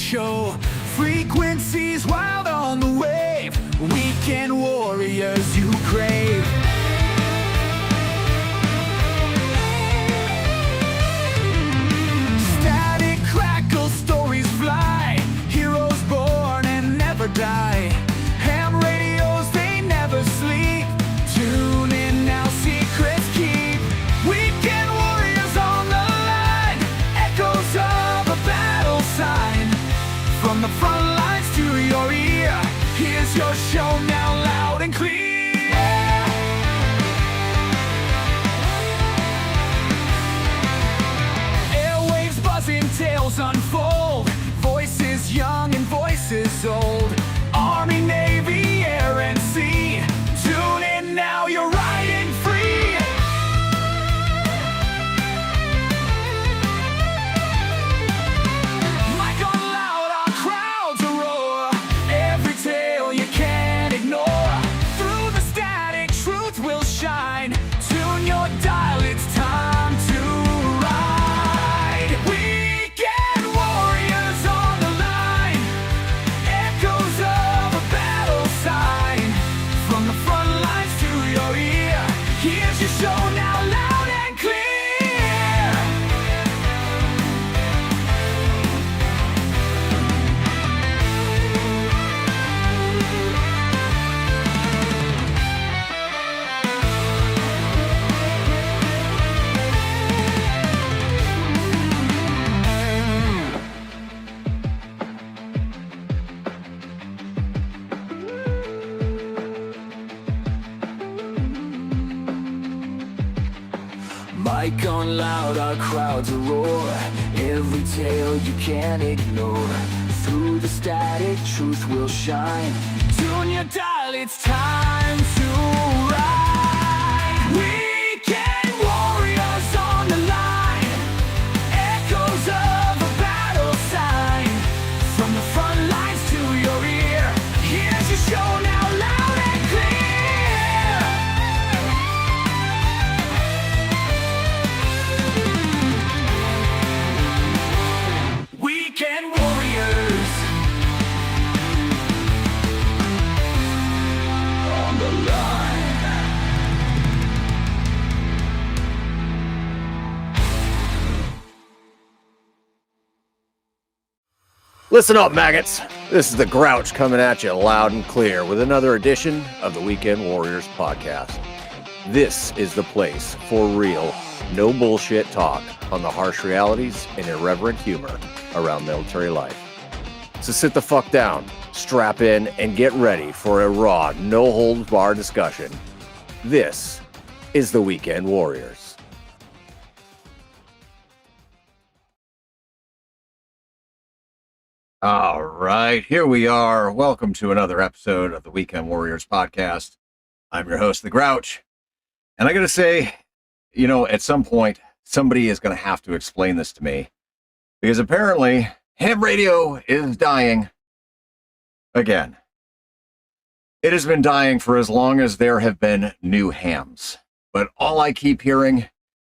show. Frequencies wild on the wave. Weekend warriors you crave. Static crackle, stories fly. Heroes born and never die. Ham radios, they never sleep. Tune in now, secrets keep. Weekend warriors on the line. Echoes of a battle sign. From the front lines to your ear, here's your show now, loud and clear. Airwaves buzzing, tales unfold. Voices young and voices old. Army, Navy, air and sea. Tune in now, you're riding free. Mic on loud, our crowds roar. Every tale you can't ignore. Through the static, truth will shine. Tune your dial, it's time to ride. Weekend warriors on the line. Echoes of a battle sign. From the front lines to your ear, here's your show now, loud and clear. Mic on loud, our crowds roar. Every tale you can't ignore. Through the static, truth will shine. Tune your dial, it's time to ride. Weekend warriors on the line. Echoes of a battle sign. From the front lines to your ear, here's your show now, loud and clear. Weekend warriors on the line. Listen up, maggots. This is the Grouch coming at you loud and clear with another edition of the Weekend Warriors podcast. This is the place for real, no bullshit talk on the harsh realities and irreverent humor around military life. So sit the fuck down, strap in, and get ready for a raw, no-holds-barred discussion. This is the Weekend Warriors. All right, here we are. Welcome to another episode of the Weekend Warriors podcast. I'm your host, The Grouch. And I got to say, you know, at some point, somebody is going to have to explain this to me. Because apparently, ham radio is dying again. It has been dying for as long as there have been new hams. But all I keep hearing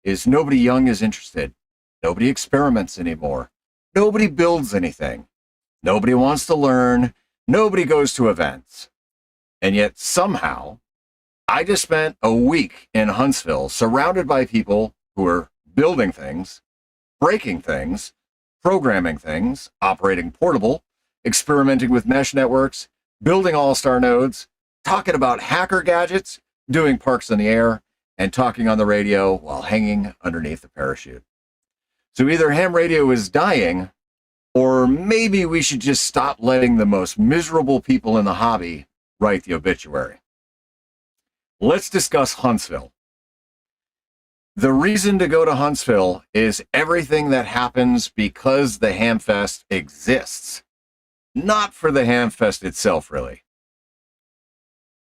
is nobody young is interested. Nobody experiments anymore. Nobody builds anything. Nobody wants to learn. Nobody goes to events. And yet somehow, I just spent a week in Huntsville surrounded by people who are building things, breaking things, programming things, operating portable, experimenting with mesh networks, building all-star nodes, talking about hacker gadgets, doing parks in the air, and talking on the radio while hanging underneath the parachute. So either ham radio is dying, or maybe we should just stop letting the most miserable people in the hobby write the obituary. Let's discuss Huntsville. The reason to go to Huntsville is everything that happens because the Hamfest exists. Not for the Hamfest itself, really.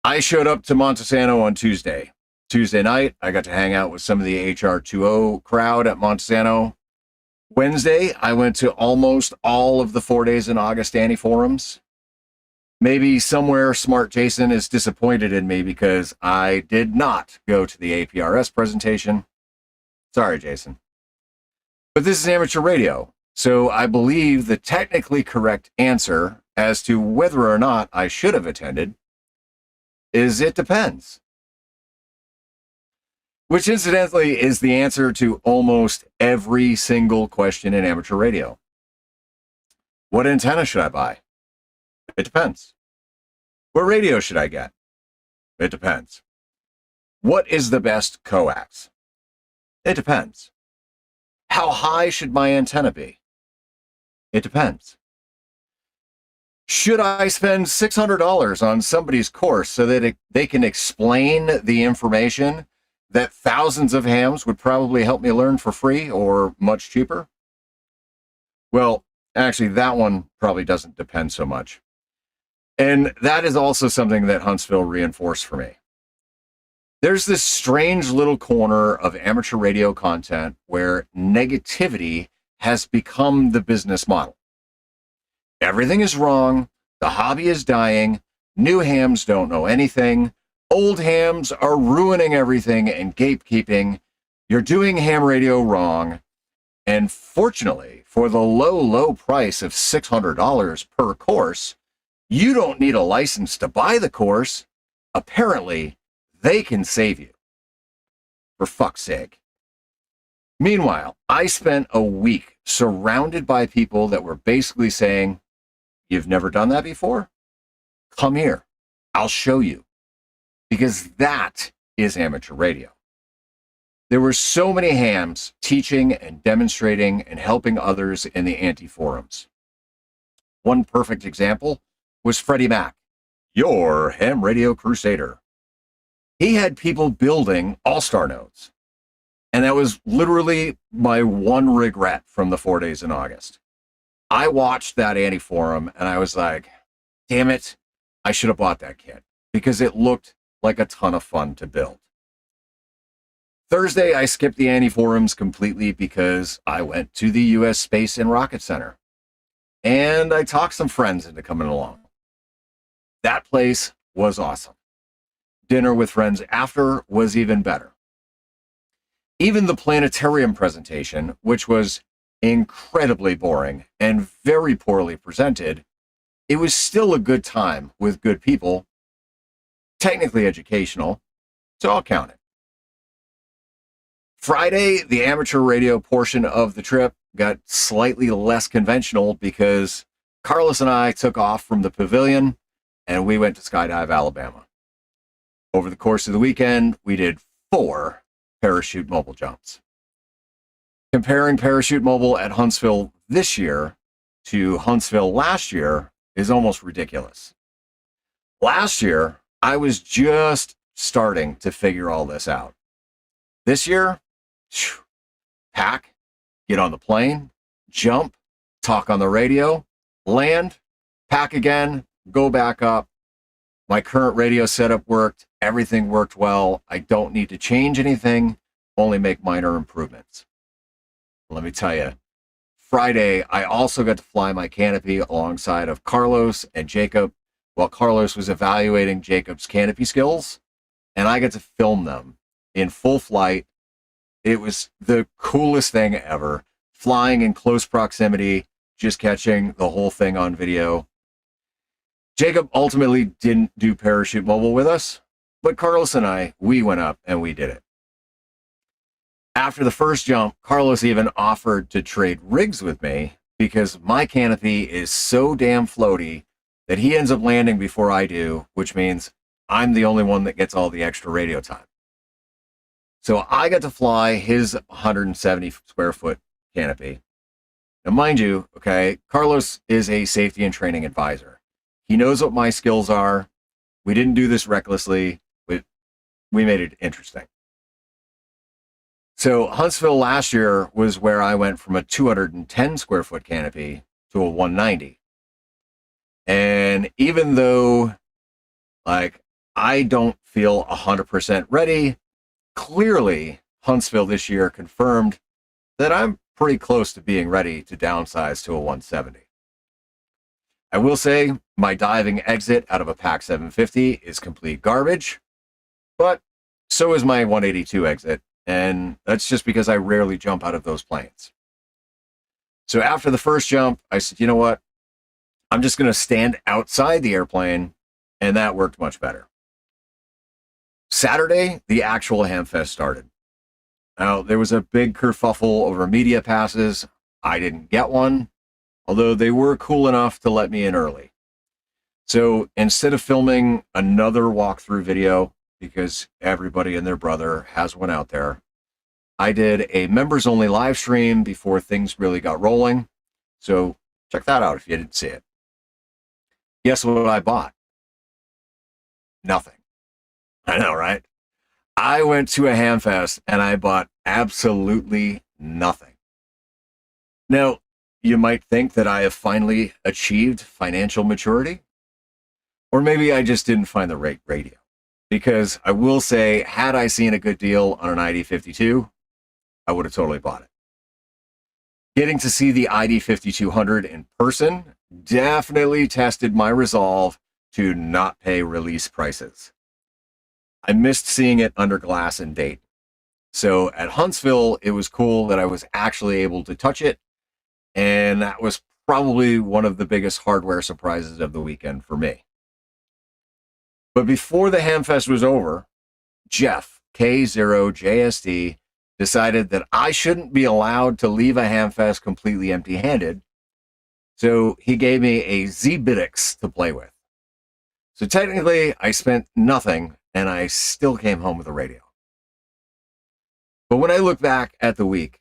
I showed up to Monte Sano on Tuesday. Tuesday night, I got to hang out with some of the HR20 crowd at Monte Sano. Wednesday, I went to almost all of the 4 days in August Annie forums. Maybe somewhere smart Jason is disappointed in me because I did not go to the APRS presentation. Sorry, Jason. But this is amateur radio, So I believe the technically correct answer as to whether or not I should have attended is it depends. Which incidentally is the answer to almost every single question in amateur radio. What antenna should I buy? It depends. What radio should I get? It depends. What is the best coax? It depends. How high should my antenna be? It depends. Should I spend $600 on somebody's course so that they can explain the information that thousands of hams would probably help me learn for free or much cheaper? Well, actually, that one probably doesn't depend so much. And that is also something that Huntsville reinforced for me. There's this strange little corner of amateur radio content where negativity has become the business model. Everything is wrong. The hobby is dying. New hams don't know anything. Old hams are ruining everything and gatekeeping. You're doing ham radio wrong. And fortunately, for the low price of $600 per course, you don't need a license to buy the course. Apparently, they can save you. For fuck's sake. Meanwhile, I spent a week surrounded by people that were basically saying, "You've never done that before? Come here. I'll show you." Because that is amateur radio. There were so many hams teaching and demonstrating and helping others in the anti-forums. One perfect example was Freddie Mac, your ham radio crusader. He had people building all-star nodes. And that was literally my one regret from the 4 days in August. I watched that anti-forum and I was like, damn it, I should have bought that kit because it looked like a ton of fun to build. Thursday, I skipped the anti-forums completely because I went to the U.S. Space and Rocket Center. And I talked some friends into coming along. That place was awesome. Dinner with friends after was even better. Even the planetarium presentation, which was incredibly boring and very poorly presented, it was still a good time with good people, technically educational, so I'll count it. Friday, the amateur radio portion of the trip got slightly less conventional because Carlos and I took off from the pavilion and we went to Skydive, Alabama. Over the course of the weekend, we did 4 parachute mobile jumps. Comparing parachute mobile at Huntsville this year to Huntsville last year is almost ridiculous. Last year, I was just starting to figure all this out. This year, pack, get on the plane, jump, talk on the radio, land, pack again, go back up. My current radio setup worked. Everything worked well. I don't need to change anything, only make minor improvements. Let me tell you, Friday, I also got to fly my canopy alongside of Carlos and Jacob while Carlos was evaluating Jacob's canopy skills, and I got to film them in full flight. It was the coolest thing ever, flying in close proximity, just catching the whole thing on video. Jacob ultimately didn't do parachute mobile with us, but Carlos and I, we went up and we did it. After the first jump, Carlos even offered to trade rigs with me because my canopy is so damn floaty that he ends up landing before I do, which means I'm the only one that gets all the extra radio time. So I got to fly his 170 square foot canopy. Now, mind you, okay, Carlos is a safety and training advisor. He knows what my skills are. We didn't do this recklessly. We made it interesting. So Huntsville last year was where I went from a 210 square foot canopy to a 190. And even though, like, I don't feel 100% ready, clearly Huntsville this year confirmed that I'm pretty close to being ready to downsize to a 170. I will say my diving exit out of a PAC 750 is complete garbage, but so is my 182 exit, and that's just because I rarely jump out of those planes. So after the first jump, I said, you know what? I'm just going to stand outside the airplane. And that worked much better. Saturday, the actual Hamfest started. Now, there was a big kerfuffle over media passes. I didn't get one, although they were cool enough to let me in early. So instead of filming another walkthrough video, because everybody and their brother has one out there, I did a members only live stream before things really got rolling. So check that out if you didn't see it. Guess what I bought? Nothing. I know, right? I went to a Hamfest and I bought absolutely nothing. Now, you might think that I have finally achieved financial maturity, or maybe I just didn't find the right radio. Because I will say, had I seen a good deal on an ID52, I would have totally bought it. Getting to see the ID5200 in person definitely tested my resolve to not pay release prices. I missed seeing it under glass and date. So at Huntsville, it was cool that I was actually able to touch it. And that was probably one of the biggest hardware surprises of the weekend for me. But before the Hamfest was over, Jeff, K0JSD, decided that I shouldn't be allowed to leave a Hamfest completely empty-handed. So he gave me a ZBitix to play with. So technically, I spent nothing, and I still came home with a radio. But when I look back at the week,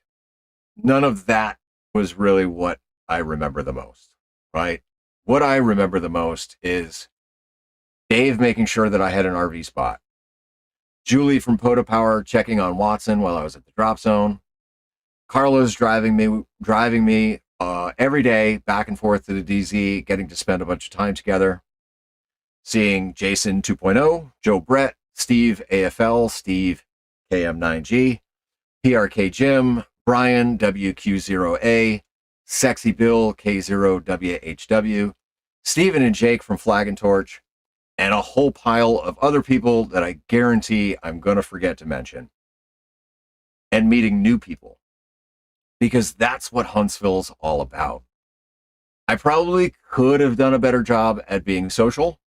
none of that was really what I remember the most, right? What I remember the most is Dave making sure that I had an RV spot, Julie from POTA Power checking on Watson while I was at the drop zone, Carlos driving me every day back and forth to the DZ, getting to spend a bunch of time together, seeing Jason 2.0, Joe Brett, Steve AFL, Steve KM9G, PRK Jim, Brian WQ0A, Sexy Bill K0WHW, Steven and Jake from Flag and Torch, and a whole pile of other people that I guarantee I'm going to forget to mention. And meeting new people, because that's what Huntsville's all about. I probably could have done a better job at being social.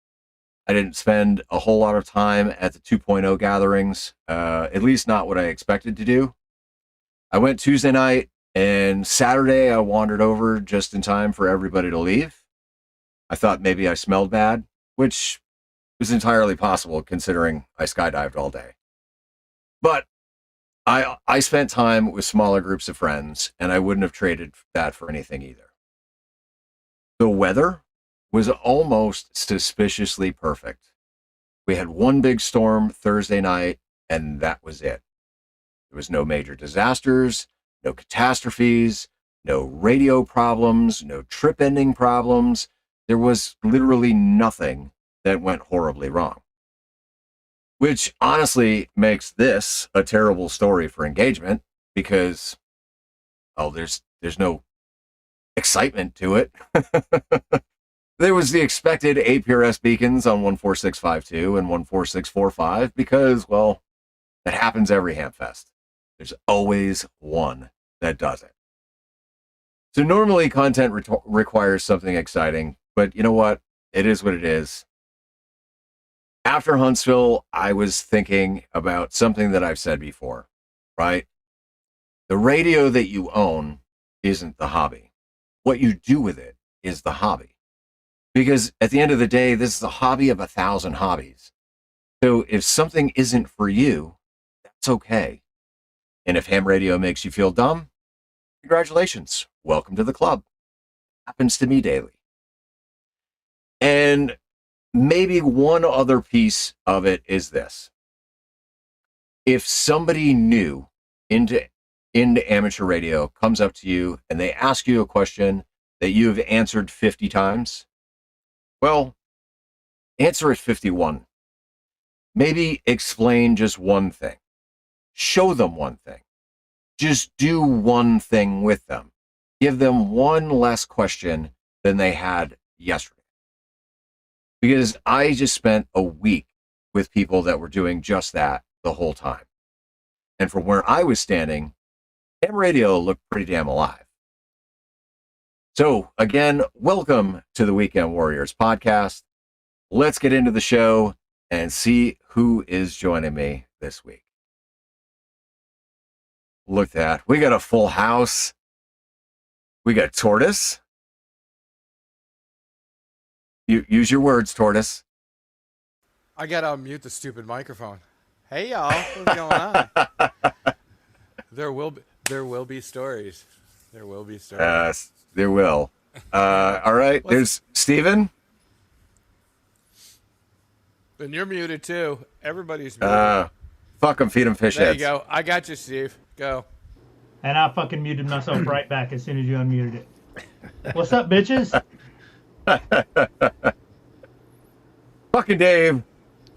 I didn't spend a whole lot of time at the 2.0 gatherings, at least not what I expected to do. I went Tuesday night, and Saturday I wandered over just in time for everybody to leave. I thought maybe I smelled bad, which was entirely possible considering I skydived all day. But I spent time with smaller groups of friends, and I wouldn't have traded that for anything either. The weather was almost suspiciously perfect. We had one big storm Thursday night, and that was it. There was no major disasters, no catastrophes, no radio problems, no trip ending problems. There was literally nothing that went horribly wrong. Which honestly makes this a terrible story for engagement because, oh, there's no excitement to it. There was the expected APRS beacons on 14652 and 14645 because, well, that happens every Hamfest. There's always one that does it. So normally content requires something exciting, but you know what? It is what it is. After Huntsville, I was thinking about something that I've said before, right? The radio that you own isn't the hobby. What you do with it is the hobby. Because at the end of the day, this is a hobby of 1,000 hobbies. So if something isn't for you, that's okay. And if ham radio makes you feel dumb, congratulations. Welcome to the club. Happens to me daily. And maybe one other piece of it is this. If somebody new into amateur radio comes up to you and they ask you a question that you've answered 50 times, well, answer it 51. Maybe explain just one thing. Show them one thing. Just do one thing with them. Give them one less question than they had yesterday. Because I just spent a week with people that were doing just that the whole time. And from where I was standing, ham radio looked pretty damn alive. So, again, welcome to the Weekend Warriors podcast. Let's get into the show and see who is joining me this week. Look at that. We got a full house. We got Tortoise. You use your words, Tortoise. I gotta unmute the stupid microphone. Hey y'all, what's going on? There will be stories. There will be stories. There will. All right. There's Steven. And you're muted too. Everybody's muted. Fuck them, feed them fish There heads. you go. I got you, Steve. Go. And I fucking muted myself right back as soon as you unmuted it. What's up, bitches? Fucking Dave.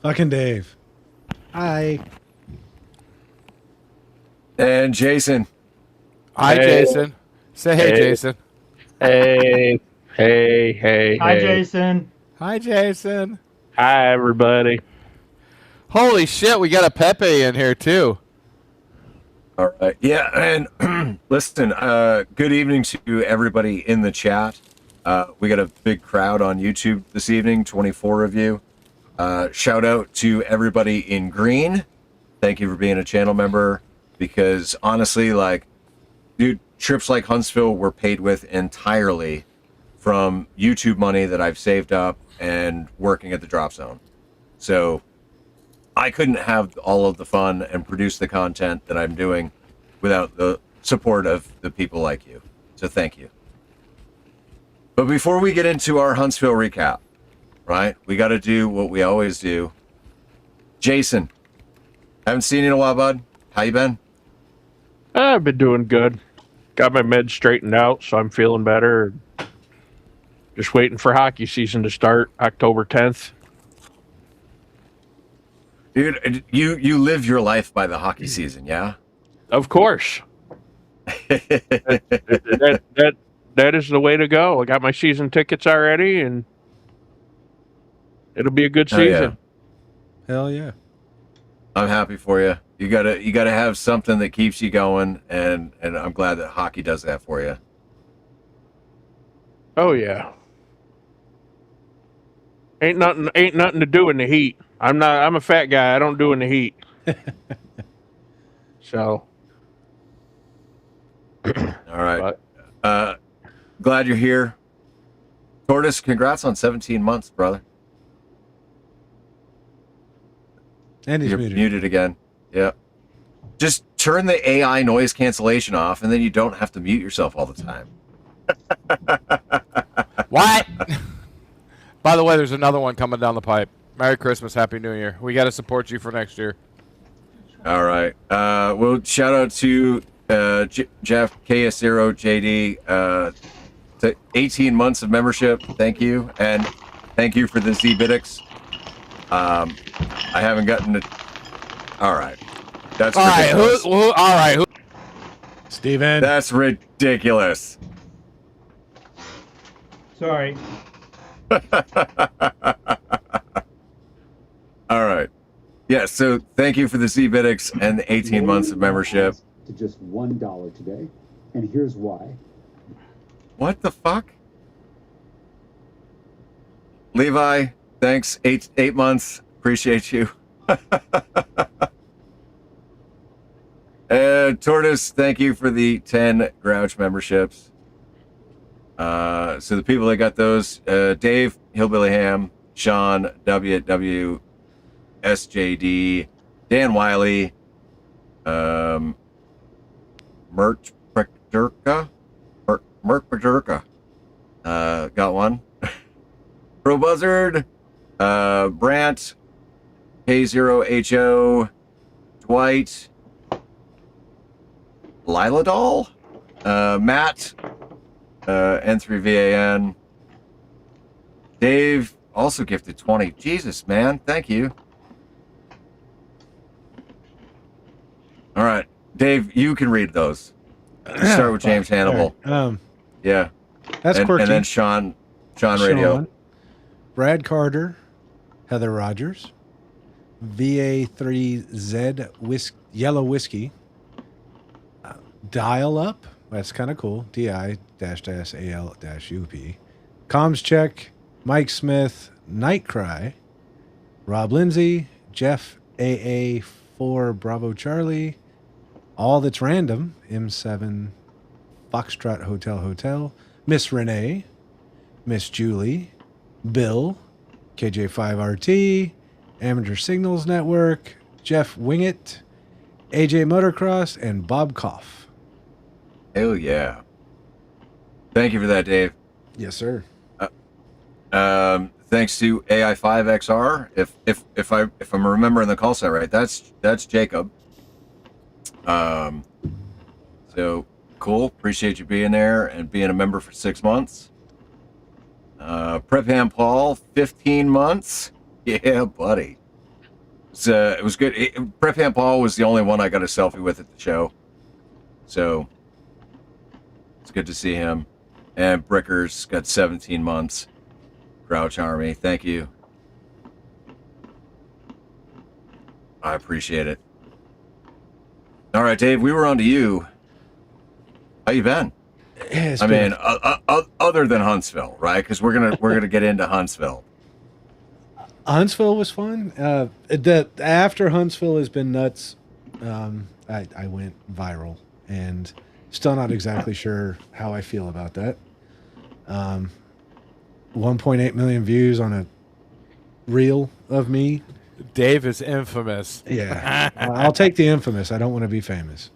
Fucking Dave. Hi. And Jason. Hi, Hey. Jason. Say hey, Hey. Jason. Hey, hey. Hi, Jason. Hi, Jason. Hi, everybody. Holy shit, we got a Pepe in here too. All right. Yeah. And listen, good evening to everybody in the chat. We got a big crowd on YouTube this evening, 24 of you. Shout out to everybody in green. Thank you for being a channel member, because honestly, like, dude, trips like Huntsville were paid with entirely from YouTube money that I've saved up and working at the drop zone. So I couldn't have all of the fun and produce the content that I'm doing without the support of the people like you. So thank you. But before we get into our Huntsville recap, right, we got to do what we always do. Jason, haven't seen you in a while, bud. How you been? I've been doing good. Got my meds straightened out, so I'm feeling better. Just waiting for hockey season to start, October 10th. Dude, you live your life by the hockey season, yeah? Of course. That is the way to go. I got my season tickets already, and it'll be a good Oh, yeah. season. Hell yeah. I'm happy for you. You gotta have something that keeps you going, and I'm glad that hockey does that for you. Oh yeah. Ain't nothing to do in the heat. I'm a fat guy. I don't do in the heat. So. All right. But Glad you're here. Tortoise, congrats on 17 months, brother. And he's You're muted. muted again. Yeah. Just turn the AI noise cancellation off, and then you don't have to mute yourself all the time. What? By the way, there's another one coming down the pipe. Merry Christmas, Happy New Year. We got to support you for next year. All right. Well, shout out to Jeff KS0 JD. To 18 months of membership. Thank you. And thank you for the Z-Bitix. I haven't gotten it. All right. That's All right, ridiculous. all right. Steven. That's ridiculous. Sorry. All right. Yeah, so thank you for the Z-Bitix and the 18 months of membership. To just $1 today, and here's why. What the fuck? Levi, thanks. Eight months. Appreciate you. Tortoise, thank you for the 10 Grouch memberships. So the people that got those, Dave, Hillbilly Ham, Sean, WW, SJD, Dan Wiley, Mert Pekdurka, got one. Pro Buzzard, Brant, K0HO, Dwight, Lila Doll, Matt, N3VAN, Dave also gifted 20. Jesus, man, thank you. All right, Dave, you can read those. Start with James Hannibal. All right. Yeah. That's quirky. And then Sean Radio. Sean, Brad Carter, Heather Rogers, VA3Z Yellow Whiskey, Dial Up, That's kind of cool. DI-AL-UP. Comms check. Mike Smith. Nightcry. Rob Lindsay. Jeff AA4 Bravo Charlie. All That's Random. M7 Foxtrot Hotel. Miss Renee. Miss Julie. Bill. KJ5RT. Amateur Signals Network. Jeff Wingett. AJ Motocross. And Bob Koff. Hell yeah. Thank you for that, Dave. Yes, sir. Thanks to AI5XR. If I'm remembering the call sign right, that's Jacob. So cool. Appreciate you being there and being a member for 6 months. Prep Ham Paul, 15 months. Yeah, buddy. It was good. Prep Ham Paul was the only one I got a selfie with at the show. So it's good to see him. And Bricker's got 17 months. Grouch Army, thank you. I appreciate it. All right, Dave, we were on to you. How you been? Yeah, I mean, other than Huntsville, right? Because we're gonna get into Huntsville. Huntsville was fun. After Huntsville has been nuts. I went viral, and still not exactly sure how I feel about that. 1.8 million views on a reel of me. Dave is infamous. Yeah, I'll take the infamous. I don't want to be famous.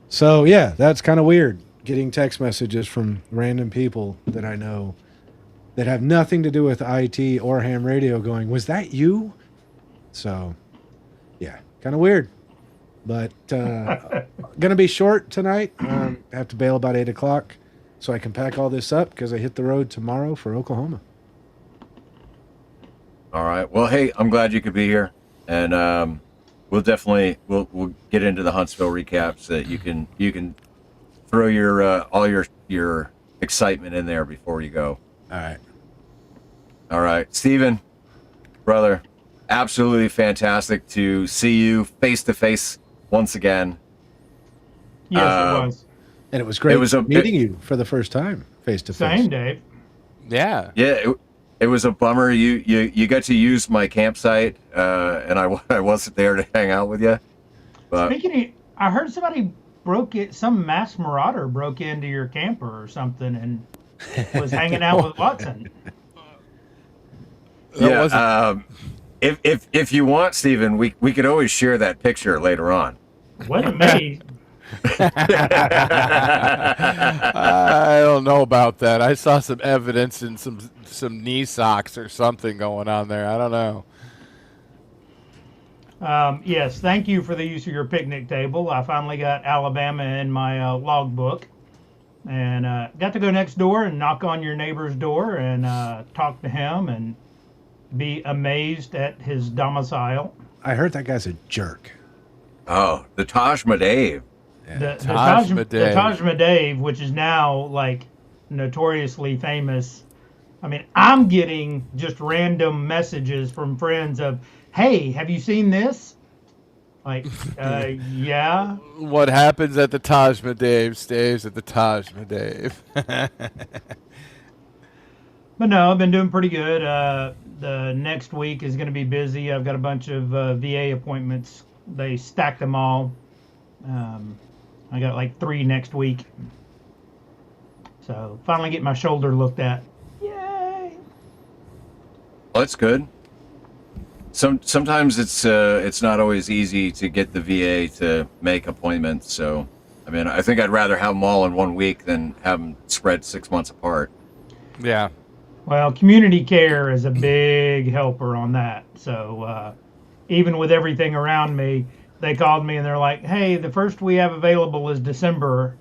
So yeah, that's kind of weird. Getting text messages from random people that I know that have nothing to do with IT or ham radio going, was that you? So yeah, kind of weird. But gonna be short tonight. Have to bail about 8 o'clock so I can pack all this up because I hit the road tomorrow for Oklahoma. All right. Well, hey, I'm glad you could be here, and we'll get into the Huntsville recap so that you can throw your all your excitement in there before you go. All right, Steven, brother, absolutely fantastic to see you face to face once again. Yes, it was. and it was great meeting you for the first time face to face. Same, Dave. Yeah. Yeah. It was a bummer. You got to use my campsite, and I wasn't there to hang out with you. But Speaking of, I heard somebody some mass marauder broke into your camper or something and was hanging out with Watson. If you want, Steven, we could always share that picture later on. Wasn't me. I don't know about that. I saw some evidence in some knee socks or something going on there. I don't know. Yes, thank you for the use of your picnic table. I finally got Alabama in my logbook, and got to go next door and knock on your neighbor's door and talk to him and be amazed at his domicile. I heard that guy's a jerk. Oh, the Taj Mahal. The Taj Mahal, which is now like notoriously famous. I mean, I'm getting just random messages from friends of, "Hey, have you seen this?" Like, yeah. What happens at the Taj Mahal stays at the Taj Mahal. But no, I've been doing pretty good. The next week is going to be busy. I've got a bunch of VA appointments. They stacked them all. I got like 3 next week. So finally get my shoulder looked at. Yay! Well, that's good. Sometimes it's not always easy to get the VA to make appointments. So, I mean, I think I'd rather have them all in 1 week than have them spread 6 months apart. Yeah. Well, community care is a big helper on that. So even with everything around me, they called me and they're like, "Hey, the first we have available is December.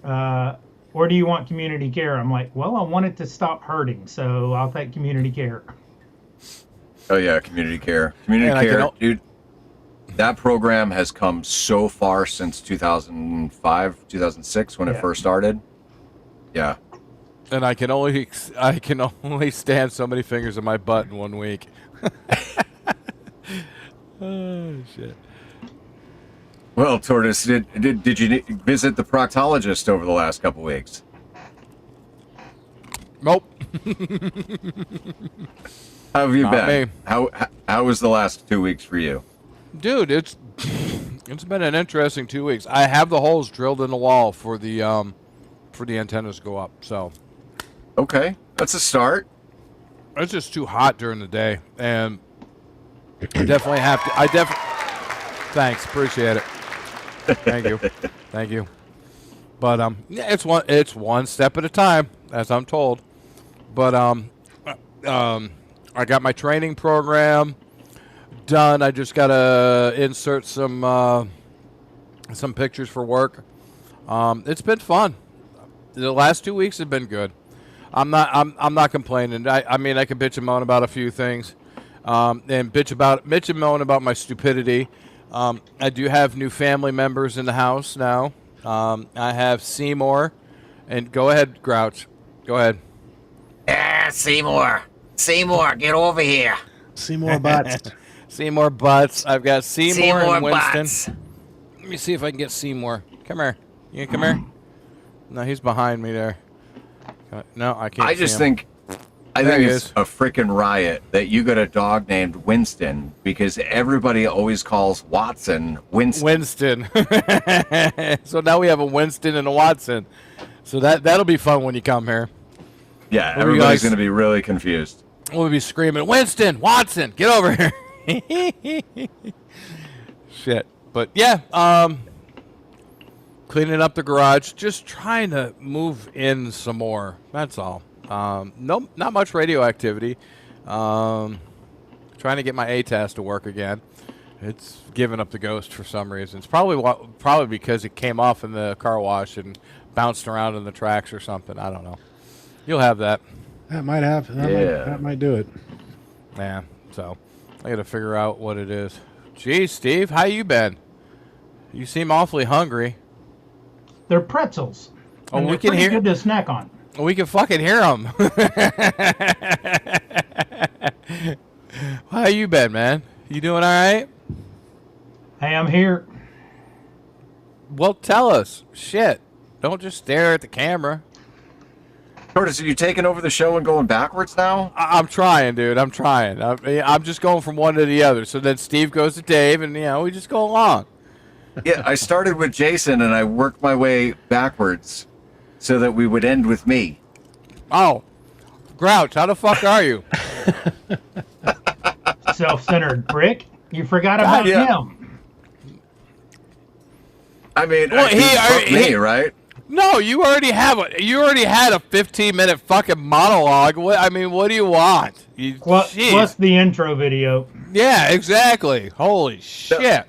Or do you want community care?" I'm like, "Well, I want it to stop hurting, so I'll take community care." Oh yeah, community care. Community care, dude. That program has come so far since 2005, 2006 when it first started. Yeah. And I can only stand so many fingers in my butt in 1 week. Oh shit. Well, Tortoise, did you visit the proctologist over the last couple weeks? Nope. How have you Not been? me. How was the last 2 weeks for you? Dude, it's been an interesting 2 weeks. I have the holes drilled in the wall for the antennas to go up. So Okay, that's a start. it's just too hot during the day, and I definitely have to. Thanks, appreciate it. Thank you. But yeah, it's one step at a time, as I'm told. But I got my training program done. I just gotta insert some pictures for work. It's been fun. The last 2 weeks have been good. I'm not complaining. I mean, I can bitch and moan about a few things, and bitch and moan about my stupidity. I do have new family members in the house now. I have Seymour, and go ahead, Grouch. Go ahead. Ah, Seymour, get over here. See more butts. Seymour Butts. I've got Seymour and Winston. Butts. Let me see if I can get Seymour. Come here. You come here? No, he's behind me there. No, I can't. I just see him. think There he it's is. a freaking riot that you got a dog named Winston because everybody always calls Watson Winston. Winston. So now we have a Winston and a Watson. So that'll be fun when you come here. Yeah, you everybody's guys- going to be really confused. We'll be screaming, Winston, Watson, get over here. Shit. But yeah, cleaning up the garage, just trying to move in some more. That's all. No, not much radio activity. Trying to get my ATAS to work again. It's giving up the ghost for some reason. It's probably because it came off in the car wash and bounced around in the tracks or something. I don't know. You'll have that. That might happen. That might do it. Yeah. So I got to figure out what it is. Geez, Steve, how you been? You seem awfully hungry. They're pretzels. Oh, and we they're can pretty hear. good to snack on. We can fucking hear them. How you been, man? You doing all right? Hey, I'm here. Well, tell us. Shit. Don't just stare at the camera. Curtis, are you taking over the show and going backwards now? I'm trying, dude. I'm trying. I'm just going from one to the other. So then Steve goes to Dave, and, we just go along. Yeah, I started with Jason and I worked my way backwards so that we would end with me. Oh, Grouch, how the fuck are you? Self-centered prick. You forgot about yeah. him. I mean, Well, fuck me, right? No, you already had a 15-minute fucking monologue. What do you want? Jeez. Plus the intro video. Yeah, exactly. Holy shit.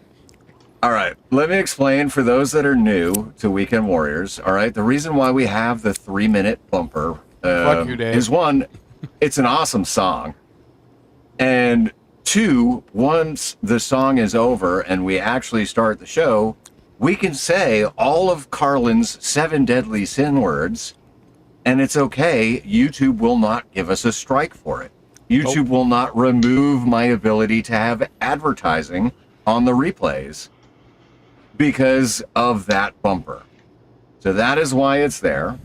All right, let me explain for those that are new to Weekend Warriors. All right, the reason why we have the 3-minute bumper Fuck you, Dave. is one, it's an awesome song. And two, once the song is over and we actually start the show, we can say all of Carlin's 7 deadly sin words, and it's okay. YouTube will not give us a strike for it. YouTube will not remove my ability to have advertising on the replays because of that bumper. So that is why it's there.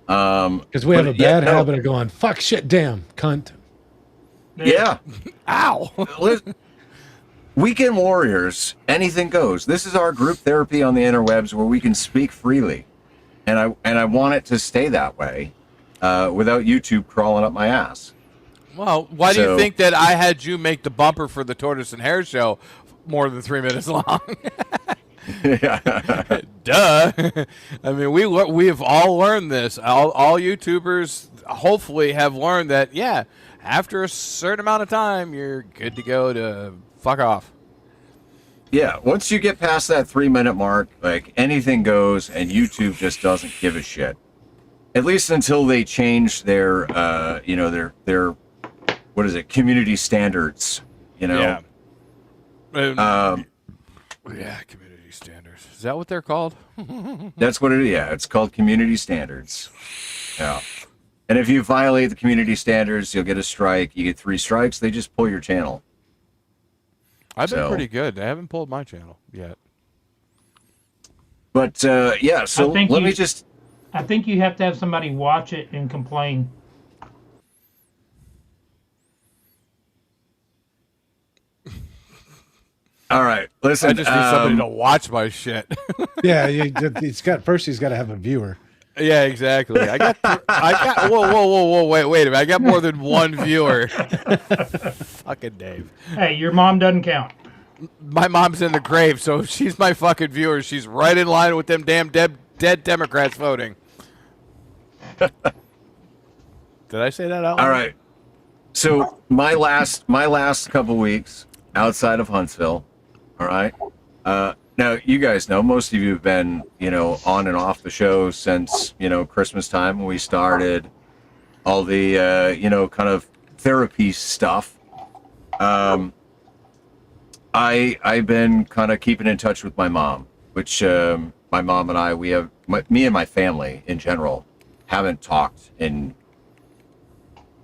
Because we have a bad habit of going, fuck, shit, damn, cunt. Yeah. Ow. Weekend Warriors, anything goes. This is our group therapy on the interwebs where we can speak freely. And I want it to stay that way without YouTube crawling up my ass. Well, why do you think that I had you make the bumper for the Tortoise and Hare show more than 3 minutes long? Duh. I mean, we have all learned this. All YouTubers hopefully have learned that, yeah, after a certain amount of time, you're good to go to fuck off. Yeah, once you get past that 3-minute mark, like anything goes, and YouTube just doesn't give a shit. At least until they change their, their what is it, community standards, Yeah. Yeah, community standards. Is that what they're called? That's what it is. Yeah, it's called community standards. Yeah. And if you violate the community standards, you'll get a strike. You get 3 strikes, they just pull your channel. I've been So- pretty good. They haven't pulled my channel yet. But yeah, so I think let you- me just. I think you have to have somebody watch it and complain. All right, listen. I just need somebody to watch my shit. Yeah, he's got to have a viewer. Yeah, exactly. I got. Whoa, wait a minute. I got more than one viewer. Fucking Dave. Hey, your mom doesn't count. My mom's in the grave, so if she's my fucking viewer, she's right in line with them damn dead Democrats voting. Did I say that out loud? All right. So my last couple weeks outside of Huntsville. All right. Now you guys know, most of you have been, on and off the show since, Christmas time when we started all the, kind of therapy stuff. I've been kind of keeping in touch with my mom, which my mom and I, me and my family in general haven't talked in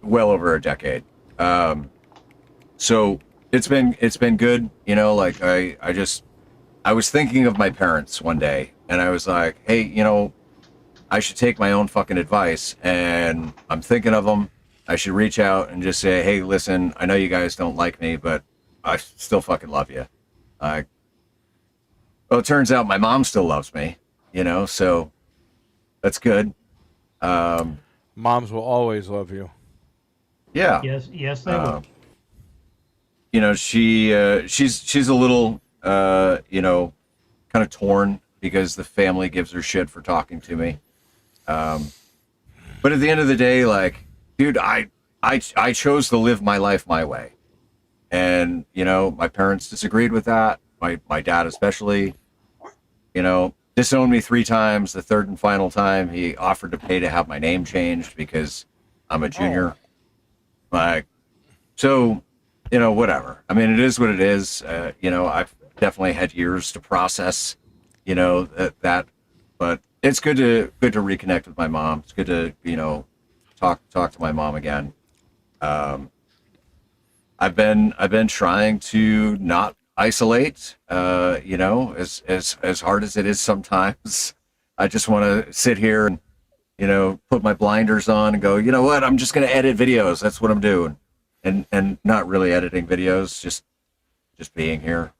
well over a decade. So it's been good, I was thinking of my parents one day and I was like, hey, I should take my own fucking advice, and I'm thinking of them. I should reach out and just say, hey, listen, I know you guys don't like me, but I still fucking love you. Well, it turns out my mom still loves me, so that's good. Moms will always love you. Yeah. Yes, they will. She's a little, kind of torn because the family gives her shit for talking to me. But at the end of the day, like, dude, I chose to live my life my way. And, my parents disagreed with that. My dad especially, disowned me 3 times. The third and final time, he offered to pay to have my name changed because I'm a junior. Like, so, whatever. I mean, it is what it is. I've definitely had years to process, that, but it's good to reconnect with my mom. It's good to, talk to my mom again. I've been trying to not isolate, as hard as it is sometimes. I just want to sit here and, put my blinders on and go, you know what, I'm just going to edit videos. That's what I'm doing. And not really editing videos, just being here,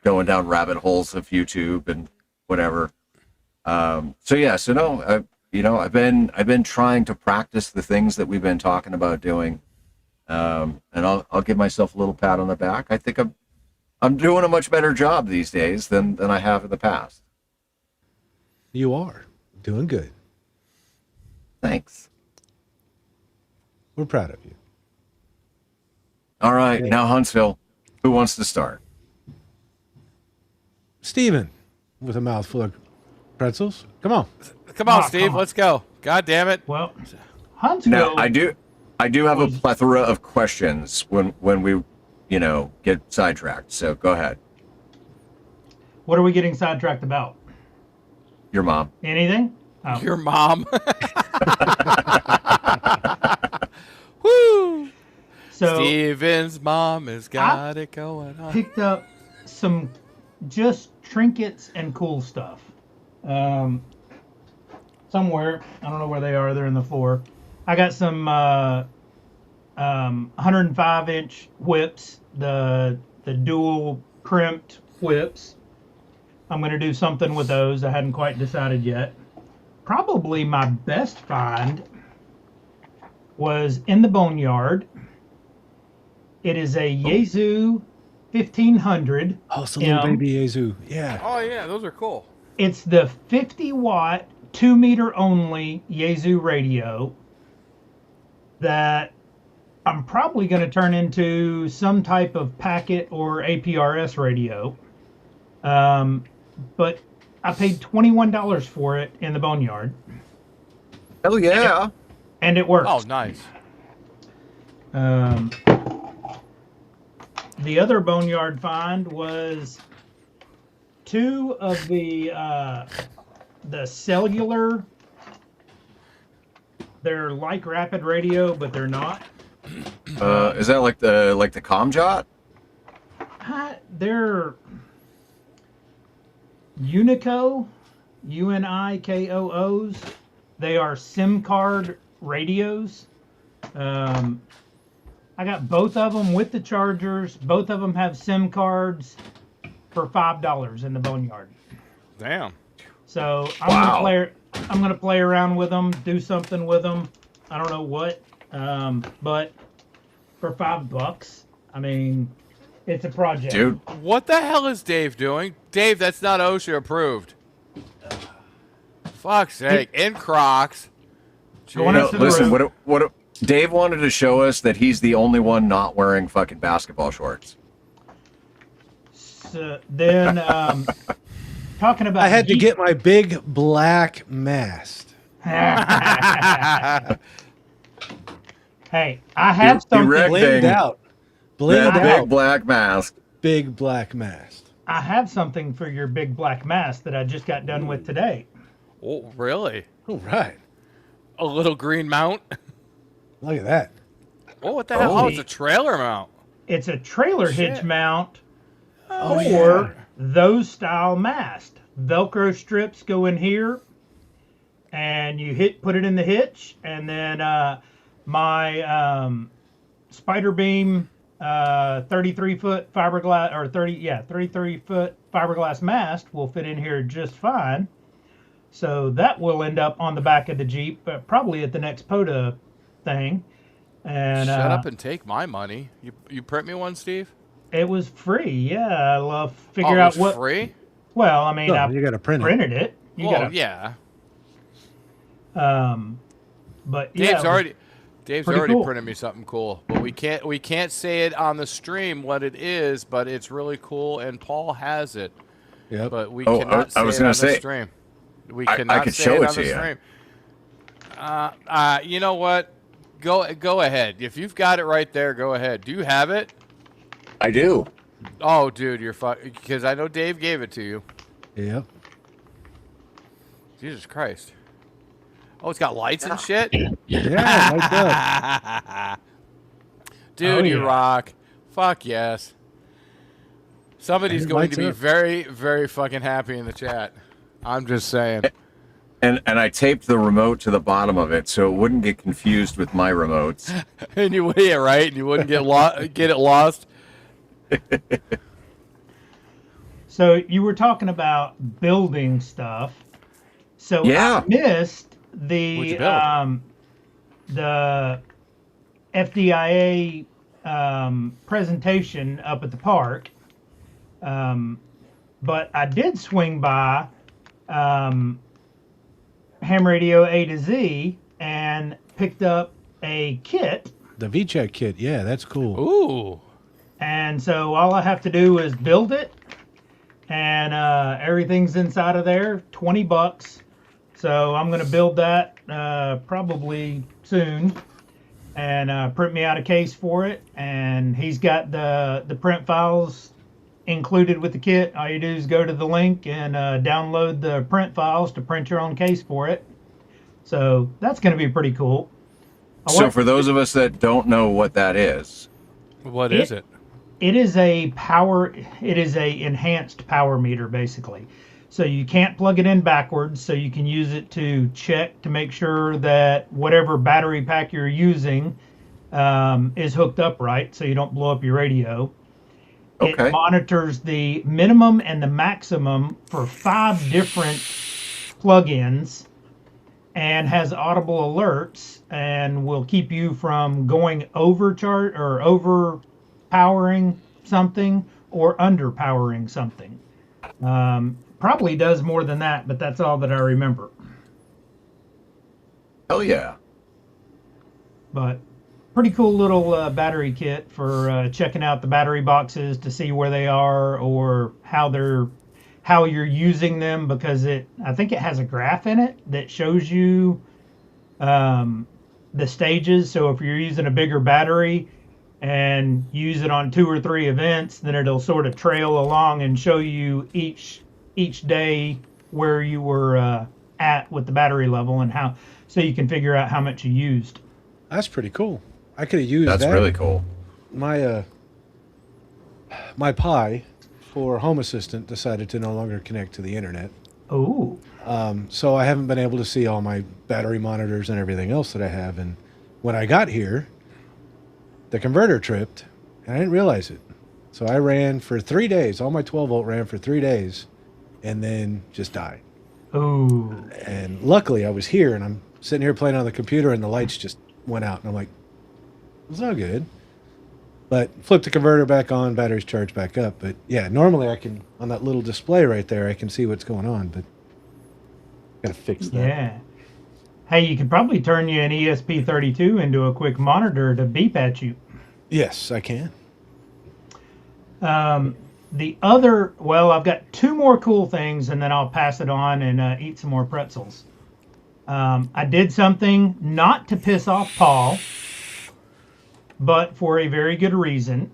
going down rabbit holes of YouTube and whatever. I've been trying to practice the things that we've been talking about doing. And I'll give myself a little pat on the back. I think I'm doing a much better job these days than I have in the past. You are doing good. Thanks. We're proud of you. All right, now Huntsville, who wants to start? Steven, with a mouthful of pretzels. Come on. Come on, Oh, Steve. come on. Let's go. God damn it. Well, Huntsville. Now I do have a plethora of questions when we, get sidetracked. So go ahead. What are we getting sidetracked about? Your mom. Anything? Oh. Your mom. Woo! So Steven's mom has got it going on. picked up some just trinkets and cool stuff. Somewhere, I don't know where they are. They're in the floor. I got some 105-inch whips, the dual crimped whips. I'm going to do something with those. I hadn't quite decided yet. Probably my best find was in the boneyard. It is a Yaesu 1500. Oh, it's a little M. baby Yaesu. Yeah. Oh, yeah. Those are cool. It's the 50-watt, 2-meter only Yaesu radio that I'm probably going to turn into some type of packet or APRS radio. But I paid $21 for it in the boneyard, Hell yeah. and it works. Oh, nice. The other boneyard find was 2 of the cellular. They're like Rapid Radio, but they're not. Is that like the Comjot? They're Unico. UNIKOOs. They are SIM card radios. I got both of them with the chargers. Both of them have SIM cards for $5 in the Boneyard. Damn. So Wow. I'm gonna play around with them, do something with them. I don't know what, but for $5, I mean, it's a project. Dude, What the hell is Dave doing? Dave, that's not OSHA approved. Fuck's sake. In Crocs. Going no, up to the listen, roof. what Dave wanted to show us that he's the only one not wearing fucking basketball shorts. So then, talking about I had to get my big black mast. Hey, I have You something. wrecked Blinged out. Blinged That out. big black mask. Big black mast. I have something for your big black mask that I just got done with today. Oh, really? All right. A little green mount? Look at that. Oh, what the hell? Oh, it's a trailer mount. It's a trailer hitch Shit. mount Oh, for yeah. those style masts. Velcro strips go in here, and you put it in the hitch, and then my Spider Beam 33-foot fiberglass, or 33-foot fiberglass mast will fit in here just fine. So that will end up on the back of the Jeep, probably at the next POTA thing. And Shut up and take my money. You print me one, Steve? it was free. Yeah, I love Oh, figure it out was what. free? Well, I mean, No, I you got to print it. printed it. You Well, gotta, yeah. But yeah, Dave's already pretty cool. printed me something cool, but we can't say it on the stream what it is, but it's really cool, and Paul has it. Yep. But we Oh, cannot I say was it gonna on say, the stream. We I cannot could say show it it on to the you. stream. You know what? Go ahead. If you've got it right there, go ahead. Do you have it? I do. Oh, dude, you're because I know Dave gave it to you. Yep. Jesus Christ. Oh, it's got lights and shit? Yeah, lights up. Dude, Oh, you yeah. rock. Fuck yes. Somebody's It going lights to be up. very, very fucking happy in the chat. I'm just saying. And I taped the remote to the bottom of it so it wouldn't get confused with my remotes. And you yeah, right? And you wouldn't get it lost. So you were talking about building stuff. So Yeah. I missed What'd the you build? the FDIA presentation up at the park. But I did swing by Ham Radio A to Z and picked up a kit. The VCheck kit. Yeah, that's cool. Ooh. And so all I have to do is build it, and everything's inside of there, $20. So I'm going to build that probably soon, and print me out a case for it. And he's got the print files included with the kit. All you do is go to the link and download the print files to print your own case for it. So that's going to be pretty cool. So for those of us that don't know what that is, What is it? It is a enhanced power meter, basically. So you can't plug it in backwards, so you can use it to check to make sure that whatever battery pack you're using is hooked up right, so you don't blow up your radio. Okay. It monitors the minimum and the maximum for 5 different plugins and has audible alerts and will keep you from going overcharge or overpowering something or underpowering something. Probably does more than that, but that's all that I remember. hell yeah. But pretty cool little battery kit for checking out the battery boxes to see where they are or how you're using them, because I think it has a graph in it that shows you the stages. So if you're using a bigger battery and use it on 2 or 3 events, then it'll sort of trail along and show you each day where you were at with the battery level and how, so you can figure out how much you used. That's pretty cool. I could have used That's that. really cool. My my Pi for Home Assistant decided to no longer connect to the internet. Oh, So I haven't been able to see all my battery monitors and everything else that I have. And when I got here, the converter tripped, and I didn't realize it. So I ran for 3 days. All my 12-volt ran for 3 days, and then just died. Ooh. And luckily, I was here, and I'm sitting here playing on the computer, and the lights just went out. And I'm like, it's not good. But flip the converter back on, batteries charge back up. But yeah, normally I can, on that little display right there, I can see what's going on. But gotta fix that. Yeah. Hey, you could probably turn you an ESP32 into a quick monitor to beep at you. Yes, I can. I've got 2 more cool things, and then I'll pass it on and eat some more pretzels. I did something not to piss off Paul, but for a very good reason.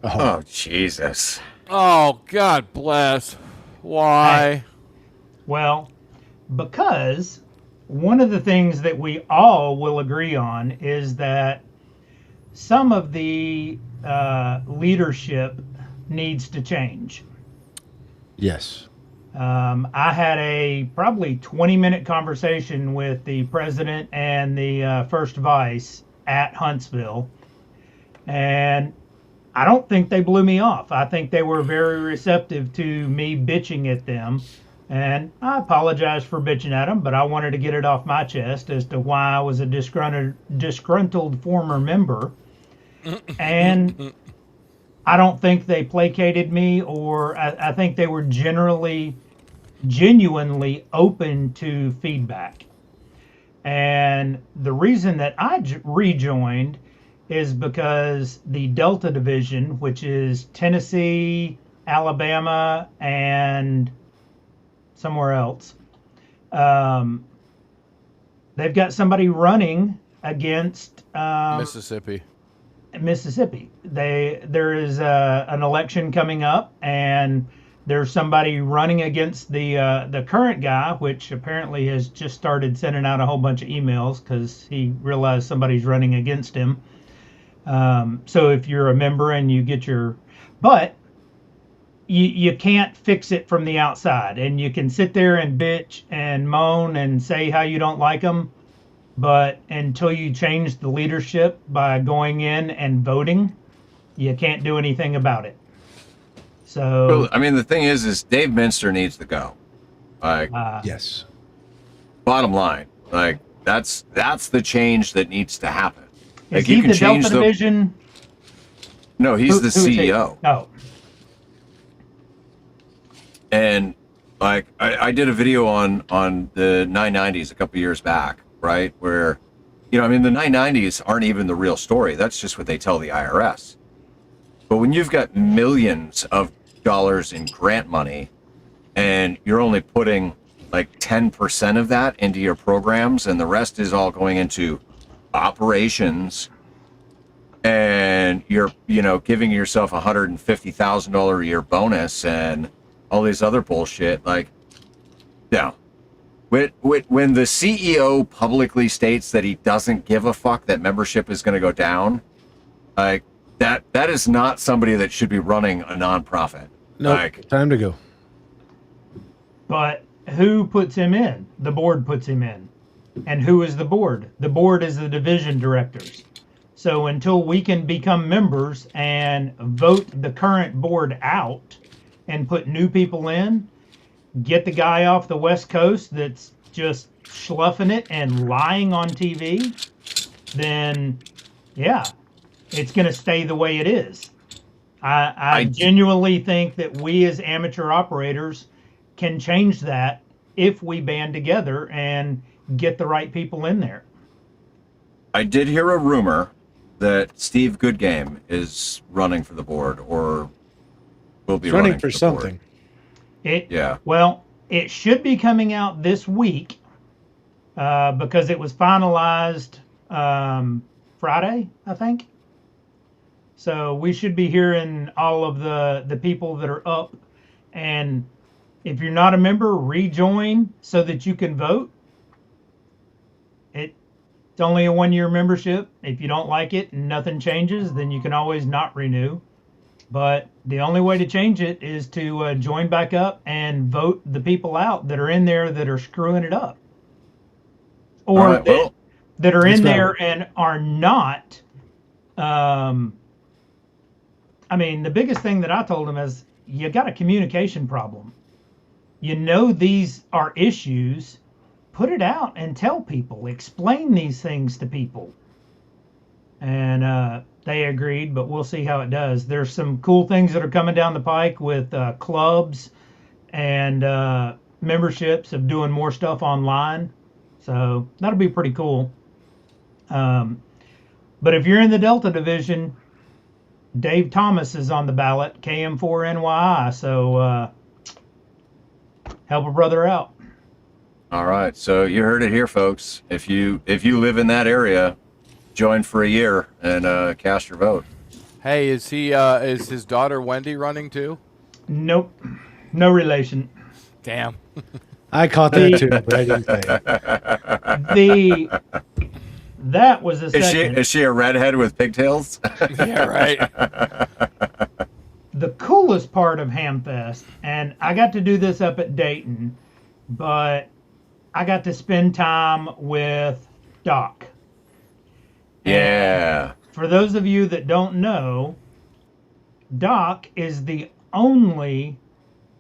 Oh, Jesus. Oh, God bless. Why? Well, because one of the things that we all will agree on is that some of the leadership needs to change. Yes. I had a probably 20-minute conversation with the president and the first vice at Huntsville, and I don't think they blew me off. I think they were very receptive to me bitching at them, and I apologize for bitching at them, but I wanted to get it off my chest as to why I was a disgruntled former member, and I don't think they placated me, or I think they were genuinely open to feedback. And the reason that I rejoined is because the Delta Division, which is Tennessee, Alabama, and somewhere else, they've got somebody running against Mississippi. There is an election coming up, and there's somebody running against the current guy, which apparently has just started sending out a whole bunch of emails because he realized somebody's running against him. So if you're a member and you get but you can't fix it from the outside, and you can sit there and bitch and moan and say how you don't like them, but until you change the leadership by going in and voting, you can't do anything about it. So, Well, I mean, the thing is Dave Minster needs to go. Like, Yes. bottom line, like that's the change that needs to happen. is Like, he you can the change Delta Division? No, he's the Who is he? CEO. Oh, And like I did a video on the 990s a couple years back, right? Where, you know, I mean, the 990s aren't even the real story. That's just what they tell the IRS. But when you've got millions of dollars in grant money and you're only putting like 10% of that into your programs and the rest is all going into operations, and you're, you know, giving yourself $150,000 a year bonus and all these other bullshit, like, yeah. When the CEO publicly states that he doesn't give a fuck that membership is going to go down, like, that is not somebody that should be running a nonprofit. No, Like, time to go. but who puts him in? The board puts him in. And who is the board? The board is the division directors. So until we can become members and vote the current board out and put new people in, get the guy off the West Coast that's just schluffing it and lying on TV, then yeah, it's going to stay the way it is. I genuinely think that we as amateur operators can change that if we band together and get the right people in there. I did hear a rumor that Steve Goodgame is running for the board, or will be He's running running for the something. board. Yeah. Well, it should be coming out this week because it was finalized Friday, I think. So we should be hearing all of the people that are up. And if you're not a member, rejoin so that you can vote. It's only a 1-year membership. If you don't like it and nothing changes, then you can always not renew. But the only way to change it is to join back up and vote the people out that are in there that are screwing it up. Or All right, well, that are in That's there valid. and are not. I mean, the biggest thing that I told them is you got a communication problem. You know these are issues. Put it out and tell people. Explain these things to people. And they agreed, but we'll see how it does. There's some cool things that are coming down the pike with clubs and memberships of doing more stuff online. So that'll be pretty cool. But if you're in the Delta Division, Dave Thomas is on the ballot, KM4NYI. So help a brother out. all right. So you heard it here, folks. If you live in that area, join for a year and cast your vote. Hey, is his daughter Wendy running too? Nope, no relation. Damn. I caught that too, but I didn't say it. That was a second. Is she a redhead with pigtails? Yeah, right. The coolest part of Hamfest, and I got to do this up at Dayton, but I got to spend time with Doc. Yeah. For those of you that don't know, Doc is the only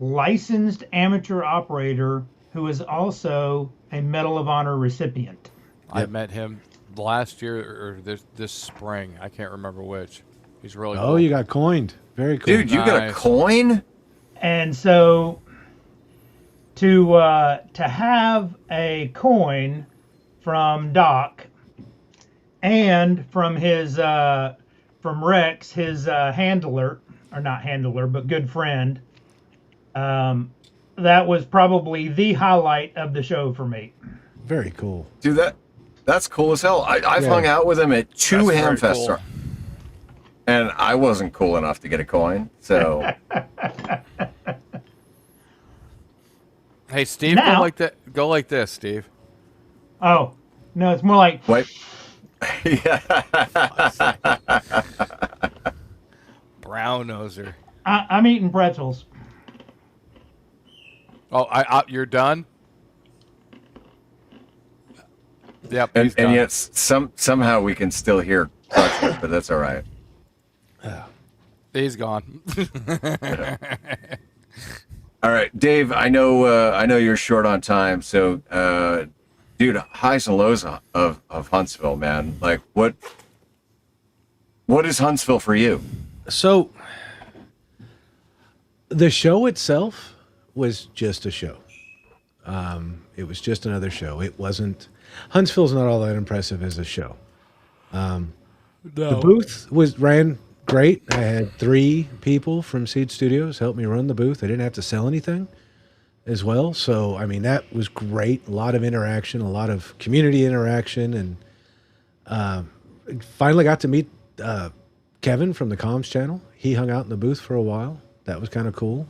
licensed amateur operator who is also a Medal of Honor recipient. I met him last year or this spring. I can't remember which. He's really Oh, cool. you got coined. Very cool. Dude, you got a Nice. coin? And so to have a coin from Doc and from his from Rex, his handler, or not handler, but good friend, that was probably the highlight of the show for me. Very cool. Dude, that's cool as hell. I've Yeah. hung out with him at two That's very Hamfests, cool. and I wasn't cool enough to get a coin. So Hey, Steve, Now- go like that. Go like this, Steve. Oh, no, it's more like, wait. Yeah. Brown noser. I'm eating pretzels. Oh, you're done. Yep, And, he's done. and yet somehow we can still hear crunches, but that's all right. He's gone. All right, Dave. I know you're short on time, so dude, highs and lows of Huntsville, man. Like what is Huntsville for you? So the show itself was just a show. It was just another show. It wasn't. Huntsville's not all that impressive as a show. The booth ran great. I had 3 people from Seed Studios help me run the booth. I didn't have to sell anything as well. So, I mean, that was great. A lot of interaction, a lot of community interaction. And finally got to meet Kevin from the comms channel. He hung out in the booth for a while. That was kind of cool.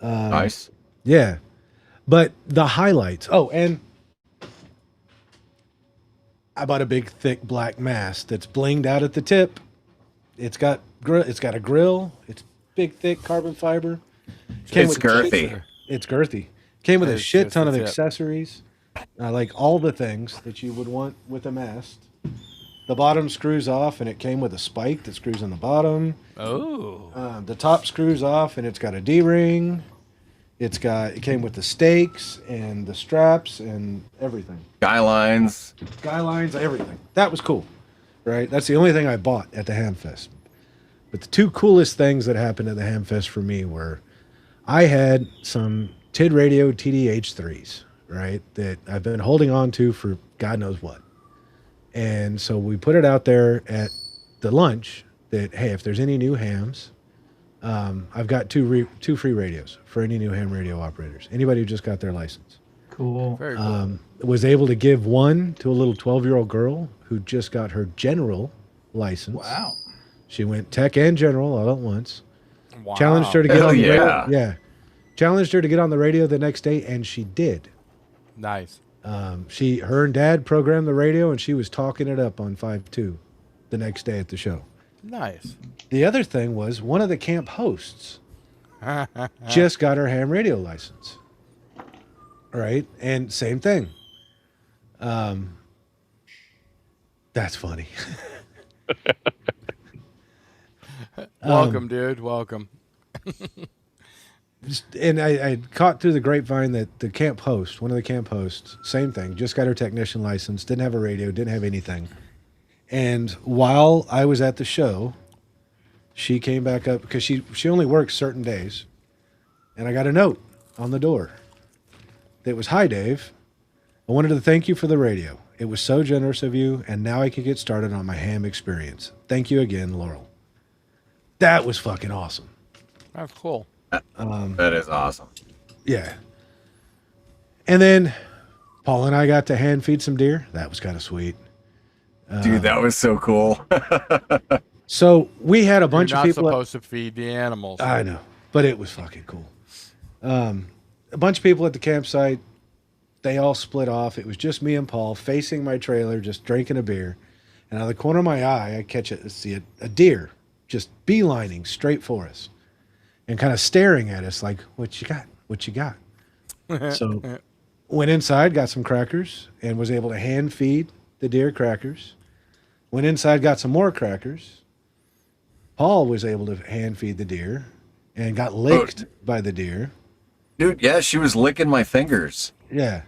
Nice. Yeah. But the highlights. Oh, and I bought a big, thick black mask that's blinged out at the tip. It's got a grill. It's big, thick carbon fiber. It's girthy. It's girthy. Came with a It's shit just ton the of tip. accessories, like all the things that you would want with a mast. The bottom screws off, and it came with a spike that screws on the bottom. Oh. The top screws off, and it's got a D-ring. It came with the stakes and the straps and everything. Skylines. Skylines, everything. That was cool, right? That's the only thing I bought at the Hamfest. But the 2 coolest things that happened at the Hamfest for me were I had some TID Radio TDH3s, right, that I've been holding on to for God knows what. And so we put it out there at the lunch that, hey, if there's any new hams, I've got two free radios for any new ham radio operators. Anybody who just got their license. Cool. Very cool. Was able to give one to a little 12-year-old girl who just got her general license. Wow. She went tech and general all at once. Wow. Challenged her to get Hell on the yeah. radio. Yeah. Challenged her to get on the radio the next day, and she did. Nice. Her and Dad programmed the radio, and she was talking it up on 5-2 the next day at the show. Nice. The other thing was one of the camp hosts just got her ham radio license. Right? And same thing. That's funny. Welcome, dude. Welcome. And I caught through the grapevine that the camp host, one of the camp hosts, same thing, just got her technician license, didn't have a radio, didn't have anything. And while I was at the show, she came back up because she only works certain days. And I got a note on the door that was, "Hi, Dave. I wanted to thank you for the radio. It was so generous of you, and now I can get started on my ham experience. Thank you again, Laurel." That was fucking awesome. That's cool. That is awesome. Yeah. And then Paul and I got to hand feed some deer. That was kind of sweet. Dude, that was so cool. So we had a bunch You're of not people. supposed to feed the animals. I know, but it was fucking cool. A bunch of people at the campsite. They all split off. It was just me and Paul facing my trailer, just drinking a beer. And out of the corner of my eye, I see a deer just beelining straight for us and kind of staring at us like, "What you got? What you got?" So went inside, got some crackers, and was able to hand feed the deer crackers. Went inside, got some more crackers. Paul was able to hand feed the deer and got licked by the deer. Dude, yeah, she was licking my fingers. Yeah.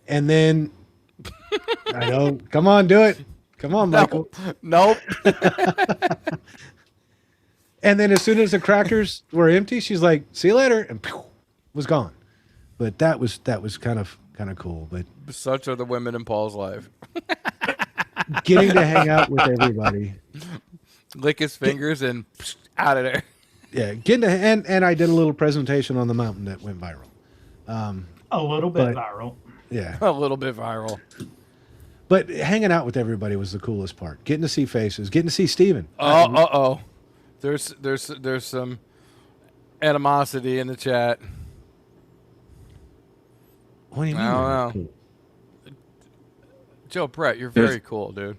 And then, I know, come on, do it. Come on, Michael. Nope. And then as soon as the crackers were empty, she's like, "See you later," and pew, was gone. But that was kind of cool. But Such are the women in Paul's life. getting to hang out with everybody. Lick his fingers and out of there. Yeah, getting to and I did a little presentation on the mountain that went viral. A little bit But- viral. Yeah. A little bit viral. But hanging out with everybody was the coolest part. Getting to see faces, getting to see Steven. Oh. There's some animosity in the chat. What do you mean? I don't they're know. cool? Joe Brett, you're very cool, dude.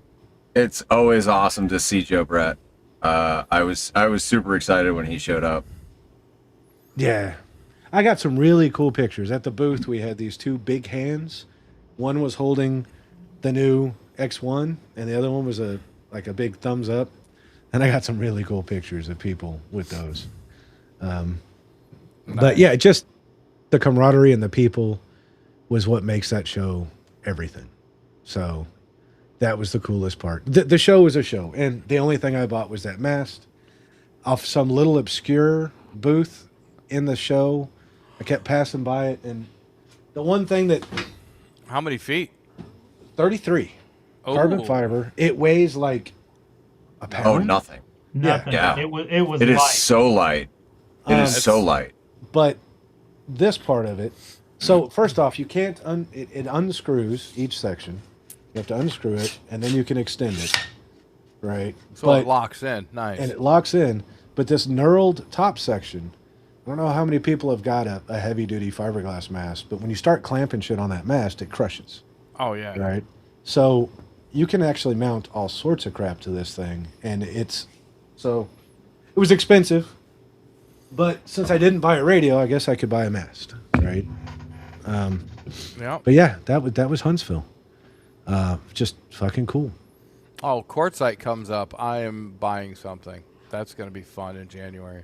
It's always awesome to see Joe Brett. I was super excited when he showed up. Yeah. I got some really cool pictures. At the booth, we had these two big hands. One was holding the new X1, and the other one was a big thumbs up. And I got some really cool pictures of people with those. But yeah, just the camaraderie and the people was what makes that show everything. So that was the coolest part. The show was a show, and the only thing I bought was that mast off some little obscure booth in the show. I kept passing by it, and the one thing that How many feet? 33 Oh. carbon fiber, it weighs like a pound. Oh, nothing. Nothing. Yeah. It was It is light. so light. It is so light. But this part of it, so first off, you can't it unscrews each section. You have to unscrew it, and then you can extend it, right? So it locks in. Nice. And it locks in. But this knurled top section, I don't know how many people have got a heavy-duty fiberglass mast, but when you start clamping shit on that mast, it crushes, oh, yeah. right? So you can actually mount all sorts of crap to this thing, and it was expensive. But since I didn't buy a radio, I guess I could buy a mast, right? Yeah. But yeah, that was Huntsville. Just fucking cool. Oh, Quartzite comes up. I am buying something. That's going to be fun in January.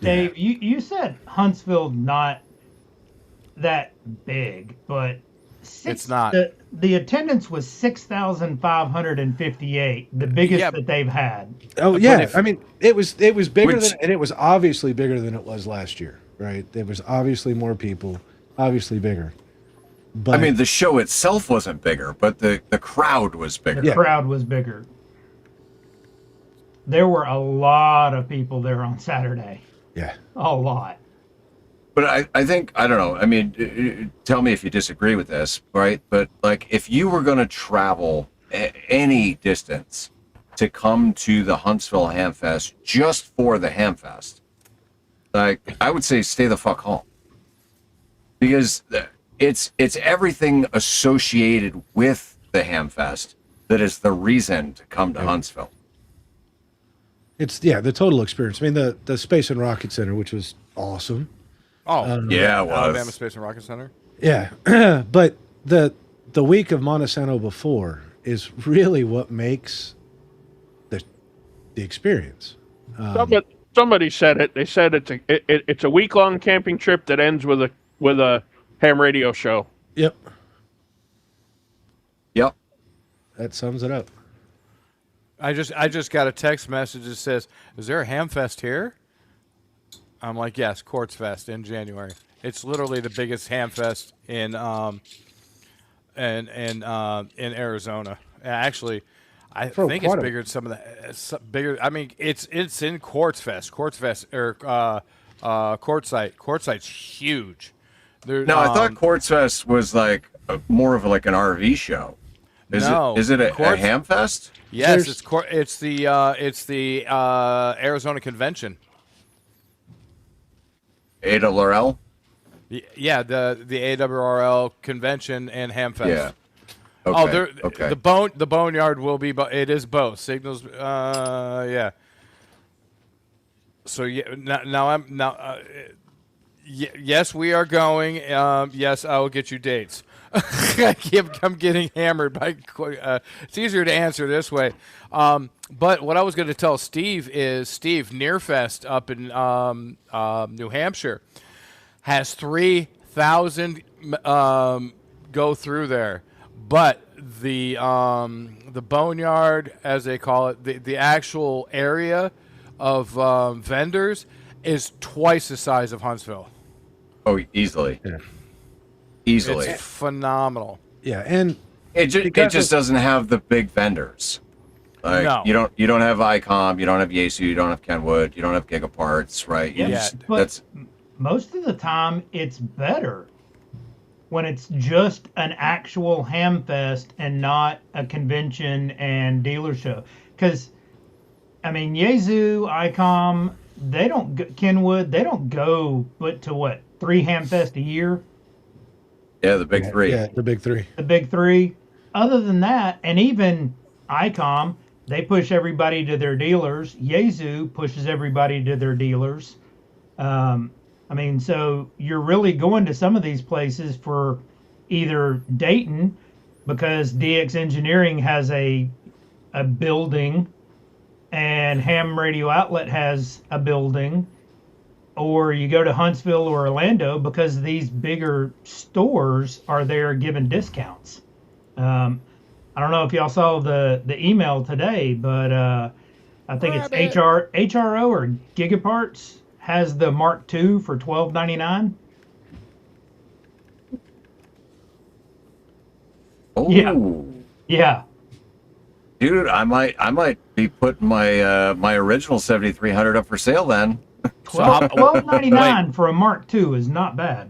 Dave, you said Huntsville not that big, but It's not. The attendance was 6,558, the biggest Yeah. that they've had. Oh But yeah, if- I mean it was bigger Which- than, and it was obviously bigger than it was last year, right? There was obviously more people, obviously bigger. But I mean, the show itself wasn't bigger, but the crowd was bigger. The crowd was bigger. There were a lot of people there on Saturday. yeah, A lot. But I think, I don't know. I mean, tell me if you disagree with this, right? But like, if you were going to travel any distance to come to the Huntsville Hamfest just for the Hamfest, like, I would say stay the fuck home. Because it's everything associated with the Hamfest that is the reason to come to Huntsville. It's the total experience. I mean, the Space and Rocket Center, which was awesome. Oh, Yeah, it was. Alabama Space and Rocket Center. Yeah, but the week of Monte Sano before is really what makes the experience. Somebody said it. They said it's a week-long camping trip that ends with a ham radio show. Yep, Yep. that sums it up. I just got a text message that says, "Is there a Hamfest here?" I'm like, "Yes, Quartz Fest in January. It's literally the biggest Hamfest in Arizona. Actually, I think it's bigger than some of the bigger. I mean, it's in Quartz Fest. Quartz Fest or Quartzsite. Quartzsite's huge. No, I thought Quartz Fest was like more of like an RV show. Is it a Hamfest? Yes, it's the Arizona Convention. ARRL? Yeah, the ARRL Convention and Hamfest. Yeah. Okay. Okay. The Boneyard will be. It is both signals. Yeah. So yeah. Yes, we are going. Yes, I will get you dates. I'm getting hammered by. It's easier to answer this way. But what I was going to tell Steve is Nearfest up in New Hampshire has 3,000 go through there, but the Boneyard, as they call it, the actual area of vendors is twice the size of Huntsville. Oh, easily. Yeah. Easily. It's phenomenal. Yeah, and It just doesn't have the big vendors. Like, No. you don't have ICOM, you don't have Yaesu, you don't have Kenwood, you don't have Gigaparts, right? You Yeah, just- but that's most of the time it's better when it's just an actual Hamfest and not a convention and dealer show. Because, I mean, Yaesu, ICOM, Kenwood, they don't go but to what, 3 Hamfest a year? yeah, the big three. Yeah, the big three. The big 3. Other than that, and even ICOM, they push everybody to their dealers. Yaesu pushes everybody to their dealers. I mean, so you're really going to some of these places for either Dayton, because DX Engineering has a building, and Ham Radio Outlet has a building, or you go to Huntsville or Orlando because these bigger stores are there giving discounts. I don't know if y'all saw the email today, but I think it's HRO or Gigaparts has the Mark II for $12.99. Oh, Yeah. dude, I might be putting my original 7300 up for sale then. $12.99 for a Mark II is not bad.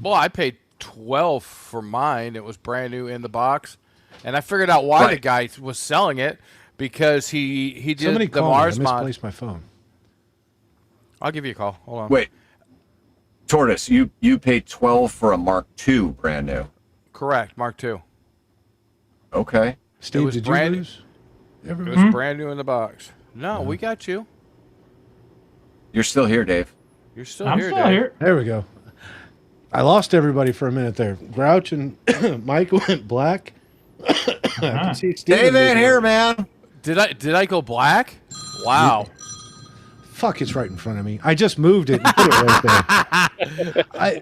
Well, I paid $12 for mine. It was brand new in the box, and I figured out why the guy was selling it, because he did Somebody the call me. I Mars mod. misplaced my phone. I'll give you a call. Hold on. Wait, Tortoise, you paid 12 for a Mark II brand new. Correct, Mark II. Okay. Steve, was did you brand- lose? It was brand new in the box. No, we got you. You're still here, Dave. You're still I'm here, still Dave. here. There we go. I lost everybody for a minute there. Grouch and Mike went black. I can see Steven Dave ain't moving. here, man. Did I go black? Wow. Fuck, it's right in front of me. I just moved it and put it right there.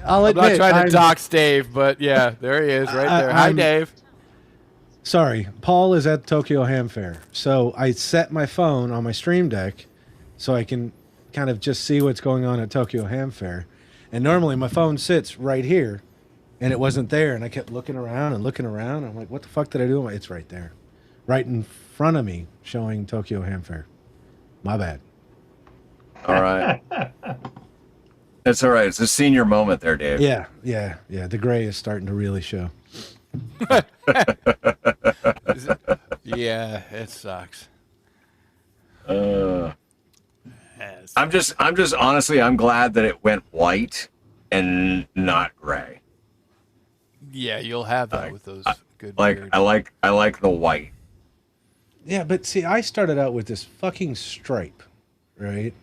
I'll I'm admit. not trying to dox Dave, but yeah, there he is right there. Hi, I'm- Dave. Sorry, Paul is at Tokyo Ham Fair. So I set my phone on my stream deck so I can kind of just see what's going on at Tokyo Ham Fair. And normally my phone sits right here, and it wasn't there. And I kept looking around and looking around. I'm like, what the fuck did I do? It's right there. Right in front of me, showing Tokyo Ham Fair. My bad. All right. It's all right. It's a senior moment there, Dave. Yeah. The gray is starting to really show. Yeah, it sucks. I'm just honestly, I'm glad that it went white and not gray. Yeah, you'll have that with those good Like beards. I like the white. Yeah, but see, I started out with this fucking stripe, right?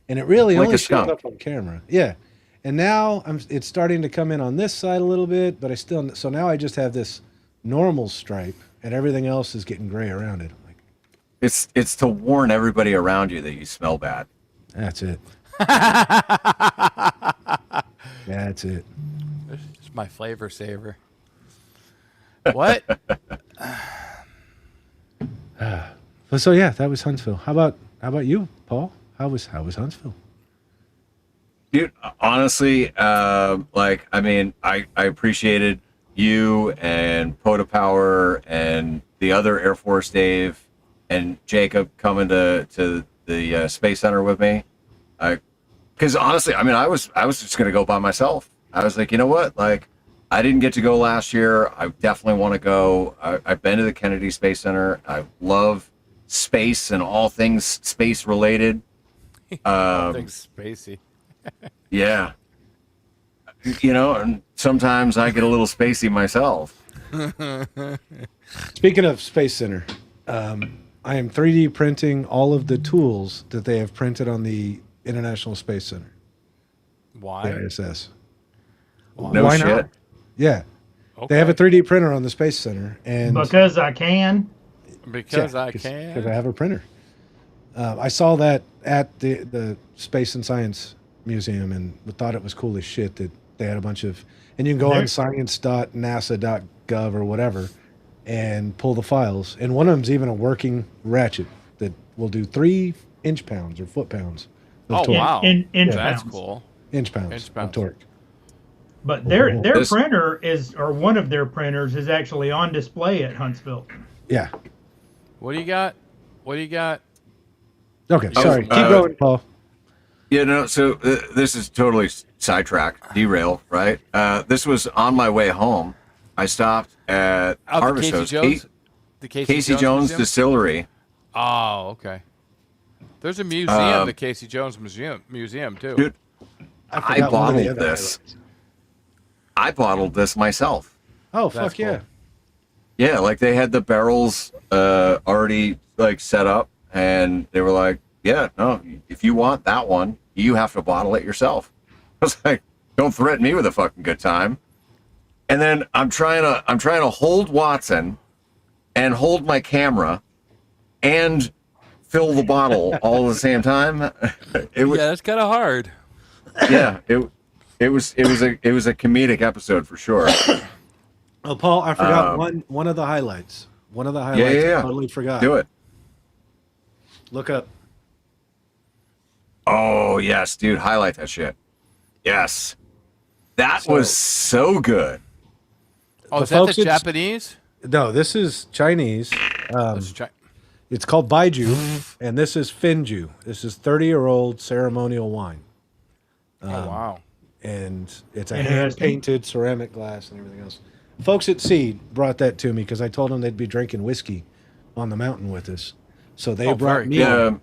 And it really Like only a shows skunk. up on camera. Yeah. And now it's starting to come in on this side a little bit, but so now I just have this normal stripe and everything else is getting gray around it. I'm like, It's to warn everybody around you that you smell bad. that's it. That's it. It's my flavor saver. What? But so yeah, that was Huntsville. How about you, Paul? How was Huntsville? Dude, honestly, like, I mean, I appreciated you and POTA Power and the other Air Force Dave and Jacob coming to the Space Center with me. Because honestly, I mean, I was just gonna go by myself. I was like, you know what? Like, I didn't get to go last year. I definitely want to go. I've been to the Kennedy Space Center. I love space and all things space related. Things spacey. Yeah. You know, and sometimes I get a little spacey myself. Speaking of Space Center, I am 3D printing all of the tools that they have printed on the International Space Center, the Why? ISS. No Why shit. not? Yeah. Okay. They have a 3D printer on the Space Center, and Because I can. Because I because can. I have a printer. I saw that at the Space and Science Museum and thought it was cool as shit that they had a bunch of, and you can go on science.nasa.gov or whatever and pull the files. And one of them's even a working ratchet that will do 3 inch-pounds or foot-pounds of Oh, torque. wow. In That's pounds. cool. Inch-pounds Inch of pounds. torque. But their This- printer is, or one of their printers is actually on display at Huntsville. Yeah. What do you got? What do you got? Okay, sorry. Keep uh, going, Paul. Yeah, no, so this is totally sidetrack, derail, right? This was on my way home. I stopped at Oh, the Harvest Casey Host. Jones? The Casey Jones Museum? Distillery. Oh, okay. There's a museum, the Casey Jones Museum too. Dude, I I forgot one of the bottled other this. highlights. I bottled this myself. Oh, That's fuck yeah. cool. Yeah, like they had the barrels already like set up, and they were like, "Yeah, no, if you want that one, you have to bottle it yourself." I was like, "Don't threaten me with a fucking good time." And then I'm trying to hold Watson, and hold my camera, and fill the bottle all at the same time. It was Yeah, that's kind of hard. yeah, it was a comedic episode for sure. Oh, Paul, I forgot one of the highlights. One of the highlights I totally forgot. Do it. Look up. Oh yes, dude, highlight that shit. Yes, that was so good. Oh, The is that folks the it's- Japanese? No, this is Chinese. That's It's called Baiju, and this is Finju. This is 30-year-old ceremonial wine. oh, wow. And it's a Interesting. hand-painted ceramic glass and everything else. Folks at Seed brought that to me because I told them they'd be drinking whiskey on the mountain with us. So they Oh, brought very me. Yeah.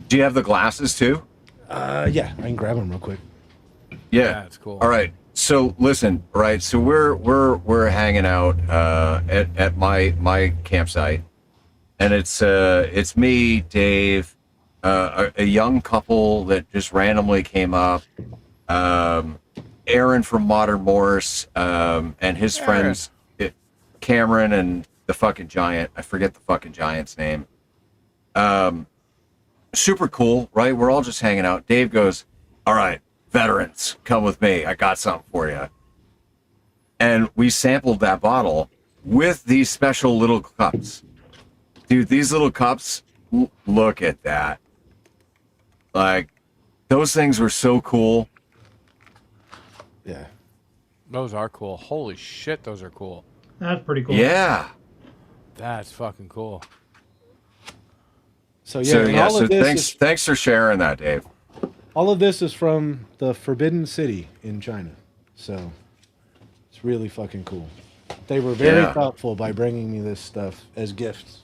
Do you have the glasses too? Yeah, I can grab them real quick. Yeah, That's cool. All right. So listen, right? So we're hanging out at my campsite, and it's me, Dave, a young couple that just randomly came up, Aaron from Modern Morse, and his friends, Cameron and the fucking giant. I forget the fucking giant's name. Super cool, right? We're all just hanging out. Dave goes, "All right, veterans, come with me. I got something for you." And we sampled that bottle with these special little cups. Dude, these little cups, look at that. Like, those things were so cool. Yeah. Those are cool. Holy shit, those are cool. That's pretty cool. Yeah. That's fucking cool. So yeah, So and yeah, all so of this thanks for sharing that, Dave. all of this is from the Forbidden City in China. So it's really fucking cool. They were very Yeah. thoughtful by bringing me this stuff as gifts.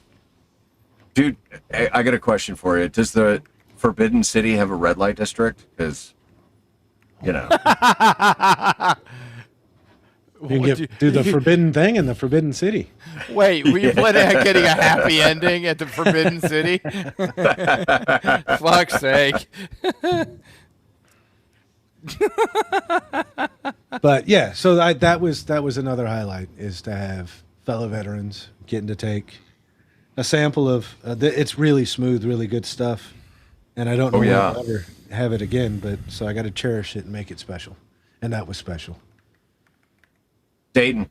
Dude, I got a question for you. Does the Forbidden City have a red light district? Because you know. You can do the forbidden thing in the Forbidden City. Wait, were you planning on getting a happy ending at the Forbidden City? Fuck's sake. But yeah, so that was another highlight, is to have fellow veterans getting to take a sample of. It's really smooth, really good stuff, and I don't know if I'll ever have it again. But so I got to cherish it and make it special, and that was special. Dayton.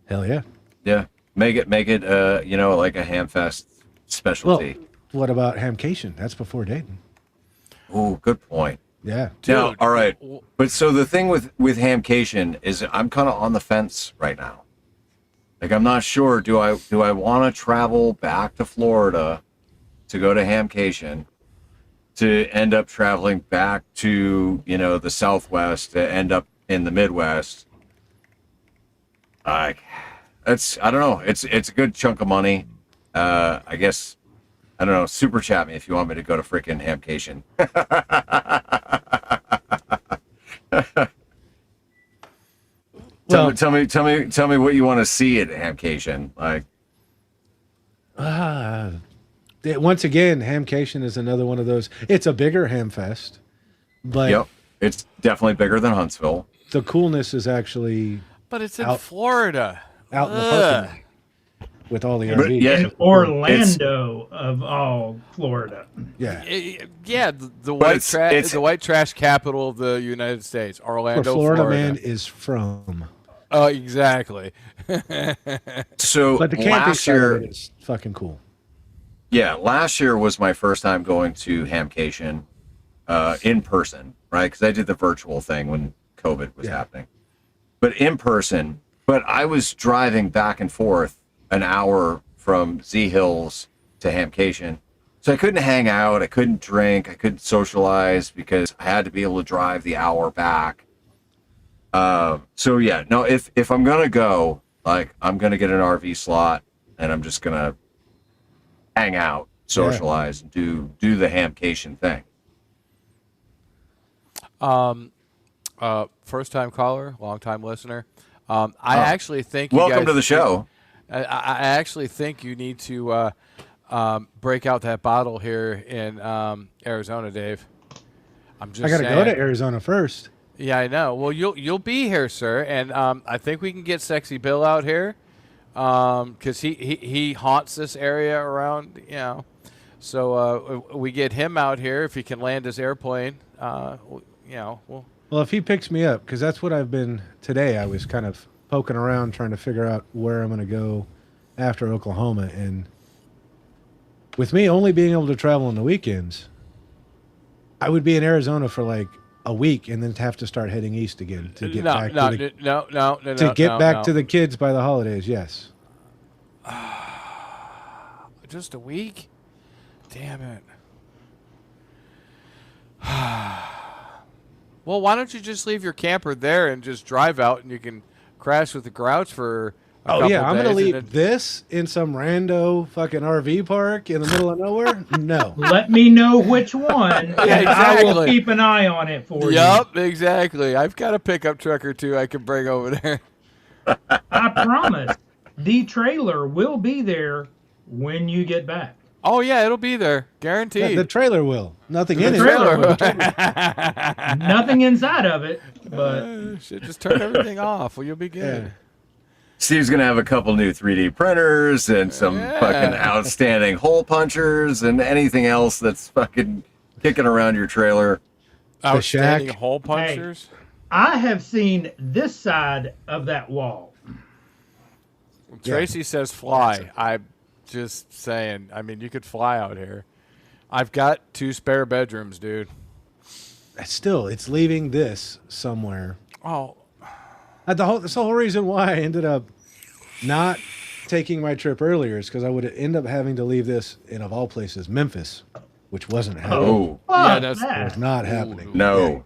Hell yeah. Yeah. Make it like a Hamfest specialty. Well, what about Hamcation? That's before Dayton. Oh, good point. Yeah. Now, all right. But so the thing with Hamcation is I'm kind of on the fence right now. Like, I'm not sure. Do I want to travel back to Florida to go to Hamcation, to end up traveling back to, the Southwest, to end up in the Midwest? I don't know. It's a good chunk of money. I guess, I don't know. Super chat me if you want me to go to freaking Hamcation. Tell me what you want to see at Hamcation. Like, once again, Hamcation is another one of those. It's a bigger Hamfest, but yep, it's definitely bigger than Huntsville. The coolness is actually, but it's in Florida, out in the parking lot with all the RVs. Yeah, in Orlando of all Florida. Yeah, the white trash capital of the United States, Orlando, where Florida Florida. man is from. Oh, exactly. So but the camping last year side of it is fucking cool. Yeah, last year was my first time going to Hamcation in person, right? Because I did the virtual thing when COVID was happening. But in person, I was driving back and forth an hour from Z Hills to Hamcation. So I couldn't hang out, I couldn't drink, I couldn't socialize because I had to be able to drive the hour back. So yeah, no, if I'm gonna go, like, I'm gonna get an RV slot and I'm just gonna hang out, socialize, and do the Hamcation thing. First time caller, long time listener. I actually think welcome to the show. I actually think you need to break out that bottle here in Arizona, Dave. I'm just. I gotta go to Arizona first. Yeah, I know. Well, you'll be here, sir, and I think we can get Sexy Bill out here, because he haunts this area around, So we get him out here if he can land his airplane. Well, if he picks me up, because that's what I've been today. I was kind of poking around trying to figure out where I'm going to go after Oklahoma, and with me only being able to travel on the weekends, I would be in Arizona for like a week and then have to start heading east again to get back to the kids by the holidays. Yes. Just a week? Damn it. Well, why don't you just leave your camper there and just drive out, and you can crash with the Grouch for a couple days. I'm going to leave this in some rando fucking RV park in the middle of nowhere? No. Let me know which one, and I will keep an eye on it for you. Yup, exactly. I've got a pickup truck or two I can bring over there. I promise. The trailer will be there when you get back. Oh, yeah, it'll be there. Guaranteed. The trailer will. Nothing in it. Nothing inside of it, but... Shit, just turn everything off. Well, you'll be good. Yeah. Steve's going to have a couple new 3D printers and some fucking outstanding hole punchers and anything else that's fucking kicking around your trailer. Outstanding hole punchers? Hey, I have seen this side of that wall. Tracy says fly. I'm just saying. I mean, you could fly out here. I've got 2 spare bedrooms, dude. Still, it's leaving this somewhere. Oh. That's the whole reason why I ended up not taking my trip earlier is because I would end up having to leave this in, of all places, Memphis, which wasn't happening. Yeah, it was not happening. No.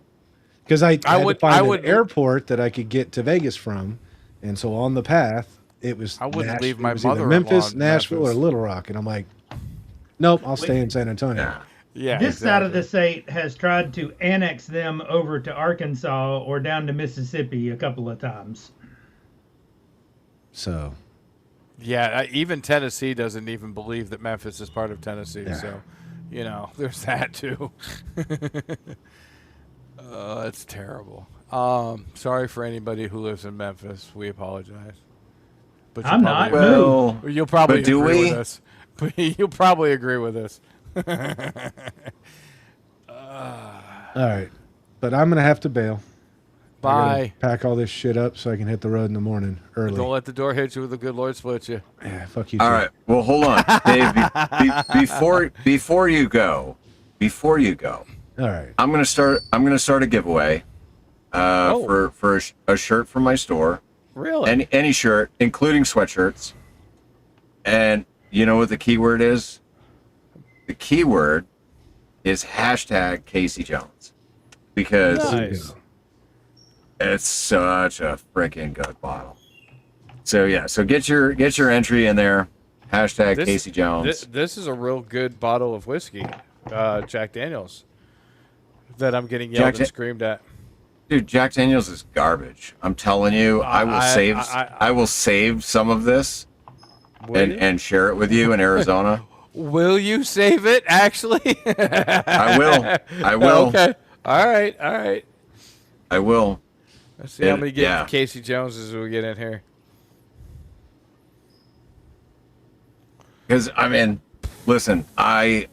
Because I had to find an airport that I could get to Vegas from, and so on the path, it was I wouldn't leave my it was either mother-in-law Memphis, in Nashville, Memphis. or Little Rock, and I'm like, nope, I'll stay in San Antonio. Yeah, This side of exactly. the state has tried to annex them over to Arkansas or down to Mississippi a couple of times. So Yeah, even Tennessee doesn't even believe that Memphis is part of Tennessee. Yeah. So, there's that too. It's terrible. Sorry for anybody who lives in Memphis. We apologize. But I'm not. Well, you'll probably but do agree we? with us. But you'll probably agree with us. all right, but I'm gonna have to bail. I gotta Bye. pack all this shit up so I can hit the road in the morning early. Don't let the door hit you with the good Lord split you. Yeah, fuck you. All too. right. Well, hold on, Dave. Before you go, All right. I'm gonna start a giveaway for a shirt from my store. Really? Any shirt, including sweatshirts. And you know what the keyword is? The keyword is hashtag Casey Jones, because Nice. it's such a freaking good bottle. So yeah, so get your entry in there. Hashtag Casey Jones. This is a real good bottle of whiskey, Jack Daniels, that I'm getting yelled and screamed at. Dude, Jack Daniels is garbage. I'm telling you, I will save some of this and share it with you in Arizona. Will you save it? Actually, I will. Okay. All right. I will. Let's see how many Casey Joneses we get in here. Because I mean, listen, I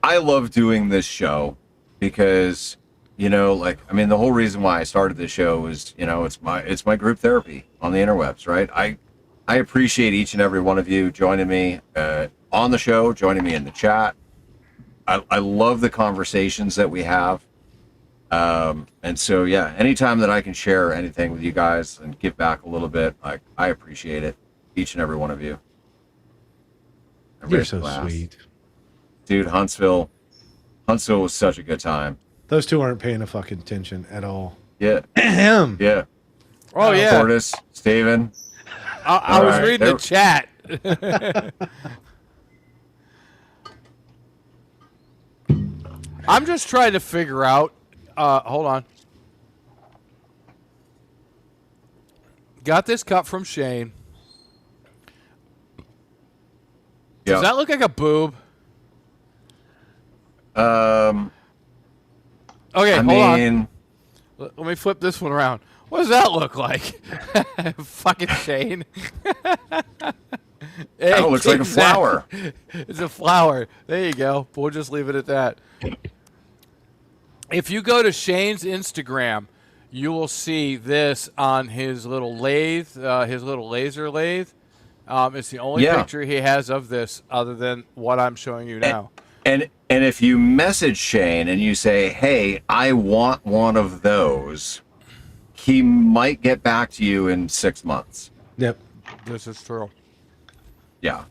love doing this show because the whole reason why I started this show is it's my group therapy on the interwebs, right? I appreciate each and every one of you joining me on the show, joining me in the chat. I love the conversations that we have. And so, yeah, anytime that I can share anything with you guys and give back a little bit, I appreciate it. Each and every one of you. You're so sweet. Dude, Huntsville was such a good time. Those two aren't paying a fucking attention at all. Yeah. Ahem. Yeah. Oh yeah. Curtis, Steven. I was reading the chat. I'm just trying to figure out. Hold on. Got this cup from Shane. Does that look like a boob? Okay, hold on. Let me flip this one around. What does that look like? Fucking Shane. It looks like a flower. It's a flower. There you go. We'll just leave it at that. If you go to Shane's Instagram, you will see this on his little lathe, his little laser lathe. It's the only picture he has of this other than what I'm showing you now. And if you message Shane and you say, hey, I want one of those, he might get back to you in 6 months. Yep. This is true. Yeah.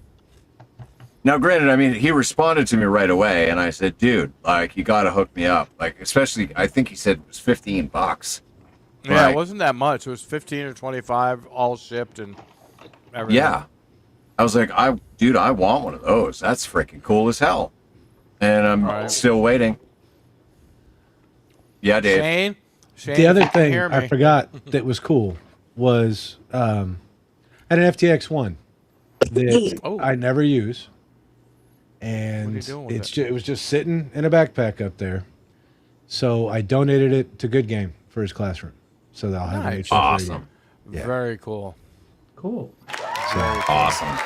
Now, granted, I mean, he responded to me right away, and I said, dude, you got to hook me up. Especially, I think he said it was $15. Yeah, it wasn't that much. It was 15 or 25, all shipped and everything. Yeah. I was like, I want one of those. That's freaking cool as hell. And I'm still waiting. Yeah, Dave. Shane, the other if you can thing hear me. I forgot that was cool was I had an FTX one that I never use, and it was just sitting in a backpack up there. So I donated it to Good Game for his classroom, so they'll have it. Awesome. Yeah. Very cool. Cool. Awesome.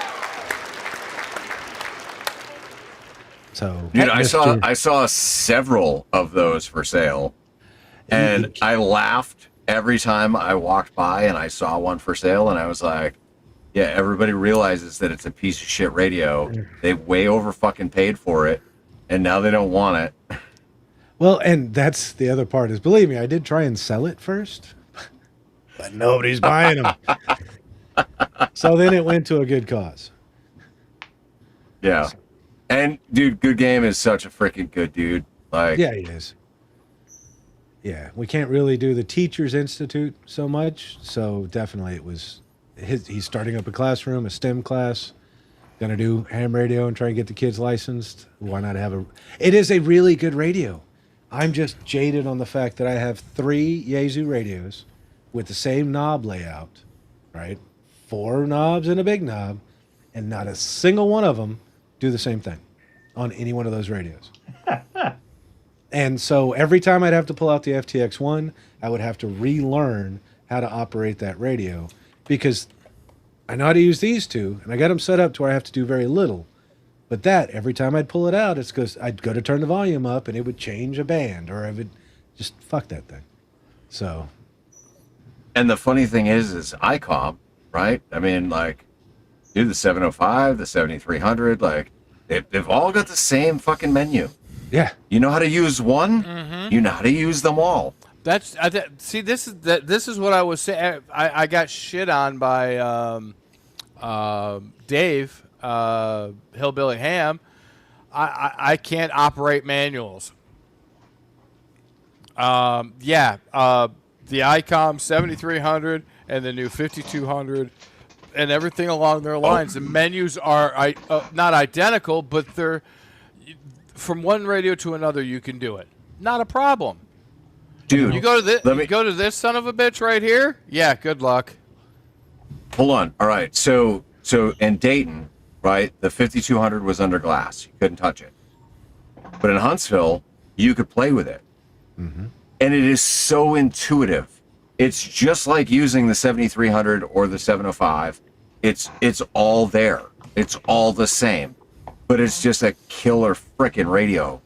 So, dude, I saw several of those for sale, and I laughed every time I walked by and I saw one for sale, and I was like, yeah, everybody realizes that it's a piece of shit radio. They way over fucking paid for it, and now they don't want it. Well, and that's the other part is, believe me, I did try and sell it first, but nobody's buying them. So then it went to a good cause. Yeah. And dude, Good Game is such a freaking good dude. Yeah, he is. Yeah, we can't really do the Teachers Institute so much, so definitely it was he's starting up a classroom, a STEM class, Gonna do ham radio and try and get the kids licensed. Why not have a? It is a really good radio. I'm just jaded on the fact that I have 3 Yaesu radios with the same knob layout, right? 4 knobs and a big knob, and not a single one of them do the same thing on any one of those radios. And so every time I'd have to pull out the FTX1, I would have to relearn how to operate that radio because I know how to use these 2, and I got them set up to where I have to do very little. But that, every time I'd pull it out, it's because I'd go to turn the volume up, and it would change a band, or I would just fuck that thing. So. And the funny thing is ICOM, right? I mean, like, dude, the 705, the 7300, like, they've all got the same fucking menu. Yeah. You know how to use one, you know how to use them all. See, this is what I was saying. I got shit on by Dave Hillbilly Ham. I can't operate manuals. The ICOM 7300 and the new 5200 and everything along their lines. The menus are not identical, but they're from one radio to another. You can do it. Not a problem. Dude, you go to this. Go to this son of a bitch right here. Yeah, good luck. Hold on. All right. So in Dayton, right, the 5200 was under glass. You couldn't touch it. But in Huntsville, you could play with it, and it is so intuitive. It's just like using the 7300 or the 705. It's all there. It's all the same, but it's just a killer frickin' radio.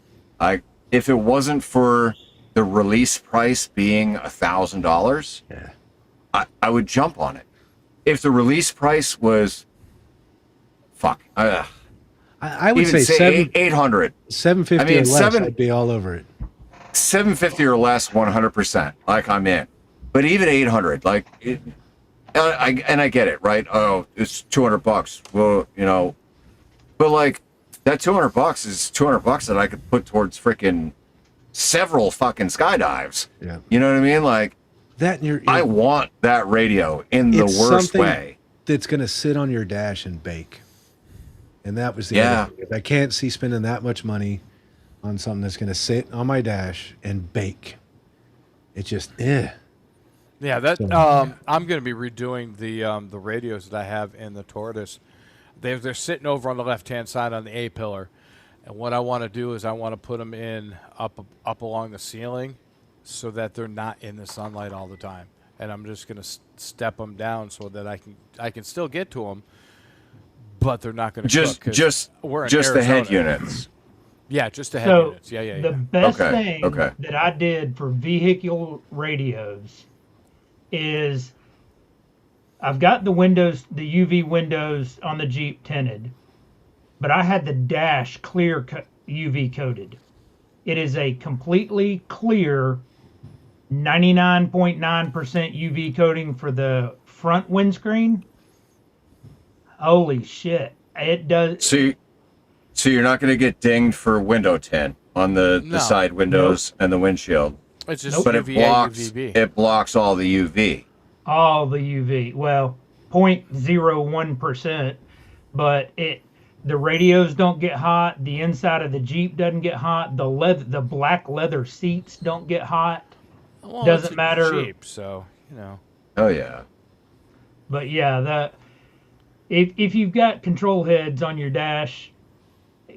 If it wasn't for the release price being $1,000, I would jump on it. If the release price was, I would say 800, 750 I mean, or less, I'd be all over it. 750 or less, 100%. Like I'm in, but even 800, like it. I get it, right? Oh, it's $200. Well, you know, but like that $200 is $200 that I could put towards freaking several fucking skydives. Yeah. You know what I mean? Like that. I want that radio in the worst way. That's going to sit on your dash and bake. And that was the other thing. I can't see spending that much money on something that's going to sit on my dash and bake. It's just, Yeah, that I'm going to be redoing the radios that I have in the Tortoise. They're sitting over on the left-hand side on the A pillar. And what I want to do is I want to put them in up along the ceiling so that they're not in the sunlight all the time. And I'm just going to step them down so that I can still get to them, but they're not going to just the head units. Yeah, just the head units. Yeah. The best thing that I did for vehicle radios is I've got the windows, the UV windows on the Jeep tinted, but I had the dash clear UV coated. It is a completely clear 99.9% UV coating for the front windscreen. Holy shit. It does. So you're not going to get dinged for window tint on the side windows and the windshield. It's just but UVA, it blocks UVB. It blocks all the UV. All the UV. Well, 0.01%, but the radios don't get hot. The inside of the Jeep doesn't get hot. The black leather seats don't get hot. Well, doesn't matter. Jeep, so you know. Oh yeah. But yeah, if you've got control heads on your dash,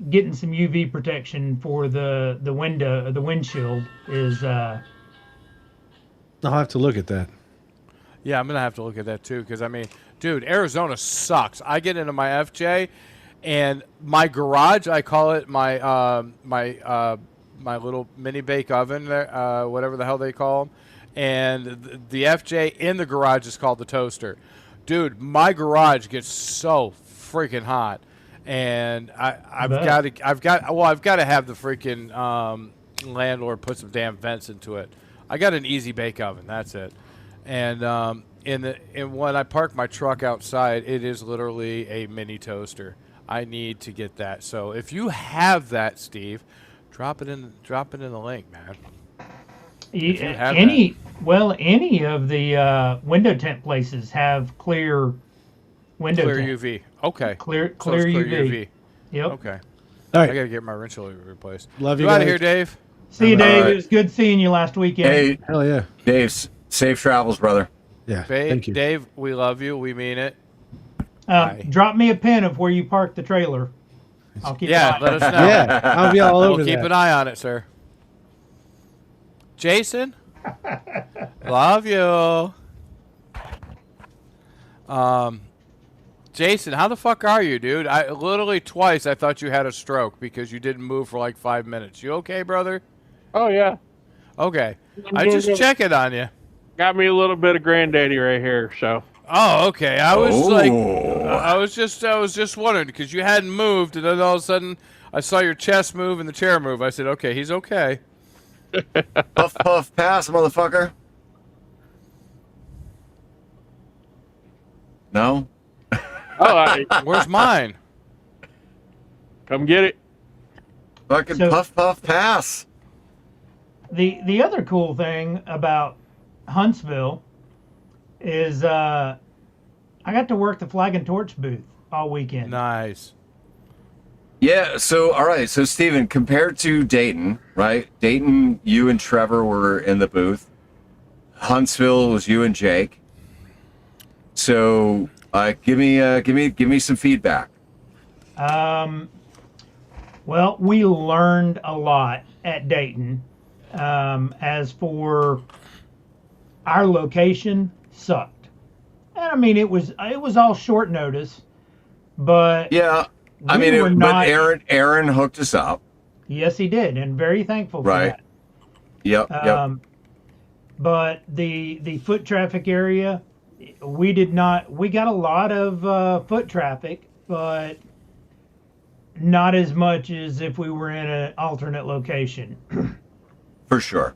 getting some UV protection for the windshield is. I'll have to look at that. Yeah, I'm gonna have to look at that too, because I mean, dude, Arizona sucks. I get into my FJ, and my garage, I call it my my little mini bake oven, whatever the hell they call them, and the FJ in the garage is called the toaster. Dude, my garage gets so freaking hot, and I've got to have the freaking landlord put some damn vents into it. I got an easy bake oven, that's it. And when I park my truck outside, it is literally a mini toaster. I need to get that. So if you have that, Steve, drop it in the link, man. Any of the window tint places have clear Window Clear tint. UV. Okay. Clear So it's UV. Yep. Okay. All I right. gotta get my windshield replaced. Love You you out of guys. here, Dave. See you, Dave. right. It was good seeing you last weekend. Hey, Hell yeah. Dave, safe travels, brother. Yeah. Thank you. Dave, we love you. We mean it. Bye. Drop me a pin of where you parked the trailer. I'll keep an Yeah, eye let on us it. know. Yeah. I'll be all over We'll keep that. an eye on it, sir. Jason, love you. Jason, how the fuck are you, dude? I literally twice I thought you had a stroke because you didn't move for like 5 minutes. You okay, brother? Oh yeah, Okay. I just checking on you. got me a little bit of granddaddy right here. So Oh, okay. I was Oh. like, I was just wondering because you hadn't moved, and then all of a sudden I saw your chest move and the chair move. I said, okay, he's okay. Puff, puff, pass, motherfucker. No? Where's mine? come get it. Fucking So- puff, puff, pass. The other cool thing about Huntsville is I got to work the flag and torch booth all weekend. Nice. Yeah, so, all right. So, Steven, compared to Dayton, right? Dayton, you and Trevor were in the booth. Huntsville was you and Jake. So, give me some feedback. Well, we learned a lot at Dayton. As for our location, sucked. And I mean, it was all short notice, but Yeah, I we mean, were but not- Aaron hooked us up. yes, he did, and very thankful for Right. that. Yep. But the foot traffic area, we got a lot of foot traffic, but not as much as if we were in an alternate location. For sure.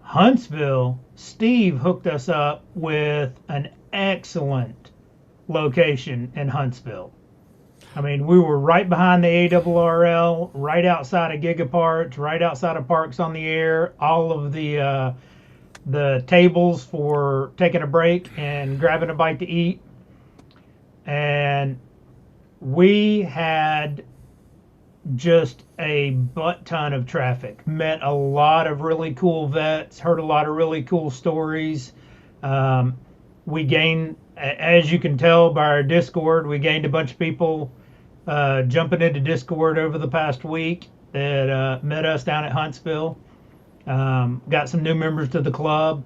Huntsville, Steve hooked us up with an excellent location in Huntsville. I mean, we were right behind the ARRL, right outside of Gigaparts, right outside of Parks on the Air, all of the tables for taking a break and grabbing a bite to eat. And we had just a butt ton of traffic. Met a lot of really cool vets, heard a lot of really cool stories. We gained, as you can tell by our Discord, we gained a bunch of people jumping into Discord over the past week that met us down at Huntsville. Got some new members to the club.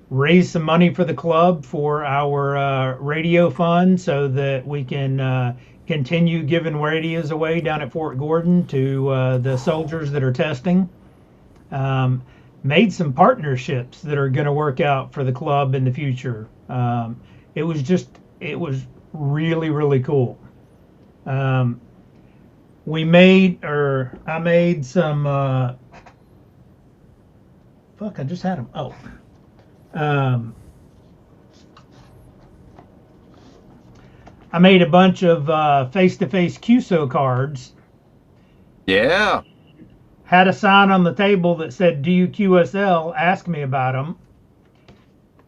Raised some money for the club for our radio fund so that we can continue giving radios away down at Fort Gordon to the soldiers that are testing. Made some partnerships that are going to work out for the club in the future. It was really, really cool. I made some, fuck, I just had them. Oh. I made a bunch of face-to-face QSO cards. Yeah. Had a sign on the table that said, "Do you QSL? Ask me about them."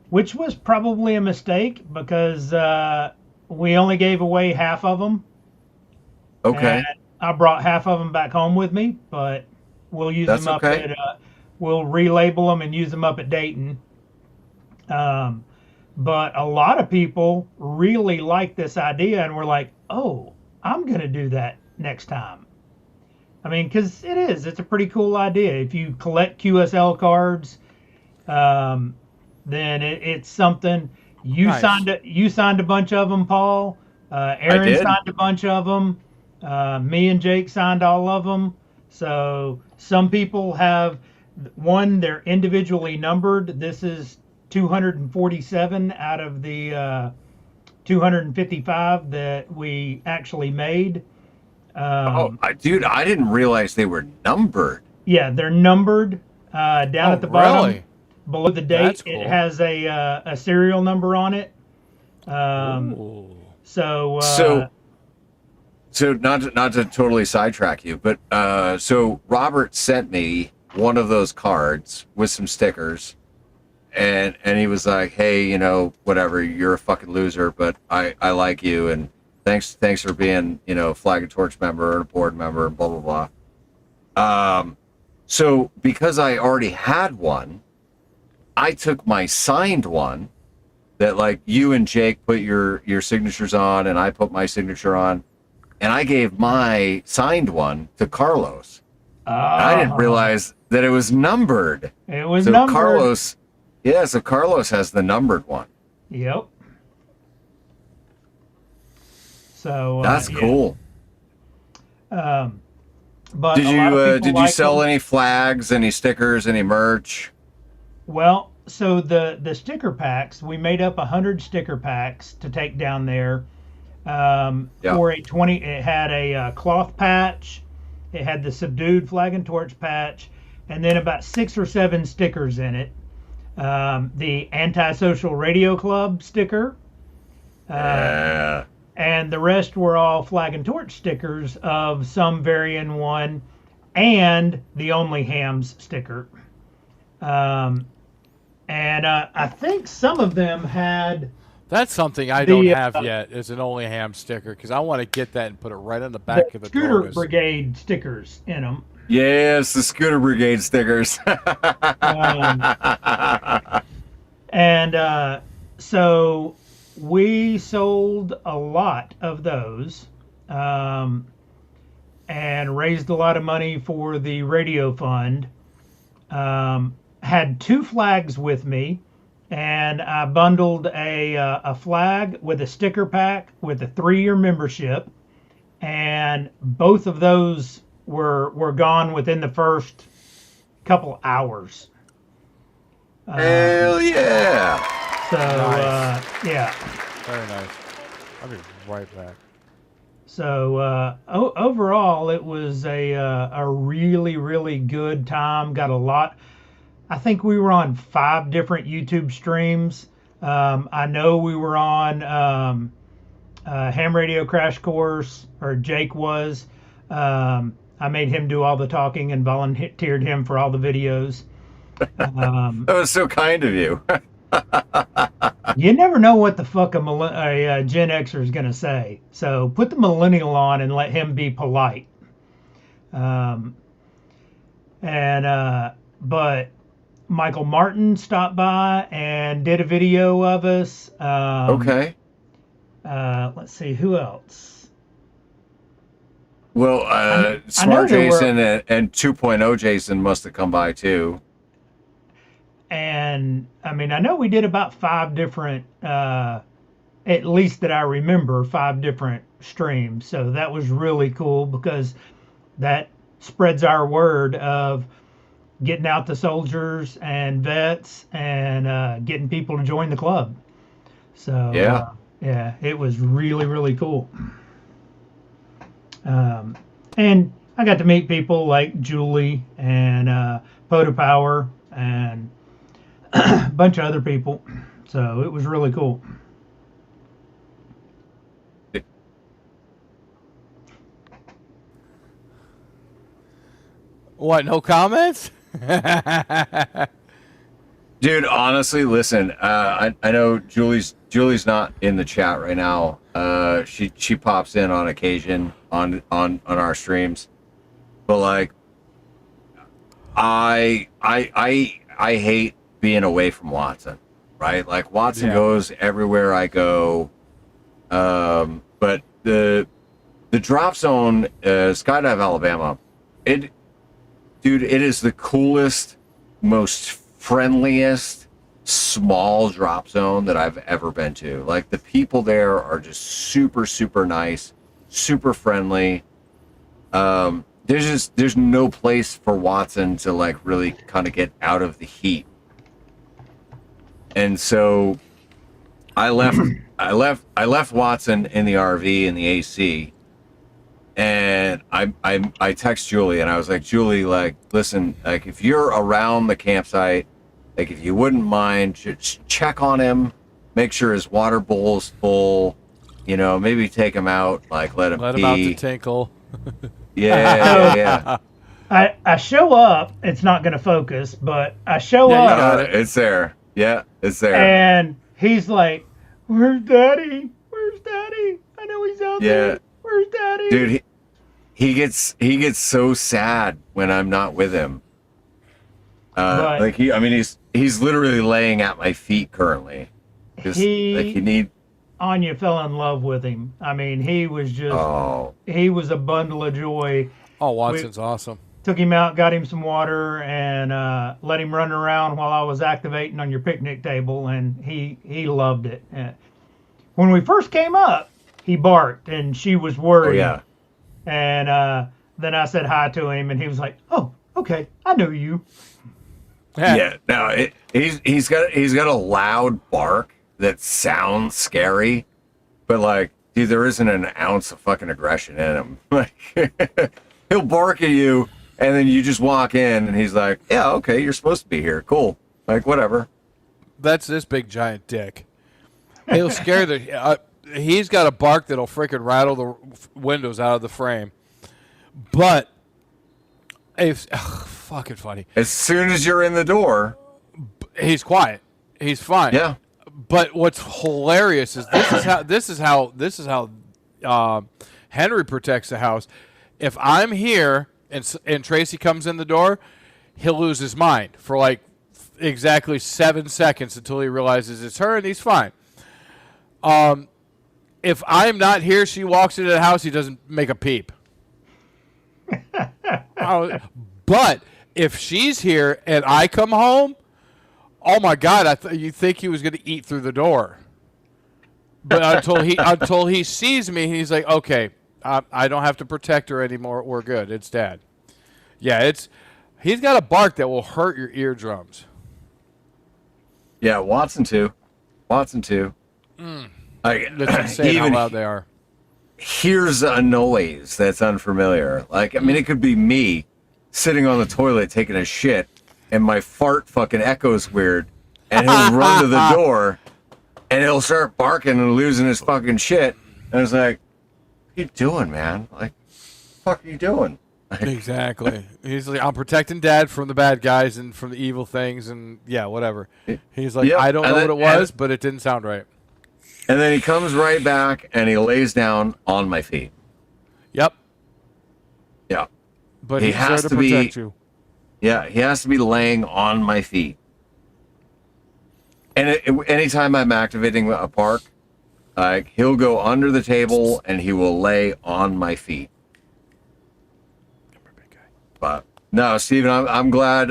Which was probably a mistake because we only gave away half of them. Okay. And I brought half of them back home with me, but we'll use That's them up okay. at, we'll relabel them and use them up at Dayton. But a lot of people really like this idea and were like, "Oh, I'm going to do that next time." I mean, because it's a pretty cool idea. If you collect QSL cards, then it's something. Nice. You signed a bunch of them, Paul. Aaron did. signed a bunch of them. Me and Jake signed all of them. So some people have they're individually numbered. This is 247 out of the 255 that we actually made. Dude, I didn't realize they were numbered. Yeah, they're numbered down at the bottom. Really? Below the date, That's cool. it has a serial number on it. Ooh. So So not to totally sidetrack you, but so Robert sent me one of those cards with some stickers, and he was like, hey, you know, whatever, you're a fucking loser, but I like you, and thanks for being, you know, Flag and Torch member and a board member and blah blah blah. So because I already had one, I took my signed one that like you and Jake put your signatures on, and I put my signature on, and I gave my signed one to Carlos. I didn't realize that it was numbered. It was so numbered. So Carlos has the numbered one. Yep. So That's cool. But Did a lot of people you like sell them. any flags, any stickers, any merch? Well, so the sticker packs, we made up 100 sticker packs to take down there. For a 20, it had a cloth patch, it had the subdued Flag and Torch patch, and then about 6 or 7 stickers in it. The Antisocial Radio Club sticker. Yeah. And the rest were all Flag and Torch stickers of some varying one, and the Only Hams sticker. And I think some of them had. That's something I don't have yet. Is an Only Ham sticker, because I want to get that and put it right on the back of the Scooter Drogas. Brigade stickers in them. Yes, the Scooter Brigade stickers. So we sold a lot of those, and raised a lot of money for the radio fund. Had 2 flags with me, and I bundled a flag with a sticker pack with a 3-year membership, and both of those were gone within the first couple hours. Hell yeah! So Nice. yeah. Very nice. I'll be right back. So overall, it was a really, really good time. Got a lot. I think we were on 5 different YouTube streams. I know we were on Ham Radio Crash Course, or Jake was. I made him do all the talking and volunteered him for all the videos. That was so kind of you. You never know what the fuck a Gen Xer is going to say. So put the millennial on and let him be polite. But Michael Martin stopped by and did a video of us. Okay. Let's see, who else? Well, I Smart know there were- Jason and 2.0 Jason must have come by too. And I mean, I know we did about 5 different, at least that I remember, 5 different streams. So that was really cool, because that spreads our word of getting out the soldiers and vets and getting people to join the club. So yeah, it was really, really cool. And I got to meet people like Julie and POTA Power and a bunch of other people. So it was really cool. What? No comments? Dude, honestly, listen. I know Julie's not in the chat right now. She pops in on occasion on our streams, but like, I hate being away from Watson, right? Like Watson goes everywhere I go, but the drop zone, Skydive Alabama, it is the coolest, most friendliest small drop zone that I've ever been to. Like the people there are just super, super nice, super friendly. There's no place for Watson to like really kind of get out of the heat. And so I left Watson in the RV in the AC, and I text Julie and I was like, Julie, like, listen, like if you're around the campsite, like if you wouldn't mind, just check on him, make sure his water bowl's full, you know, maybe take him out, like let him Let him out pee. to tinkle. Yeah. I show up. It's not going to focus, but I show Yeah, you up. got it. It's there. Yeah, it's there. And he's like, "Where's Daddy? Where's Daddy? I know he's out Yeah. there. Where's Daddy?" Dude, he gets so sad when I'm not with him. But Like he's literally laying at my feet currently. Just, like he need. Anya fell in love with him. I mean, he was just Oh, he was a bundle of joy. Oh, Watson's awesome. Took him out, got him some water, and let him run around while I was activating on your picnic table, and he loved it. When we first came up, he barked, and she was oh worried. yeah. And then I said hi to him, and he was like, "Oh, okay, I know you." Yeah. No, he's got a loud bark that sounds scary, but like, dude, there isn't an ounce of fucking aggression in him. Like, he'll bark at you, and then you just walk in, and he's like, "Yeah, okay, you're supposed to be here. Cool. Like, whatever." That's this big giant dick. He'll scare the. He's got a bark that'll freaking rattle the windows out of the frame. But if fucking funny, As soon as you're in the door, he's quiet. He's fine. yeah. But what's hilarious is this is how Henry protects the house. If I'm here and Tracy comes in the door, he'll lose his mind for like exactly 7 seconds until he realizes it's her and he's fine. If I'm not here, she walks into the house, he doesn't make a peep. But if she's here and I come home, oh my God, you think he was going to eat through the door. But until he sees me, he's like, okay, I don't have to protect her anymore. We're good. It's Dad. Yeah, he's got a bark that will hurt your eardrums. Yeah, Watson too. Like, It's insane how loud they are. hears a noise that's unfamiliar. Like, I mean, it could be me sitting on the toilet taking a shit, and my fart fucking echoes weird, and he'll run to the door, and he'll start barking and losing his fucking shit. And it's like, what are you doing, man? Like, what the fuck are you doing? Exactly. He's like, I'm protecting Dad from the bad guys and from the evil things, and yeah, whatever. He's like, Yep. I don't And know then- what it was, but it didn't sound right. And then he comes right back, and he lays down on my feet. Yep. Yeah. But He he's there has to to be- protect you. Yeah, he has to be laying on my feet. And anytime I'm activating a park, like, he'll go under the table and he will lay on my feet. But no, Steven, I'm glad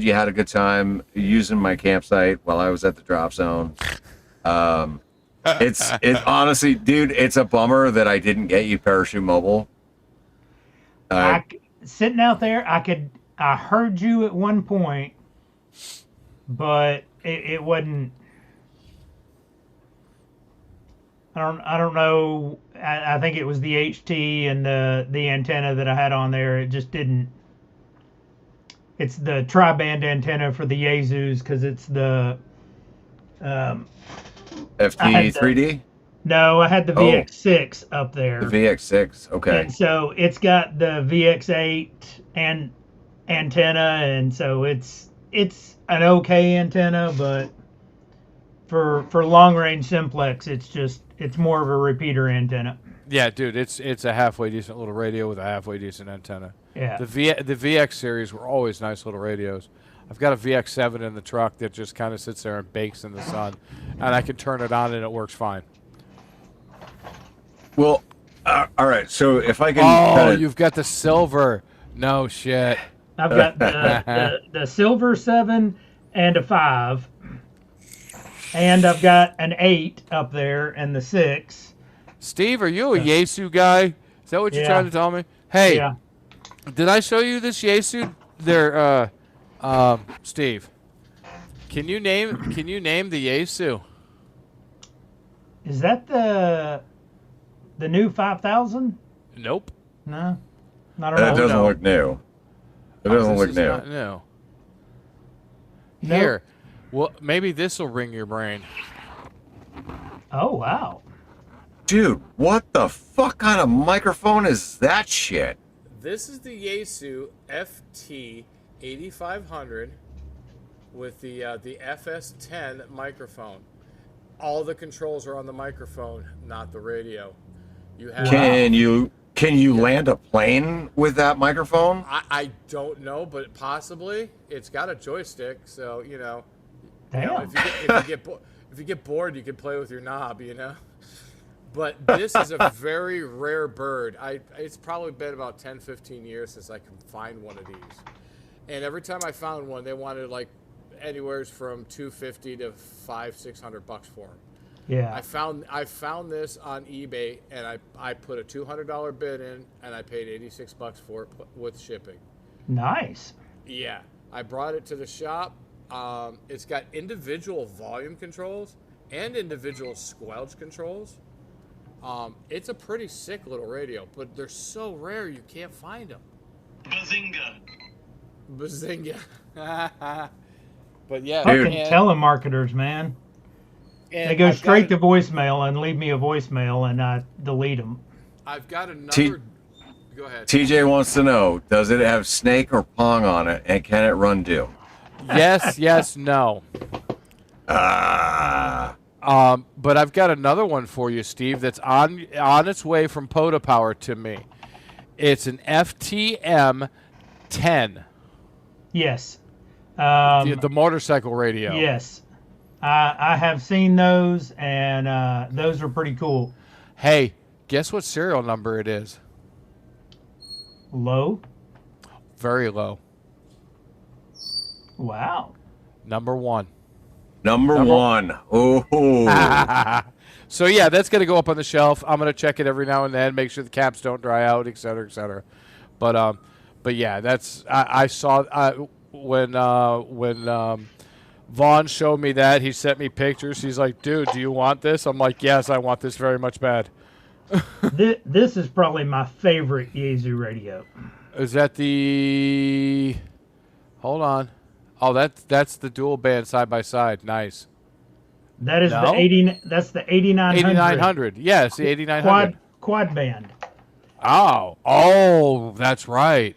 you had a good time using my campsite while I was at the drop zone. It's honestly, dude, it's a bummer that I didn't get you Parachute Mobile. Sitting out there, I heard you at one point, but it wasn't. I don't know. I think it was the HT and the antenna that I had on there. It just didn't. It's the tri-band antenna for the Yaesus because it's the. FT 3D? No, I had the Oh. VX6 up there. The VX6, okay. And so it's got the VX8 and antenna, and so it's an okay antenna, but for long range simplex, it's more of a repeater antenna. Yeah, dude, it's a halfway decent little radio with a halfway decent antenna. Yeah. The VX series were always nice little radios. I've got a VX7 in the truck that just kind of sits there and bakes in the sun, and I can turn it on and it works fine. Well, all right. So if I can, Oh, you've got the silver. No shit. I've got the silver 7 and a 5, and I've got an 8 up there and the 6. Steve, are you a Yaesu guy? Is that what you're Yeah. trying to tell me? Hey, Yeah. did I show you this Yaesu? There, Steve. Can you name the Yaesu? Is that the new 5000? Nope. No, I don't that know. doesn't look new. It doesn't This look is new. not new. Nope. Here. Well, maybe this will ring your brain. Oh wow. Dude, what the fuck kind of microphone is that shit? This is the Yaesu FT 8500 with the FS10 microphone. All the controls are on the microphone, not the radio. You have Can you land a plane with that microphone? I don't know, but possibly. It's got a joystick, so Damn. if you get bored, you can play with your knob, But this is a very rare bird. It's probably been about 10, 15 years since I can find one of these. And every time I found one, they wanted like anywhere from $250 to $500-$600 for them. Yeah. I found this on eBay, and I put a $200 bid in, and I paid $86 for it with shipping. Nice. Yeah, I brought it to the shop. It's got individual volume controls and individual squelch controls. It's a pretty sick little radio, but they're so rare you can't find them. Bazinga. But yeah, Fucking telemarketers, man. and They go I've straight got to voicemail and leave me a voicemail, and I delete them. I've got another. Go ahead. TJ wants to know, does it have Snake or Pong on it, and can it run Doom? Yes, no. Ah. But I've got another one for you, Steve, that's on its way from POTA Power to me. It's an FTM 10. Yes. The motorcycle radio. Yes. I have seen those, and those are pretty cool. Hey, guess what serial number it is? Low. Very low. Wow. Number 1. Number one. Oh. So yeah, that's gonna go up on the shelf. I'm gonna check it every now and then, make sure the caps don't dry out, et cetera, et cetera. But yeah, that's I saw when Vaughn showed me that. He sent me pictures. He's like, "Dude, do you want this?" I'm like, "Yes, I want this very much bad." This is probably my favorite Yaesu radio. Is that the? Hold on. Oh, that's the dual band side by side. Nice. That is No? the 80. That's the 8900. 8900. Yes, the 8900. Quad band. Oh, that's right.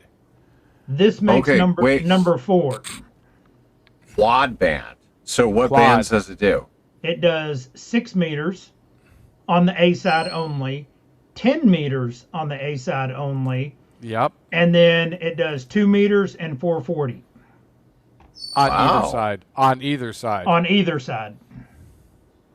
This makes Okay, number wait. 4. Quad band. So what Quad. bands does it do? It does 6 meters on the A side only, 10 meters on the A side only, Yep. and then it does 2 meters and 440 On Wow. either side. On either side. on either side.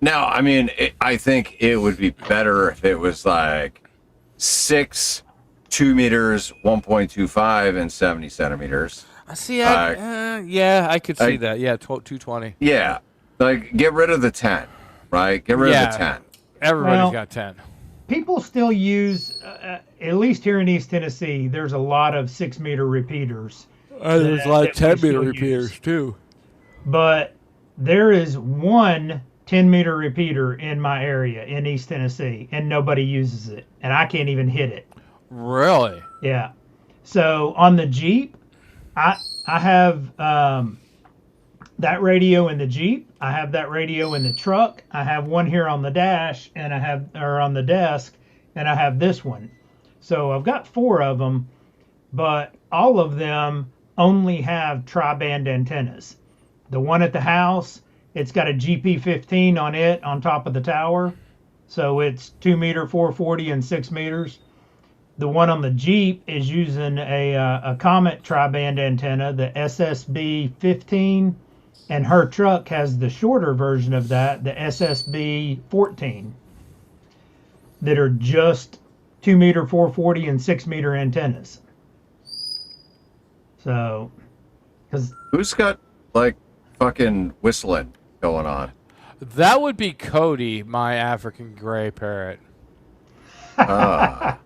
Now, I mean, I think it would be better if it was like 6, 2 meters, 1.25, and 70 centimeters. See, yeah, I could see that. Yeah, 220. Yeah. Like, get rid of the 10, right? Get rid of the 10. Everybody's Well- got 10. People still use, at least here in East Tennessee, there's a lot of 6 meter repeaters. There's a lot of that we 10 meter still repeaters, use. too. But there is one 10 meter repeater in my area in East Tennessee, and nobody uses it, and I can't even hit it. Really? Yeah. So on the Jeep, I have that radio in the Jeep. I have that radio in the truck. I have one here on the dash, and on the desk, and I have this one. So I've got 4 of them, but all of them only have tri-band antennas. The one at the house, it's got a GP15 on it on top of the tower. So it's 2 meter, 440, and 6 meters. The one on the Jeep is using a Comet tri-band antenna, the SSB15, and her truck has the shorter version of that, the SSB14, that are just 2 meter, 440, and 6 meter antennas. So, because Who's got, like, fucking whistling going on? That would be Cody, my African gray parrot. I'm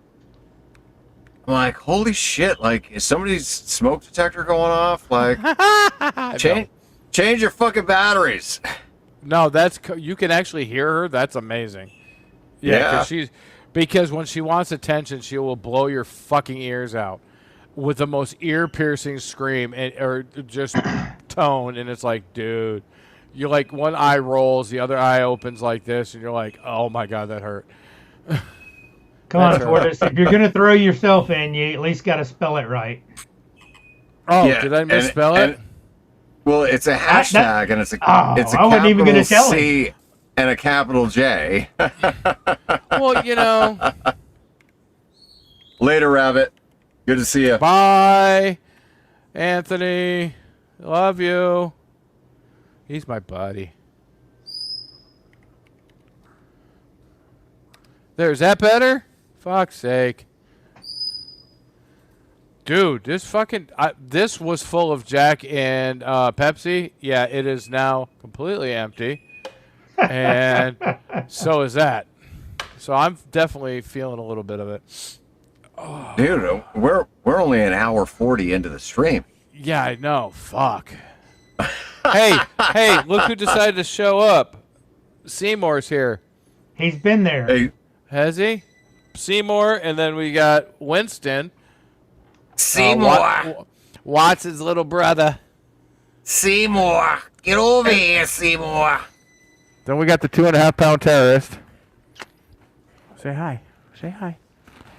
like, holy shit! Like, is somebody's smoke detector going off? Like, change your fucking batteries. No, you can actually hear her. That's amazing. Yeah. Because when she wants attention, she will blow your fucking ears out with the most ear-piercing scream or just tone, and it's like, dude, you're like, one eye rolls, the other eye opens like this, and you're like, oh my god, that hurt. come on, That's right. Tortoise, if you're gonna throw yourself in, you at least got to spell it right. Oh, Yeah, did I and- misspell and- it? Well, it's a hashtag, and it's a I wasn't even capital gonna tell him. C and a capital J. Well, you know. Later, Rabbit. Good to see you. Bye, Anthony. Love you. He's my buddy. There's that better? Fuck's sake. Dude, this fucking... this was full of Jack and Pepsi. Yeah, it is now completely empty. And so is that. So I'm definitely feeling a little bit of it. Dude, we're only an hour 40 into the stream. Yeah, I know. Fuck. hey, look who decided to show up. Seymour's here. He's been there. Hey, Has he? Seymour, and then we got Winston. Seymour. Watson's little brother. Seymour. Get over here, Seymour. Then we got the 2.5-pound terrorist. Say hi. Say hi.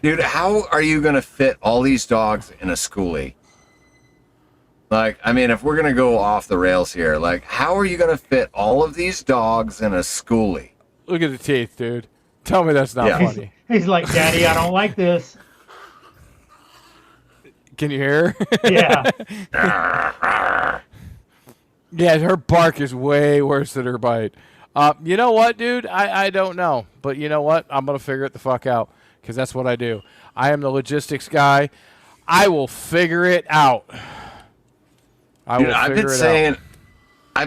dude, how are you going to fit all these dogs in a schoolie? Like, I mean, if we're going to go off the rails here, like, how are you going to fit all of these dogs in a schoolie? Look at the teeth, dude. Tell me that's not funny. He's like, Daddy, I don't like this. Can you hear her? Yeah. Yeah, her bark is way worse than her bite. You know what, dude? I don't know. But you know what? I'm going to figure it the fuck out because that's what I do. I am the logistics guy. I will figure it out. Dude, I've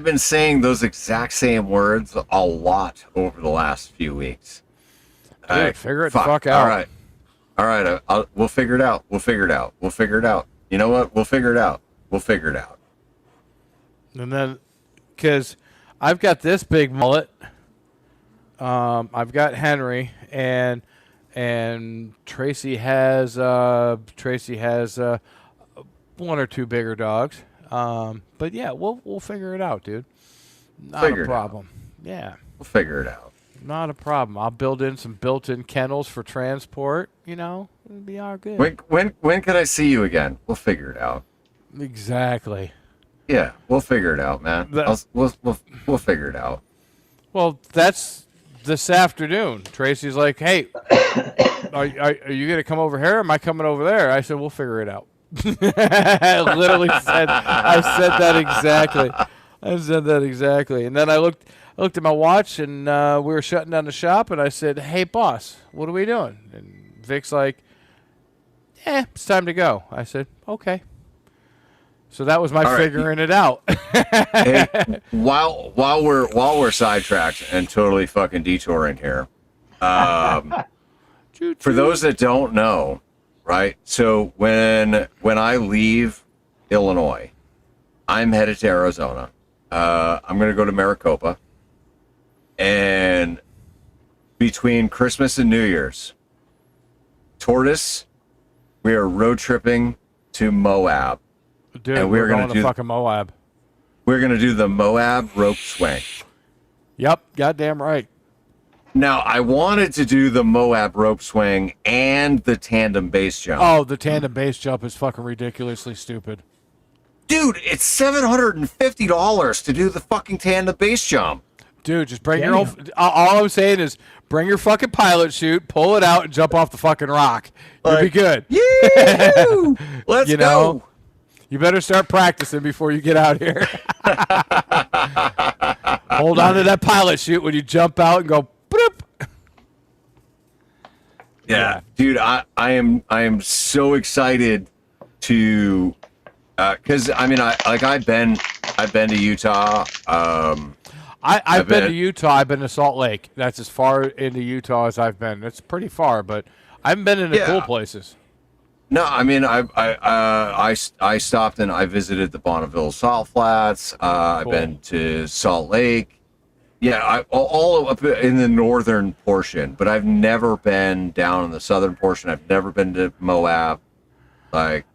been saying those exact same words a lot over the last few weeks. Dude, figure it the fuck out. All right. We'll figure it out. We'll figure it out. We'll figure it out. You know what? We'll figure it out. We'll figure it out. And then, because I've got this big mullet, I've got Henry, and Tracy has one or two bigger dogs. But yeah, we'll figure it out, dude. Not a problem. Yeah, we'll figure it out. Not a problem. I'll build in some built-in kennels for transport. You know, it'll be all good. When can I see you again? We'll figure it out. Exactly. Yeah, we'll figure it out, man. We'll figure it out. Well, that's this afternoon. Tracy's like, "Hey, are you gonna come over here? Or am I coming over there?" I said, "We'll figure it out." I literally said that exactly. And then I looked at my watch, and we were shutting down the shop, and I said, "Hey, boss, what are we doing?" And Vic's like, "It's time to go." I said, "Okay." So that was my figuring it out. Hey, while we're sidetracked and totally fucking detouring here, for those that don't know, right? So when I leave Illinois, I'm headed to Arizona. I'm going to go to Maricopa, and between Christmas and New Year's, Tortoise, we are road tripping to Moab. Dude, and we're going to fucking Moab. We're going to do the Moab rope swing. Yep, goddamn right. Now, I wanted to do the Moab rope swing and the tandem base jump. Oh, the tandem base jump is fucking ridiculously stupid. Dude, it's $750 to do the fucking tandem base jump. Dude, just bring your own... All I'm saying is bring your fucking pilot chute, pull it out, and jump off the fucking rock. You'll be good. Yee-hoo! Let's go. You better start practicing before you get out here. Hold on to that pilot chute when you jump out and go... Bloop. Yeah, dude, I am so excited to... because I mean, I've been to Utah. I've been to Utah. I've been to Salt Lake. That's as far into Utah as I've been. It's pretty far, but I haven't been in the cool places. No, I mean, I stopped and I visited the Bonneville Salt Flats. Cool. I've been to Salt Lake. Yeah, all up in the northern portion, but I've never been down in the southern portion. I've never been to Moab. Like,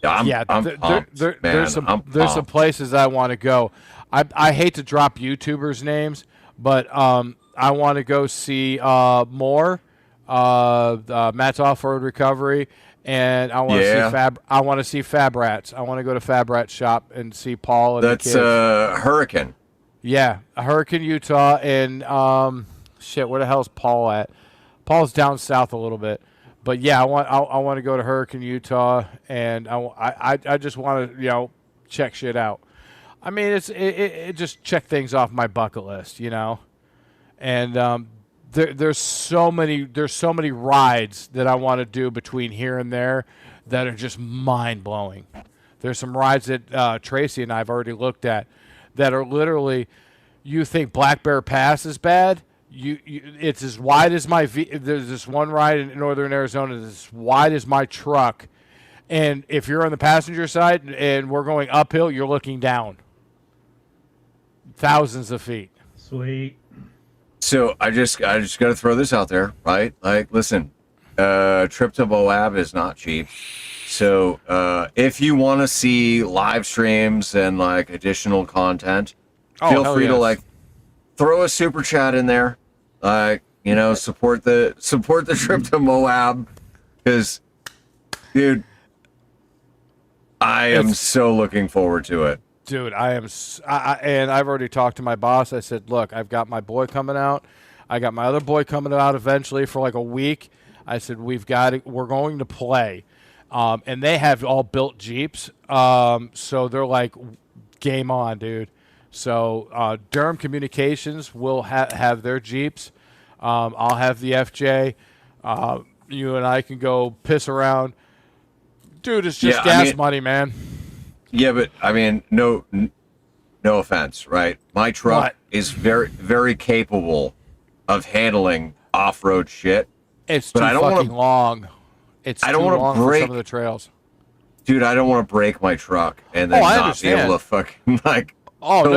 I'm pumped, there's some places I want to go. I hate to drop YouTubers' names, but I want to go see more Matt's Off-Road Recovery and I want to Yeah. see I want to see Fab Rats. I want to go to Fab Rats shop and see Paul and That's the kids. Hurricane. Yeah, Hurricane, Utah, and shit. Where the hell's Paul at? Paul's down south a little bit, but yeah, I want to go to Hurricane, Utah, and I just want to check shit out. I mean, it just check things off my bucket list, and there's so many rides that I want to do between here and there that are just mind blowing. There's some rides that Tracy and I've already looked at that are literally, you think Black Bear Pass is bad? It's as wide as there's this one ride in northern Arizona that's as wide as my truck, and if you're on the passenger side and we're going uphill, you're looking down thousands of feet. Sweet. So I just got to throw this out there, right? Like, listen, trip to Moab is not cheap. So if you want to see live streams and like additional content, feel free to like throw a super chat in there. Like, support the trip to Moab, because, dude, I am so looking forward to it. Dude, and I've already talked to my boss. I said, look, I've got my boy coming out. I got my other boy coming out eventually for like a week. I said, we're going to play. And they have all built Jeeps. So they're like, game on, dude. So Durham Communications will have their Jeeps. I'll have the FJ. You and I can go piss around. Dude, it's just gas money, man. Yeah, but I mean, no offense, right? My truck is very, very capable of handling off-road shit. It's too fucking long. It's too long for some of the trails. Dude, I don't want to break my truck and then not be able to fucking tow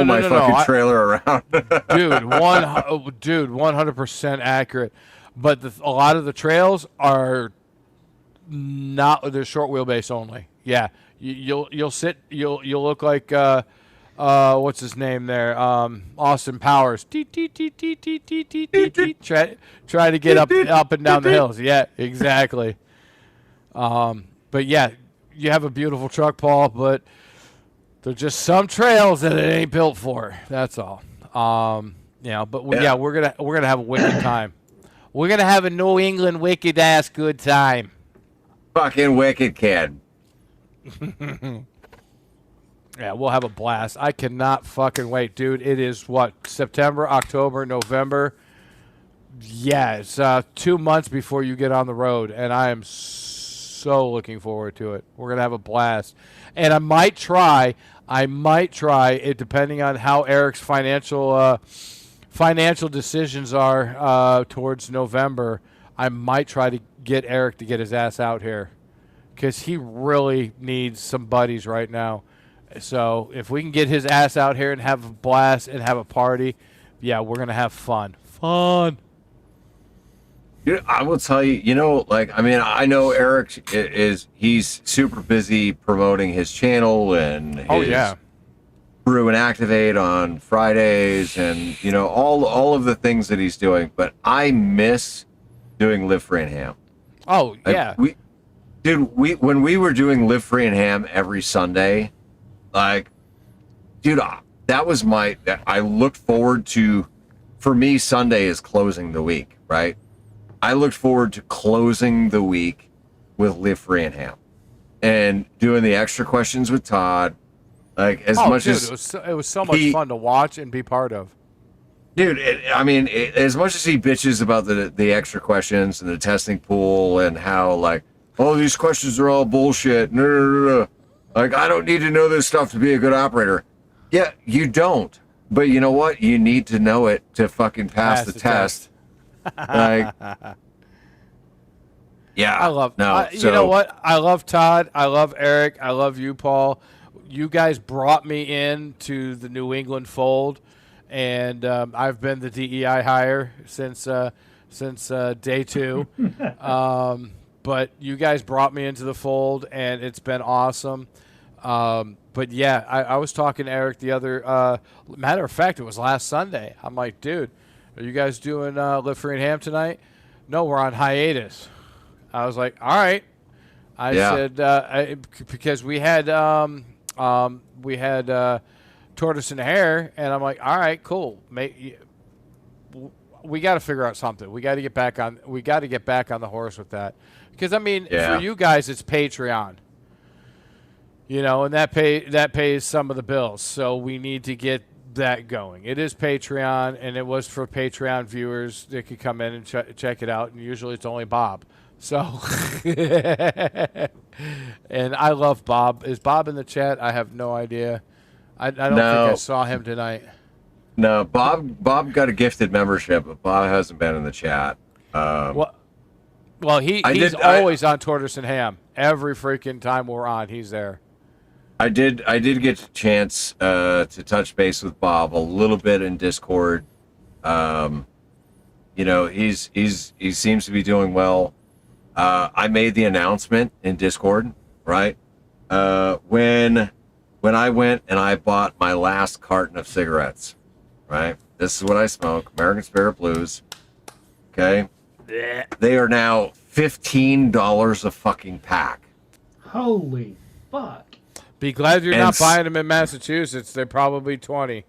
my fucking trailer around. Dude, 100% accurate. But a lot of the trails are not. They're short wheelbase only. Yeah. You'll look like what's his name there? Austin Powers. Try to get up and down the hills. Yeah, exactly. But yeah, you have a beautiful truck, Paul, but there's just some trails that it ain't built for. That's all. But we're gonna have a wicked time. We're gonna have a New England wicked ass good time. Fucking wicked, kid. Yeah, we'll have a blast. I cannot fucking wait, dude. It is September, October, November. Yeah, it's 2 months before you get on the road, and I am so looking forward to it. We're gonna have a blast, and I might try it depending on how Eric's financial decisions are towards November. I might try to get Eric to get his ass out here, because he really needs some buddies right now. So if we can get his ass out here and have a blast and have a party, yeah, we're going to have fun. Fun. I will tell you, I know Eric he's super busy promoting his channel and his Brew and Activate on Fridays and, all of the things that he's doing. But I miss doing Live Free and Ham. Oh, yeah. When we were doing Live Free and Ham every Sunday, that was I looked forward to, for me, Sunday is closing the week, right? I looked forward to closing the week with Live Free and Ham and doing the extra questions with Todd. It was so much fun to watch and be part of. Dude, as much as he bitches about the extra questions and the testing pool and how these questions are all bullshit. No. I don't need to know this stuff to be a good operator. Yeah, you don't. But you know what? You need to know it to fucking pass the test. Yeah. You know what? I love Todd. I love Eric. I love you, Paul. You guys brought me into the New England fold, and I've been the DEI hire since day 2. But you guys brought me into the fold, and it's been awesome. But yeah, I was talking to Eric the other matter of fact, it was last Sunday. I'm like, dude, are you guys doing Live Free and Ham tonight? No, we're on hiatus. I was like, all right. I Yeah. said because we had tortoise and hare, and I'm like, all right, cool. We got to figure out something. We got to get back on. We got to get back on the horse with that, because I mean, Yeah. for you guys, it's Patreon. You know, and that pays some of the bills. So we need to get that going. It is Patreon, and it was for Patreon viewers that could come in and check it out. And usually it's only Bob. So, and I love Bob. Is Bob in the chat? I have no idea. I don't think I saw him tonight. No, Bob got a gifted membership, but Bob hasn't been in the chat. Well, he's always on Tortoise and Ham. Every freaking time we're on, he's there. I did get a chance to touch base with Bob a little bit in Discord. You know, he seems to be doing well. I made the announcement in Discord, right? When I went and I bought my last carton of cigarettes, right? This is what I smoke, American Spirit Blues. Okay. They are now $15 a fucking pack. Holy fuck. Be glad you're not buying them in Massachusetts. They're probably 20.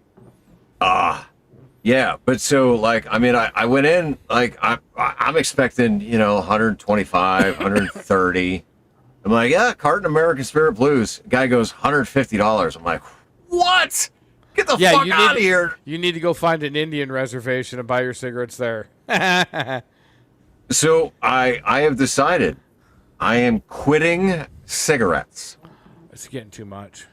Yeah, but so like, I mean, I went in like I'm expecting, you know, 125, 130. I'm like, yeah, carton American Spirit Blues. Guy goes $150. I'm like, what? Get the fuck out of here! You need to go find an Indian reservation and buy your cigarettes there. So I have decided I am quitting cigarettes. It's getting too much.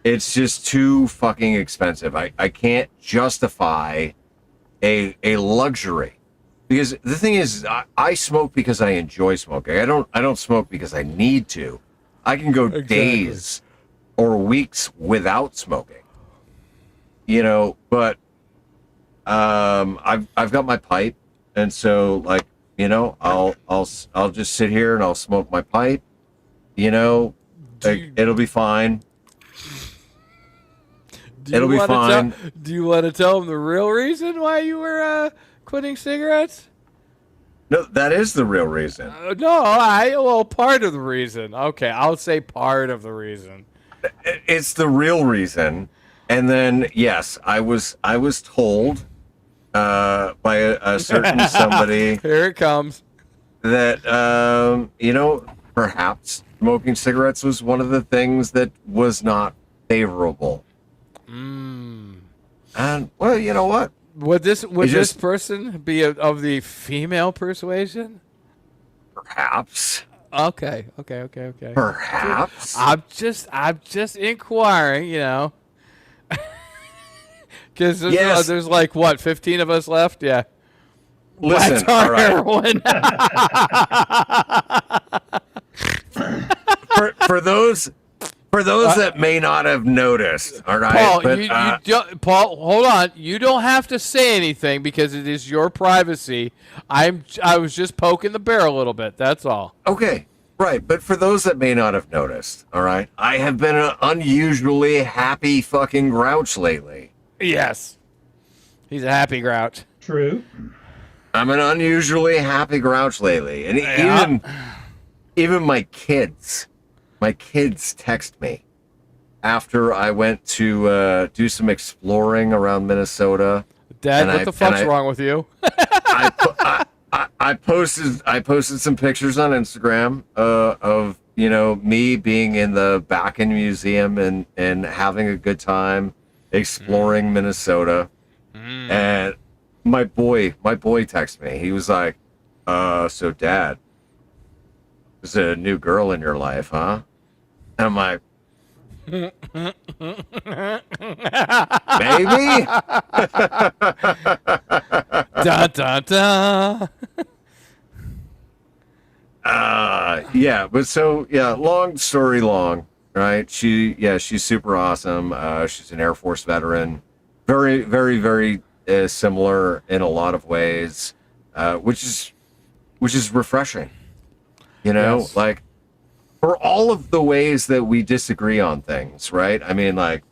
It's just too fucking expensive. I can't justify a luxury, because the thing is, I smoke because I enjoy smoking. I don't smoke because I need to. I can go days or weeks without smoking. You know, but I've got my pipe, and so like, you know, I'll just sit here and I'll smoke my pipe. You know, it'll be fine. It'll be fine. Do you want to tell them the real reason why you were quitting cigarettes? No, that is the real reason. Well, part of the reason. Okay, I'll say part of the reason. It's the real reason. And then, yes, I was told by a certain somebody. Here it comes. That you know, perhaps smoking cigarettes was one of the things that was not favorable. And well, you know what? Would this person be of the female persuasion? Perhaps. Okay. Perhaps. I'm just inquiring, you know. Because there's like what, 15 of us left? Yeah. Listen, That's our all right. heroin. for those that may not have noticed, all right. Paul, but, Paul, hold on. You don't have to say anything because it is your privacy. I was just poking the bear a little bit. That's all. Okay, right. But for those that may not have noticed, all right, I have been an unusually happy fucking grouch lately. Yes. He's a happy grouch. True. I'm an unusually happy grouch lately. And even my kids text me after I went to do some exploring around Minnesota. Dad, what the fuck's wrong with you? I posted some pictures on Instagram of, you know, me being in the Bakken Museum and having a good time exploring Minnesota. And my boy texted me. He was like, so Dad, there's a new girl in your life, huh? And I'm like, maybe? Da da da. Yeah, but so yeah, long story long, right? She's super awesome. She's an Air Force veteran, very, very, very similar in a lot of ways, which is refreshing. You know, Yes. like for all of the ways that we disagree on things, right? I mean, like,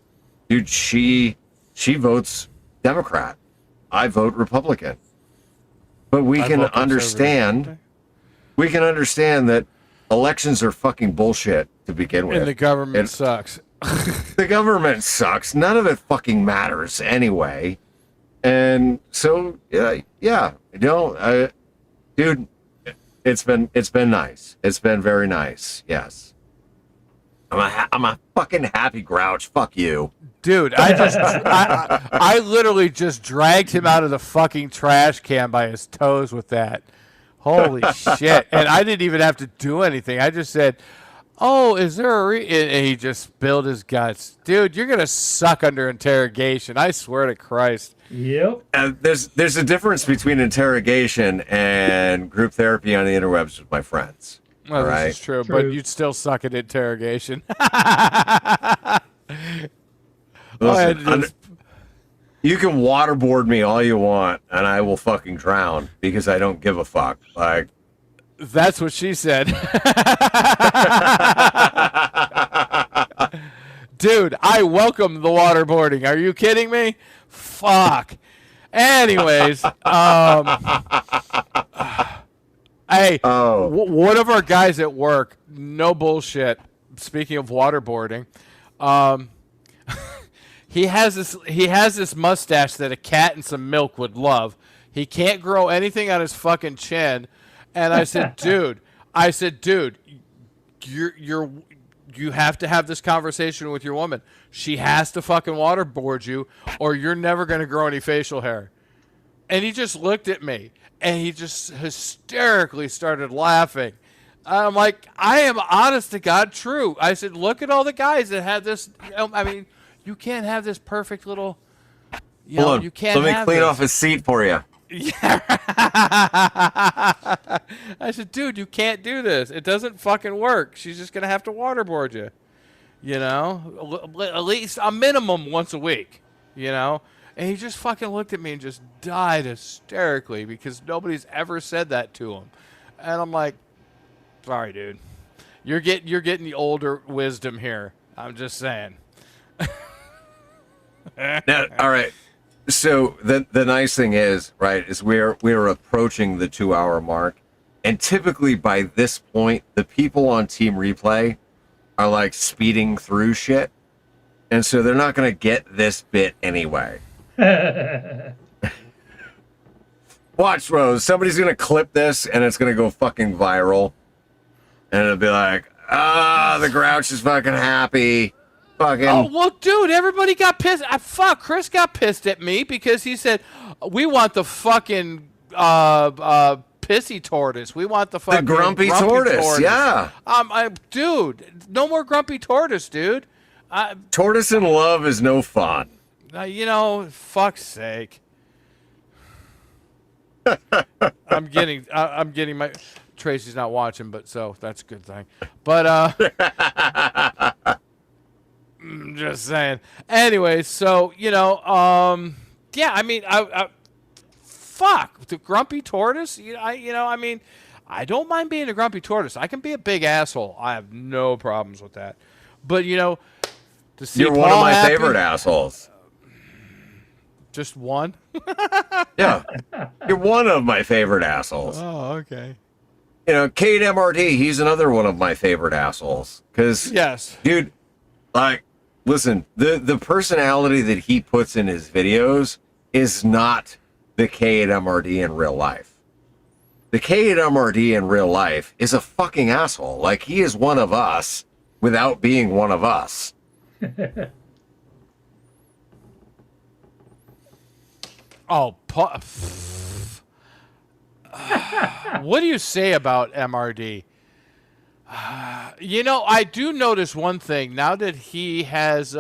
dude, she votes Democrat. I vote Republican. But we can understand that elections are fucking bullshit to begin with. And the government sucks. The government sucks. None of it fucking matters anyway. And so, yeah, dude, it's been nice. It's been very nice. Yes. I'm a fucking happy Grouch. Fuck you. Dude, I literally just dragged him out of the fucking trash can by his toes with that. Holy shit. And I didn't even have to do anything. I just said, oh, is there a and he just spilled his guts. Dude, you're going to suck under interrogation. I swear to Christ. Yep. There's a difference between interrogation and group therapy on the interwebs with my friends. Well, all right? This is true, True. but you'd still suck at interrogation. Listen, you can waterboard me all you want, and I will fucking drown because I don't give a fuck. Like, that's what she said. Dude, I welcome the waterboarding. Are you kidding me? Fuck. Anyways, hey, one of our guys at work, no bullshit. Speaking of waterboarding, he has this mustache that a cat and some milk would love. He can't grow anything on his fucking chin, and I said, dude, you have to have this conversation with your woman. She has to fucking waterboard you, or you're never going to grow any facial hair. And he just looked at me, and he just hysterically started laughing. I'm like, I am honest to God true. I said, look at all the guys that have this. I mean, you can't have this perfect little. Hold on. You can't. Let me clean off his seat for you. Yeah. I said, dude, you can't do this. It doesn't fucking work. She's just gonna have to waterboard you. You know, at least a minimum once a week. You know. And he just fucking looked at me and just died hysterically because nobody's ever said that to him. And I'm like, sorry, dude. You're getting the older wisdom here. I'm just saying. Now, all right. So the nice thing is, right, is we're approaching the 2-hour mark, and typically by this point, the people on Team Replay are like speeding through shit, and so they're not gonna get this bit anyway. Watch, Rose. Somebody's gonna clip this, and it's gonna go fucking viral, and it'll be like, the Grouch is fucking happy. Fucking. Oh, well, dude, everybody got pissed. Chris got pissed at me because he said, we want the fucking pissy tortoise. We want the fucking grumpy tortoise. Yeah. Dude, no more grumpy tortoise, dude. Tortoise in love is no fun. Fuck's sake. I'm getting my. Tracy's not watching, but so that's a good thing. But I'm just saying. Anyway, so yeah. I mean, fuck the grumpy tortoise. I mean, I don't mind being a grumpy tortoise. I can be a big asshole. I have no problems with that. But to see you're Paul one of my happy, favorite assholes. Just one? Yeah, you're one of my favorite assholes. Oh, okay. Kate MRD, he's another one of my favorite assholes. Because, yes, dude, like, listen, the personality that he puts in his videos is not the K at MRD in real life. The K at MRD in real life is a fucking asshole. Like, he is one of us without being one of us. Oh, what do you say about MRD? I do notice one thing now that he has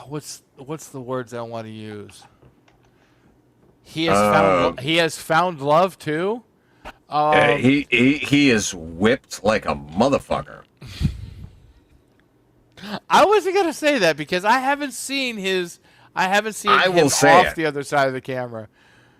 what's the words I want to use? He has found love too. He is whipped like a motherfucker. I wasn't gonna say that because I haven't seen him off the other side of the camera.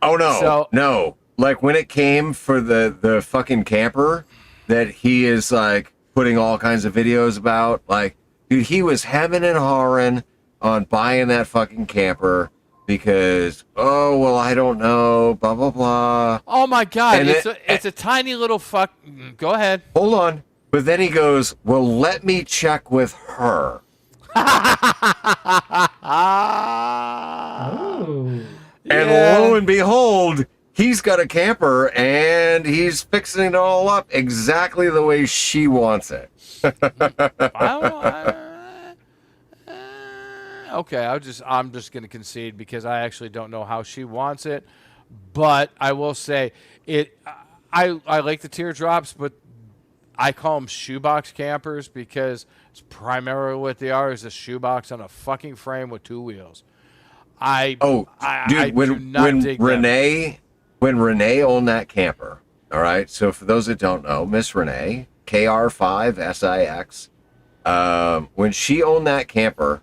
Oh no, So- no! Like when it came for the fucking camper that he is like putting all kinds of videos about, like, dude, he was hemming and hawing on buying that fucking camper, because, oh, well, I don't know, blah, blah, blah. Oh my God! And It's a tiny little fuck. Go ahead. Hold on. But then he goes, well, let me check with her. Oh. And lo and behold, he's got a camper and he's fixing it all up exactly the way she wants it. Okay, I'm just gonna concede because I actually don't know how she wants it, but I will say it. I like the teardrops, but I call them shoebox campers because it's primarily what they are is a shoebox on a fucking frame with two wheels. I do not dig them. When Renee owned that camper, all right. So for those that don't know, Miss Renee, KR5SIX, when she owned that camper,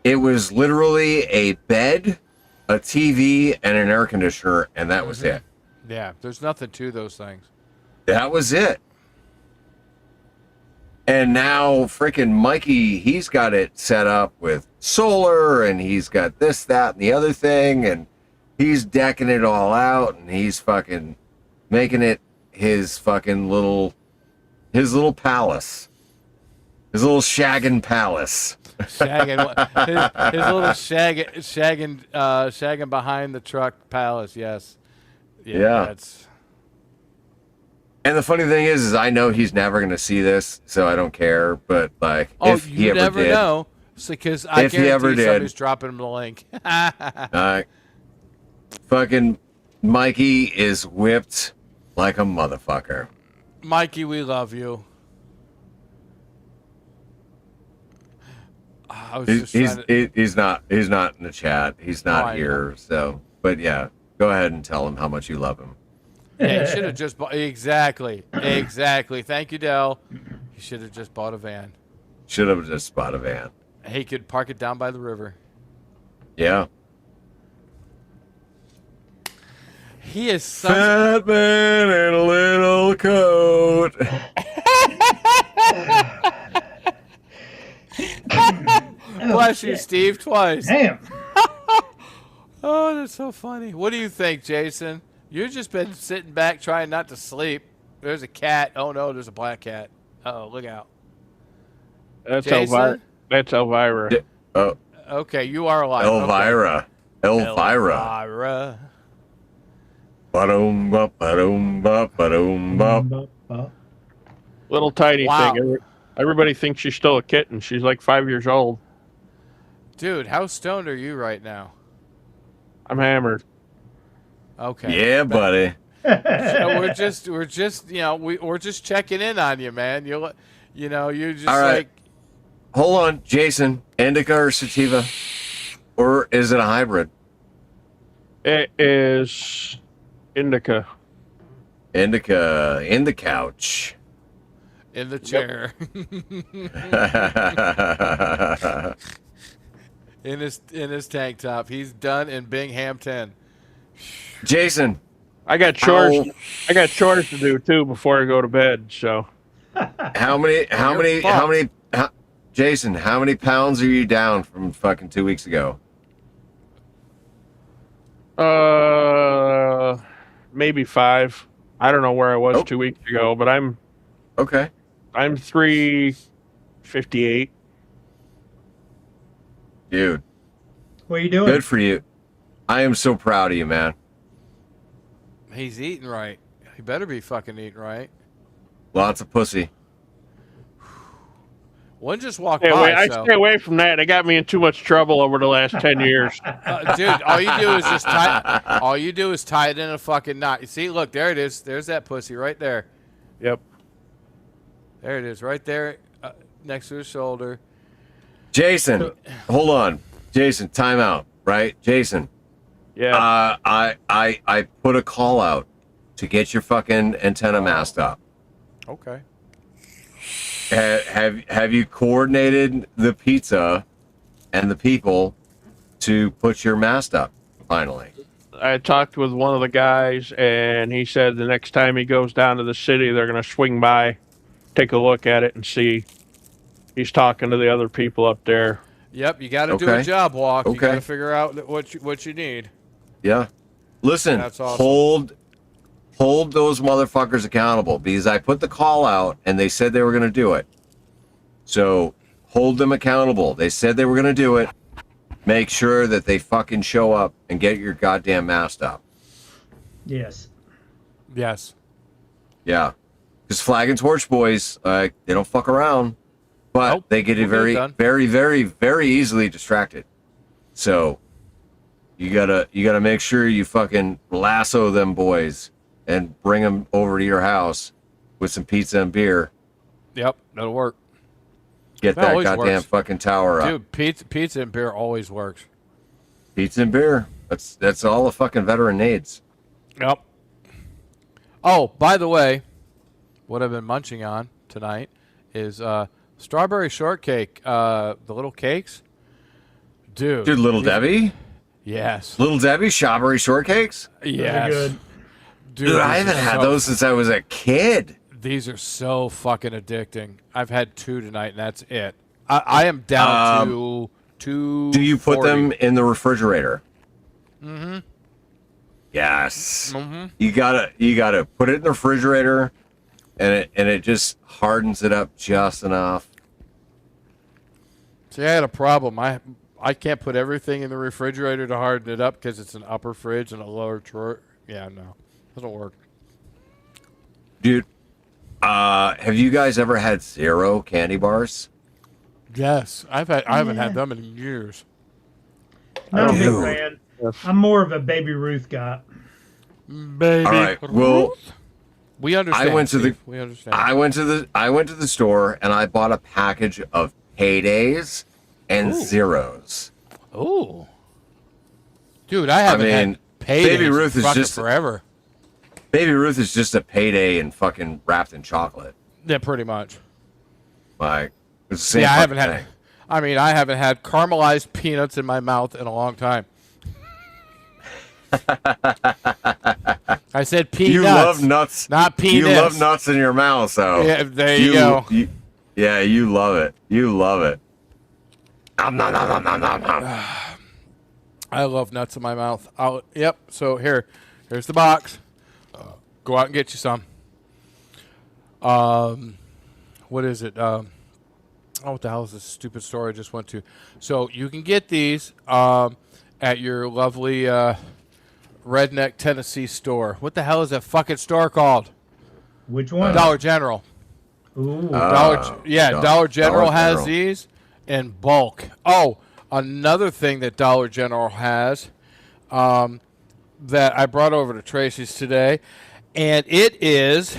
it was literally a bed, a TV, and an air conditioner, and that was it. Yeah, there's nothing to those things. That was it. And now freaking Mikey, he's got it set up with solar and he's got this, that, and the other thing. And he's decking it all out and he's fucking making it his fucking little palace. His little shagging palace. Shagging, his little shagging behind the truck palace, yes. Yeah. That's... And the funny thing is I know he's never going to see this, so I don't care. But like, if he ever never did, know, because I if he ever guarantee did, somebody's dropping him the link. Fucking Mikey is whipped like a motherfucker. Mikey, we love you. He's not in the chat. He's not here. So, but yeah, go ahead and tell him how much you love him. Yeah, he should have just bought. Exactly. Thank you, Dell. He should have just bought a van. Should have just bought a van. He could park it down by the river. Yeah. He is such fat man in a little coat. Bless you, Steve, twice. Damn. Oh, that's so funny. What do you think, Jason? You've just been sitting back trying not to sleep. There's a cat. Oh, no, there's a black cat. Uh-oh, look out. That's Elvira. That's Elvira. Oh. Okay, you are alive. Elvira. Okay. Elvira. Ba-dum, bop, ba-dum, bop, ba-dum, bop. Little tiny thing. Everybody thinks she's still a kitten. She's like 5 years old. Dude, how stoned are you right now? I'm hammered. Okay. Yeah, buddy. So we're just we're just checking in on you, man. You're just all right. like. Hold on, Jason. Indica or sativa, or is it a hybrid? It is indica. Indica in the couch. In the chair. in his tank top. He's done in Binghamton. Jason, I got chores. I got chores to do too before I go to bed. So, Jason, how many pounds are you down from fucking 2 weeks ago? Maybe 5. I don't know where I was 2 weeks ago, but I'm 358. Dude, What are you doing? good for you. I am so proud of you, man. He's eating right. He better be fucking eating right. Lots of pussy. One just walked Hey, by. I stay away from that. It got me in too much trouble over the last 10 years. Dude, all you do is tie it in a fucking knot. You see, look, there it is. There's that pussy right there. Yep. There it is, right there, next to his shoulder. Jason, hold on. Jason, time out, right? Jason. Yeah. I put a call out to get your fucking antenna mast up. Okay. Have you coordinated the pizza and the people to put your mast up finally? I talked with one of the guys, and he said the next time he goes down to the city, they're going to swing by, take a look at it, and see. He's talking to the other people up there. Yep, you got to do a Okay. job walk. You got Okay. to figure out what you need. Yeah. Listen, That's awesome. hold those motherfuckers accountable because I put the call out and they said they were going to do it. So hold them accountable. They said they were going to do it. Make sure that they fucking show up and get your goddamn mast up. Yes. Yes. Yeah. Because Flag and Torch boys, they don't fuck around, but Nope. they get We'll get it very, done. very, very, very easily distracted. So you gotta make sure you fucking lasso them boys and bring them over to your house with some pizza and beer. Yep, that'll work. Get That that always goddamn works. fucking tower up. Dude, pizza and beer always works. Pizza and beer. That's all a fucking veteran needs. Yep. Oh, by the way, what I've been munching on tonight is strawberry shortcake. The little cakes. Dude, Little Debbie? yes. Little Debbie strawberry shortcakes? Yes. Good. Dude, I haven't had those since I was a kid. These are so fucking addicting. I've had 2 tonight, and that's it. I am down to 2. Do you put them in the refrigerator? Mm-hmm. Yes. Mm-hmm. You gotta put it in the refrigerator, and it just hardens it up just enough. See, I had a problem. I can't put everything in the refrigerator to harden it up because it's an upper fridge and a lower drawer. Yeah, no, doesn't work. Dude, have you guys ever had Zero candy bars? Yes, I haven't had them in years. Not a big Dude. fan. I'm more of a Baby Ruth guy. Baby, All right. Well, we understand. I went to the Steve. We understand. I went to the store and I bought a package of Paydays and Ooh. Zeros. Ooh, dude, I haven't had Paydays Baby Ruth is fucking just forever. Baby Ruth is just a payday and fucking wrapped in chocolate. Yeah, pretty much. Like it's the same. Yeah, I haven't fucking had. thing. I mean, I haven't had caramelized peanuts in my mouth in a long time. I said peanuts. You love nuts, not peanuts. You love nuts in your mouth, so Yeah, there you go. Yeah, you love it. You love it. Nom, nom, nom, nom, nom, nom, nom. I love nuts in my mouth. Yep. So here's the box. Go out and get you some. What is it? What the hell is this stupid store I just went to? So you can get these at your lovely Redneck, Tennessee store. What the hell is that fucking store called? Which one? Dollar General. Ooh. Dollar General has General. these in bulk. Oh, another thing that Dollar General has that I brought over to Tracy's today, and it is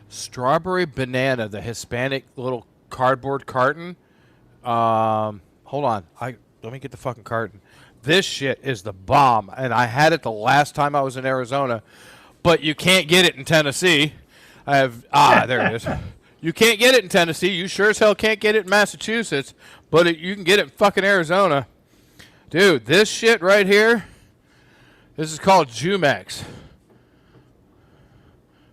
strawberry banana, the Hispanic little cardboard carton. Hold on. Let me get the fucking carton. This shit is the bomb, and I had it the last time I was in Arizona, but you can't get it in Tennessee. There it is. You can't get it in Tennessee. You sure as hell can't get it in Massachusetts, but you can get it in fucking Arizona. Dude, this shit right here, this is called Jumex.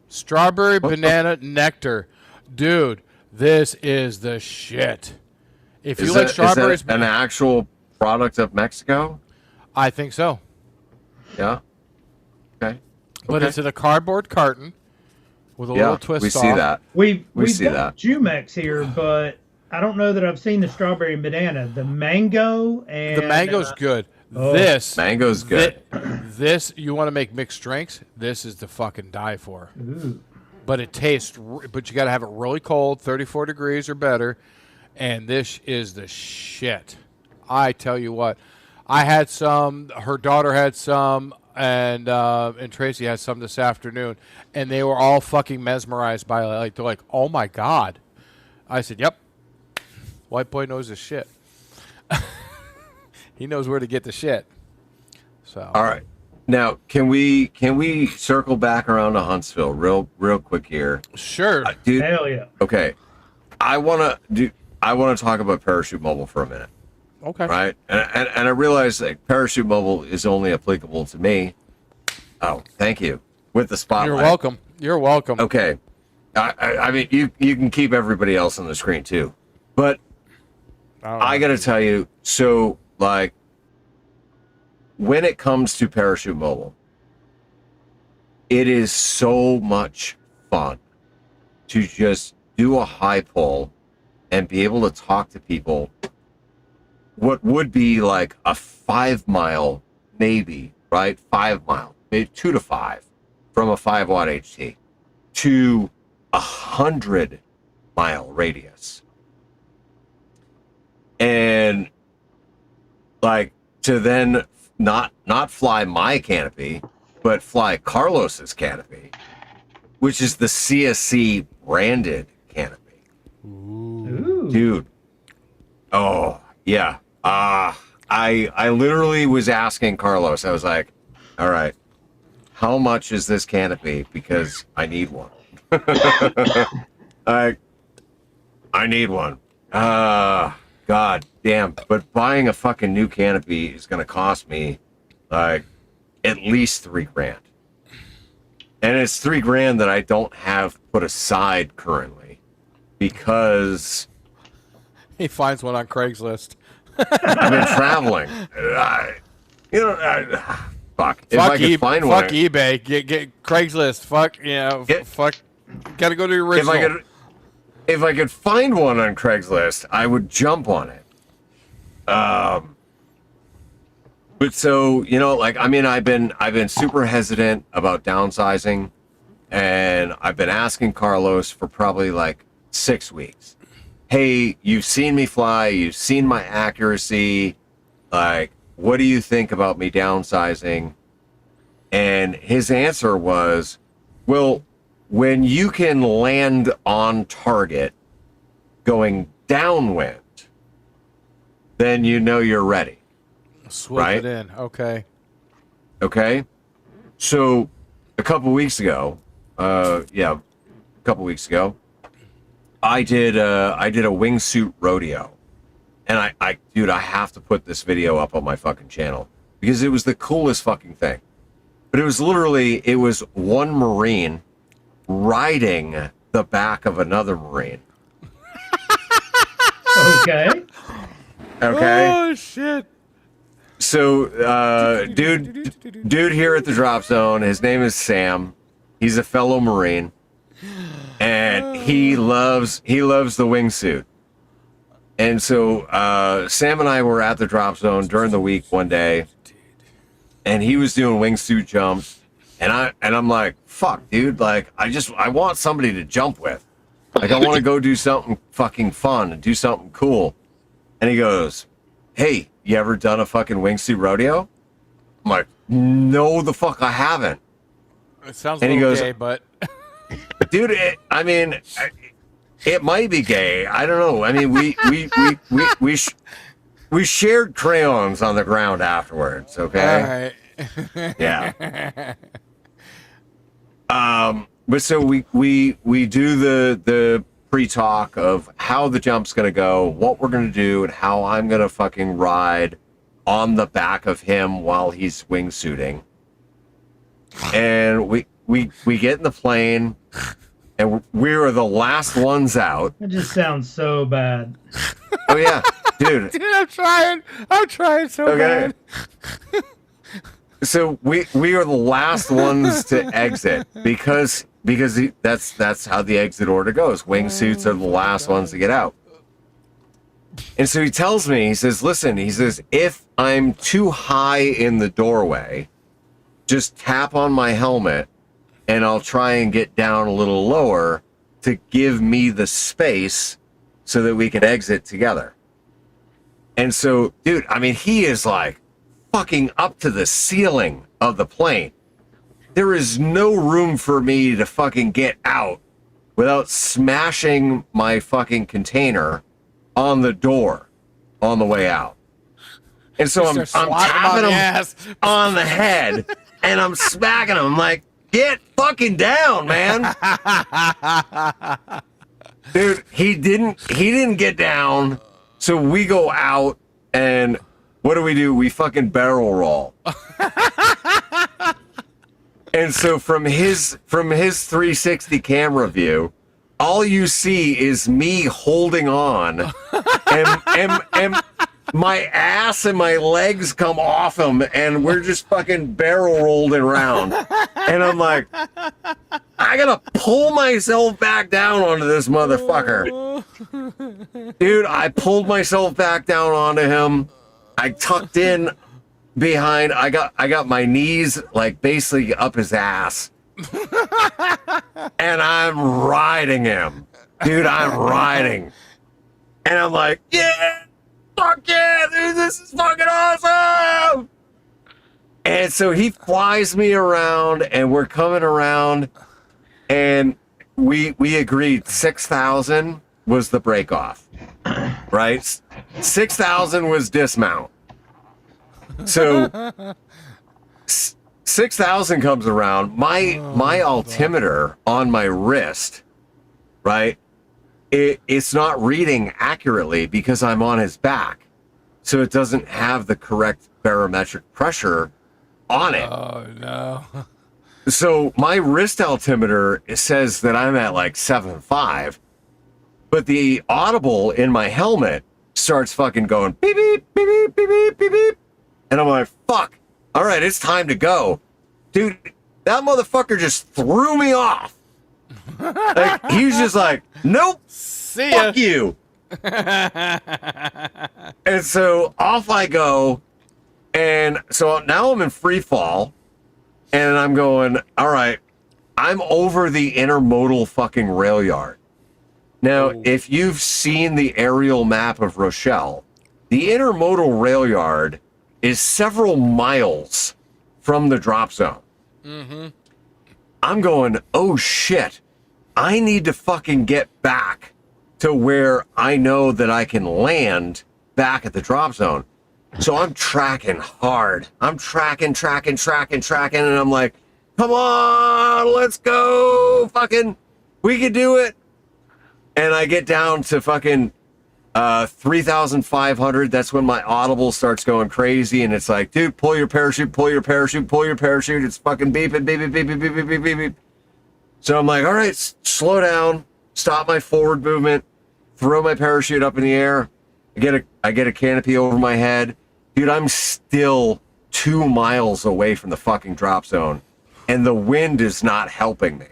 Strawberry banana nectar. Dude, this is the shit. If you like strawberries, is that an actual product of Mexico? I think so. Yeah. Okay. But Okay. it's in a cardboard carton with a little twist we off. see that. We've see got that. Jumex here, but I don't know that I've seen the strawberry and banana. The mango and The mango's good. oh. This Mango's good. This you want to make mixed drinks? This is the fucking die for. Ooh. But it tastes. But you got to have it really cold, 34 degrees or better. And this is the shit. I tell you what, I had some. Her daughter had some, and Tracy had some this afternoon, and they were all fucking mesmerized by it. They're like, "Oh my god!" I said, "Yep, white boy knows his shit. He knows where to get the shit." So, All right. Now, can we circle back around to Huntsville real quick here? sure. Dude, Hell yeah. okay. I want to talk about Parachute Mobile for a minute, Okay. right? And I realize that Parachute Mobile is only applicable to me. Oh, thank you. With the spotlight. You're welcome. You're welcome. Okay. I mean, you can keep everybody else on the screen too, but I got to tell you, so like when it comes to Parachute Mobile, it is so much fun to just do a high pull and be able to talk to people. What would be like a 5 mile, maybe, right? 5 mile, maybe 2 to 5 from a 5-watt HT to 100-mile radius. And like to then not fly my canopy, but fly Carlos's canopy, which is the CSC branded canopy. Ooh. Dude. Oh, yeah. I literally was asking Carlos, I was like, all right, how much is this canopy? Because I need one. I need one. God damn. But buying a fucking new canopy is going to cost me like at least $3,000. And it's $3,000 that I don't have put aside currently because He finds one on Craigslist. I've been traveling. Fuck. If I could find one. Fuck eBay. Get Craigslist. Fuck, fuck. Gotta go to your original. If I could find one on Craigslist, I would jump on it. But so, I've been super hesitant about downsizing, and I've been asking Carlos for probably like 6 weeks. Hey, you've seen me fly, you've seen my accuracy, like, what do you think about me downsizing? And his answer was, well, when you can land on target going downwind, then you know you're ready. Swoop right? it in. Okay. So a couple weeks ago, I did a wingsuit rodeo, and I have to put this video up on my fucking channel because it was the coolest fucking thing. But it was one Marine riding the back of another Marine. Okay. Oh shit. So, dude here at the drop zone, his name is Sam. He's a fellow Marine. And he loves the wingsuit. And so Sam and I were at the drop zone during the week one day, and he was doing wingsuit jumps, and I'm like, fuck, dude, like I want somebody to jump with. Like I want to go do something fucking fun and do something cool. And he goes, hey, you ever done a fucking wingsuit rodeo? I'm like, no, the fuck I haven't. It sounds And a he little goes, gay, but dude, it might be gay. I don't know. I mean, we shared crayons on the ground afterwards. Okay. all right. Yeah. But so we do the pre-talk of how the jump's gonna go, what we're gonna do, and how I'm gonna fucking ride on the back of him while he's wingsuiting. And we get in the plane, and we were the last ones out. That just sounds so bad. Oh yeah, dude. Dude, I'm trying so bad. So we are the last ones to exit because that's how the exit order goes. Wingsuits are the last ones to get out. And so he tells me, he says, listen, if I'm too high in the doorway, just tap on my helmet and I'll try and get down a little lower to give me the space so that we can exit together. And so, dude, I mean, he is like fucking up to the ceiling of the plane. There is no room for me to fucking get out without smashing my fucking container on the door on the way out. And so I'm tapping him on the head and I'm smacking him. I'm like, get fucking down, man. Dude, he didn't get down. So we go out and what do? We fucking barrel roll. And so from his 360 camera view, all you see is me holding on, and my ass and my legs come off him, and we're just fucking barrel rolling around. And I'm like, I gotta pull myself back down onto this motherfucker. Dude, I pulled myself back down onto him. I tucked in behind. I got my knees like basically up his ass. And I'm riding him. Dude, I'm riding. And I'm like, yeah, fuck yeah, dude, this is fucking awesome. And so he flies me around, and we're coming around, and we agreed 6,000 was the break off, right? 6,000 was dismount. So 6,000 comes around. My altimeter on my wrist, right? It's not reading accurately because I'm on his back, so it doesn't have the correct barometric pressure on it. Oh no. So my wrist altimeter says that I'm at like 7.5, but the audible in my helmet starts fucking going beep beep beep beep beep beep beep beep, and I'm like, fuck. All right, it's time to go. Dude, that motherfucker just threw me off. Like, he's just like, nope, See ya. fuck you. And so off I go. And so now I'm in free fall. And I'm going, all right, I'm over the intermodal fucking rail yard. Now, if you've seen the aerial map of Rochelle, the intermodal rail yard is several miles from the drop zone. Mm-hmm. I'm going, oh shit, I need to fucking get back to where I know that I can land back at the drop zone. So I'm tracking hard. I'm tracking, and I'm like, come on, let's go, fucking, we can do it. And I get down to fucking 3,500. That's when my audible starts going crazy, and it's like, dude, pull your parachute, pull your parachute, pull your parachute. It's fucking beeping, beep, beep, beep, beep, beep, beep, beep, beep. So I'm like, all right, slow down, stop my forward movement, throw my parachute up in the air. I get a canopy over my head. Dude, I'm still 2 miles away from the fucking drop zone, and the wind is not helping me.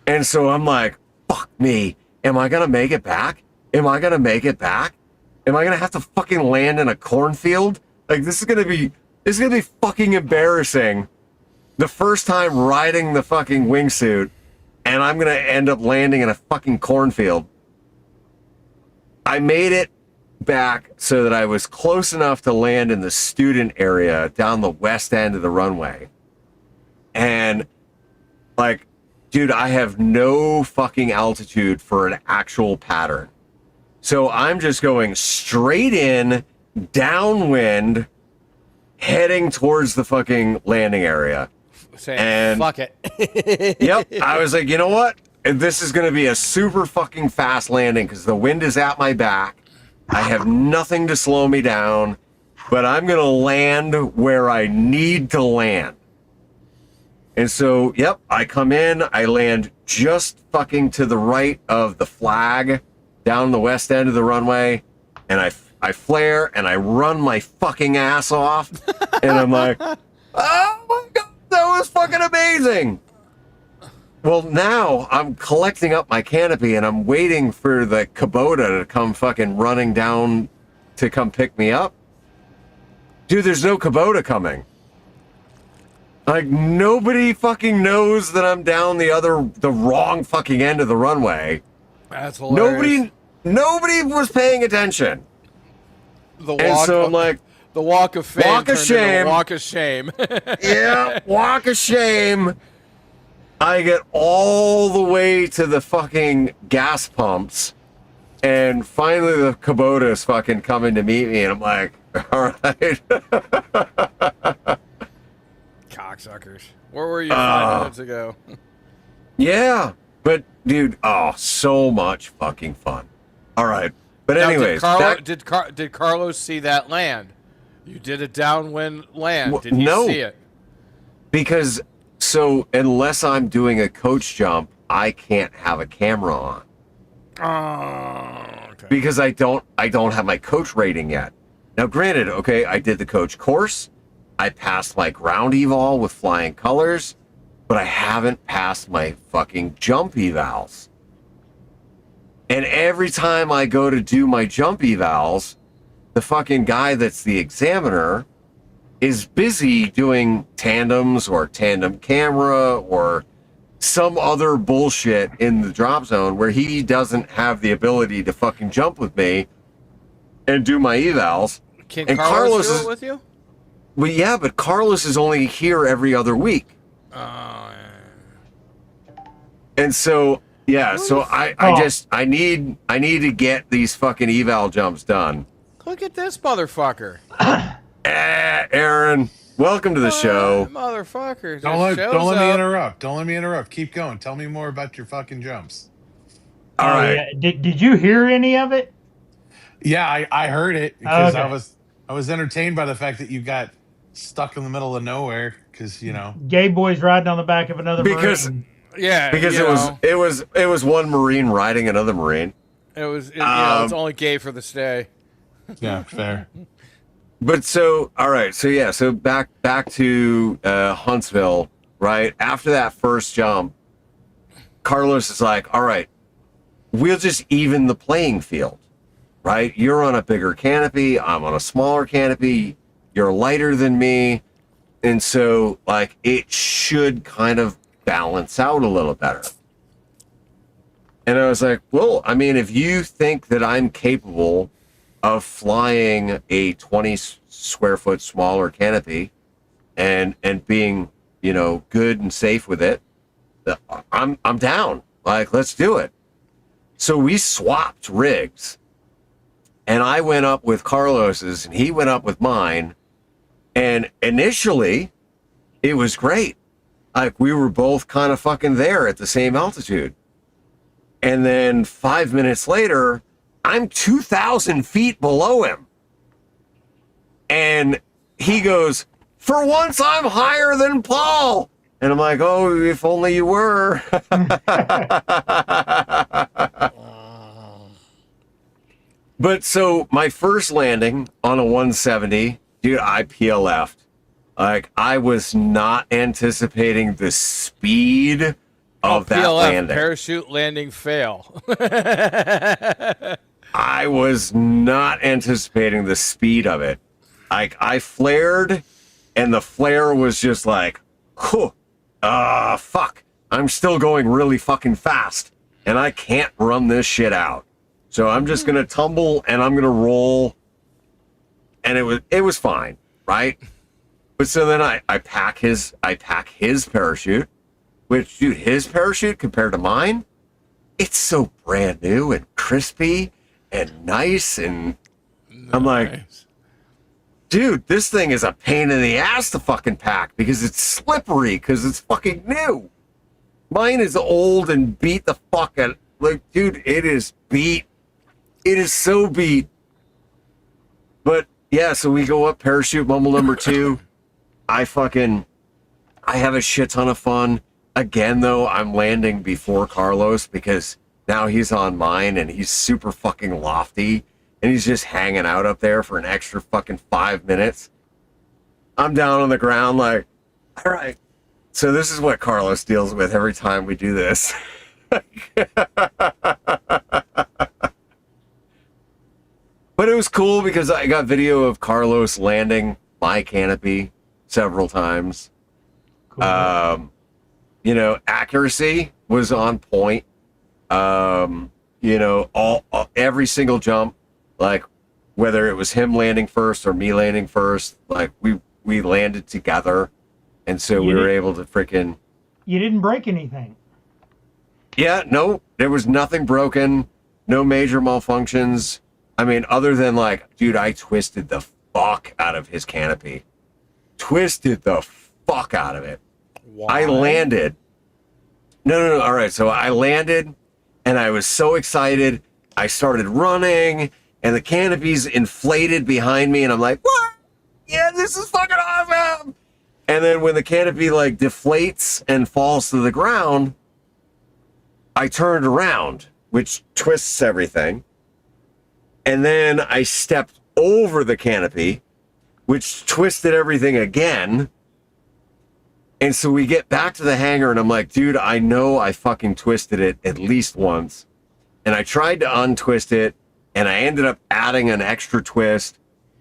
And so I'm like, fuck me. Am I going to make it back? Am I going to make it back? Am I going to have to fucking land in a cornfield? Like, this is going to be fucking embarrassing. The first time riding the fucking wingsuit, and I'm going to end up landing in a fucking cornfield. I made it back so that I was close enough to land in the student area down the west end of the runway. And, like, dude, I have no fucking altitude for an actual pattern. So I'm just going straight in, downwind, heading towards the fucking landing area. Saying, fuck it. Yep. I was like, you know what? This is going to be a super fucking fast landing because the wind is at my back. I have nothing to slow me down, but I'm going to land where I need to land. And so, yep, I come in, I land just fucking to the right of the flag down the west end of the runway, and I flare and I run my fucking ass off, and I'm like, oh my God, that was fucking amazing. Well, now I'm collecting up my canopy and I'm waiting for the Kubota to come fucking running down to come pick me up. Dude, there's no Kubota coming. Like, nobody fucking knows that I'm down the wrong fucking end of the runway. That's hilarious. Nobody was paying attention. And so I'm like, the walk of fame. Walk of shame. Walk of shame. Yeah, walk of shame. I get all the way to the fucking gas pumps, and finally the Kubota is fucking coming to meet me, and I'm like, all right. Cocksuckers. Where were you 5 minutes ago? Yeah, but dude, so much fucking fun. All right, but Now, anyways, did Carlos see that land? You did a downwind land. Did he no, see it? Because so unless I'm doing a coach jump I can't have a camera on. Oh, okay. Because I don't have my coach rating yet. Now, granted, okay, I did the coach course. I passed my ground eval with flying colors, but I haven't passed my fucking jump evals. And every time I go to do my jump evals, the fucking guy that's the examiner is busy doing tandems or tandem camera or some other bullshit in the drop zone where he doesn't have the ability to fucking jump with me and do my evals. Can And Carlos do is, it with you? Well, yeah, but Carlos is only here every other week. Oh, And so, yeah, so I need to get these fucking eval jumps done. look at this motherfucker. Aaron, welcome to the show. Motherfucker. Don't let me interrupt. Don't let me interrupt. Keep going. Tell me more about your fucking jumps. All right. Yeah. Did you hear any of it? Yeah, I heard it because Okay. I was entertained by the fact that you got stuck in the middle of nowhere because Gay boys riding on the back of another Because Marine. Yeah, because it was one Marine riding another Marine. it's only gay for the stay. yeah, fair. But so, all right, so yeah, so back to Huntsville, right? After that first jump, Carlos is like, all right, we'll just even the playing field, right? You're on a bigger canopy, I'm on a smaller canopy, you're lighter than me, and so like it should kind of balance out a little better. And I was like, well, I mean, if you think that I'm capable of flying a 20 square foot smaller canopy and being, good and safe with it, I'm down. Like, let's do it. So we swapped rigs, and I went up with Carlos's and he went up with mine. And initially it was great. Like, we were both kind of fucking there at the same altitude. And then 5 minutes later, I'm 2,000 feet below him. And he goes, for once I'm higher than Paul. And I'm like, oh, if only you were. But so my first landing on a 170, dude, I PLF'd. Like, I was not anticipating the speed of that PLF, landing. parachute landing fail. I was not anticipating the speed of it. Like, I flared, and the flare was just like, fuck. I'm still going really fucking fast, and I can't run this shit out. So I'm just gonna tumble and I'm gonna roll, and it was fine, right? But so then I pack his parachute, which, dude, his parachute compared to mine, it's so brand new and crispy and nice, and I'm like, dude, this thing is a pain in the ass to fucking pack because it's slippery because it's fucking new. Mine is old and beat the fuck out. Like, dude, it is beat. It is so beat. But yeah, so we go up parachute mumble number 2. I have a shit ton of fun. Again, though, I'm landing before Carlos because now he's on mine and he's super fucking lofty and he's just hanging out up there for an extra fucking 5 minutes. I'm down on the ground like, all right. So this is what Carlos deals with every time we do this. But it was cool because I got video of Carlos landing my canopy several times. Cool. Accuracy was on point. Every single jump, like whether it was him landing first or me landing first, like we landed together, and so we were able to freaking. You didn't break anything. Yeah, no, there was nothing broken, no major malfunctions. I mean, other than like, dude, I twisted the fuck out of his canopy. Twisted the fuck out of it. Why? I landed. No. All right. So I landed and I was so excited. I started running and the canopy's inflated behind me. And I'm like, what? Yeah, this is fucking awesome. And then when the canopy like deflates and falls to the ground, I turned around, which twists everything. And then I stepped over the canopy, which twisted everything again. And so we get back to the hangar, and I'm like, dude, I know I fucking twisted it at least once. And I tried to untwist it, and I ended up adding an extra twist.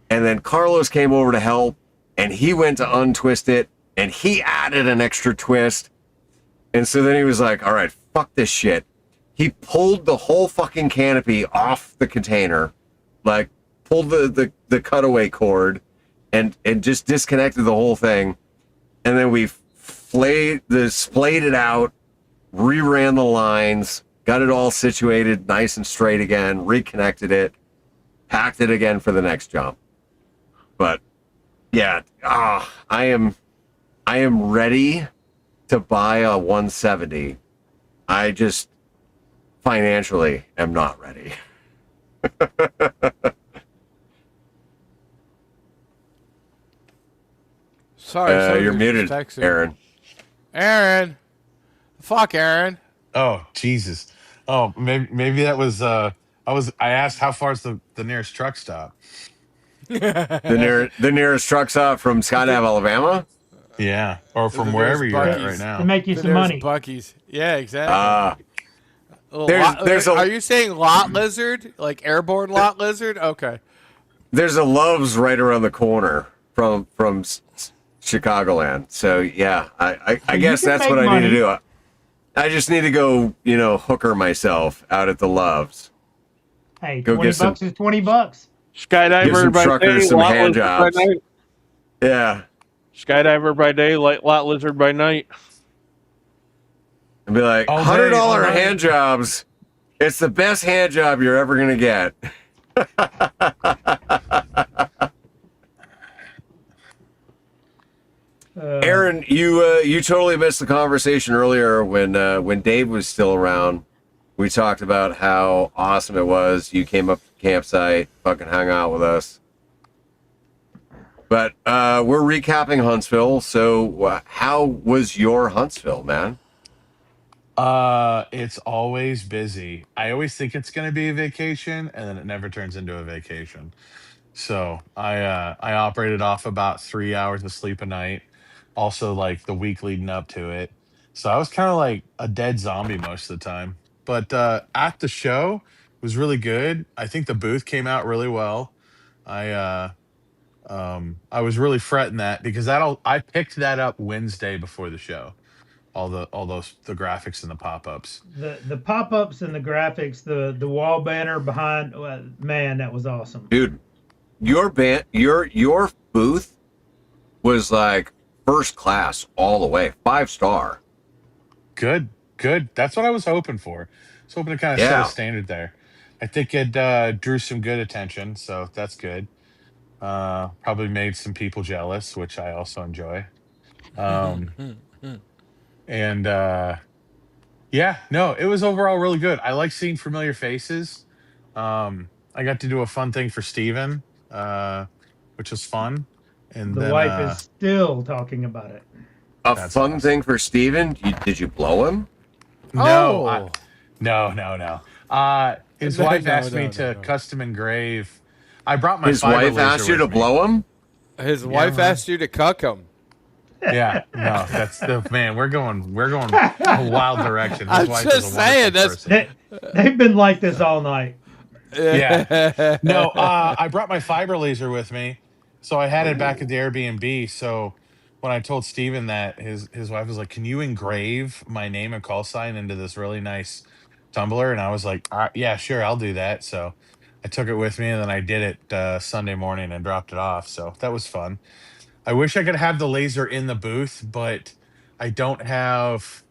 And then Carlos came over to help, and he went to untwist it, and he added an extra twist. And so then he was like, all right, fuck this shit. He pulled the whole fucking canopy off the container, like pulled the cutaway cord and just disconnected the whole thing. And then we splayed it out, reran the lines, got it all situated nice and straight again, reconnected it, packed it again for the next jump. But yeah, I am ready to buy a 170. I just financially am not ready. Sorry, you're muted, texting. Aaron. Aaron, fuck Aaron. Oh, Jesus. Oh, maybe that was I asked how far is the nearest truck stop? The nearest truck stop from Skydive, Alabama. Yeah, or from The wherever nearest you're at Buc-ee's. right To now. make you The some nearest money. Buc-ee's. Yeah, exactly. there's a- Are you saying lot lizard, like airborne lot lizard? Okay. There's a Love's right around the corner from Chicagoland. So yeah, I you guess can that's make what I need to money. do. I just need to go, hooker myself out at the Love's. Hey, Go 20 get some- bucks is 20 bucks. Give Skydiver some by truckers day, some lot hand lizard by jobs. night. Yeah, Skydiver by day, lot lizard by night. and be like, All day, $100 all night. hand jobs. It's the best hand job you're ever gonna get. Aaron, you totally missed the conversation earlier when Dave was still around. We talked about how awesome it was. You came up to the campsite, fucking hung out with us. But we're recapping Huntsville. So how was your Huntsville, man? It's always busy. I always think it's going to be a vacation, and then it never turns into a vacation. So I operated off about 3 hours of sleep a night. Also, like the week leading up to it. So I was kind of like a dead zombie most of the time. But at the show it was really good. I think the booth came out really well. I was really fretting that because I picked that up Wednesday before the show. All those the graphics and the pop-ups. The pop-ups and the graphics, the wall banner behind, man, that was awesome. Dude, your booth was like first class all the way, 5-star. Good. That's what I was hoping for. I was hoping to kind of set Yeah. a standard there. I think it drew some good attention, so that's good. Probably made some people jealous, which I also enjoy. And yeah, no, it was overall really good. I like seeing familiar faces. I got to do a fun thing for Steven, which was fun. And The then, wife is still talking about it. A That's fun awesome. thing for Steven. Did you blow him? No, Oh. no. His No, wife no, asked me no, to no. custom engrave. I brought my His fiber wife laser asked you with to me. blow him? His wife asked you to cuck him. Yeah, no, that's the man. We're going a wild direction. His I'm wife just is a saying, wonderful that's- person. They've been like this all night. Yeah. No, I brought my fiber laser with me, so I had it back at the Airbnb. So when I told Steven that, his wife was like, "Can you engrave my name and call sign into this really nice tumbler?" And I was like, "Yeah, sure, I'll do that." So I took it with me, and then I did it Sunday morning and dropped it off. So that was fun. I wish I could have the laser in the booth, but I don't have.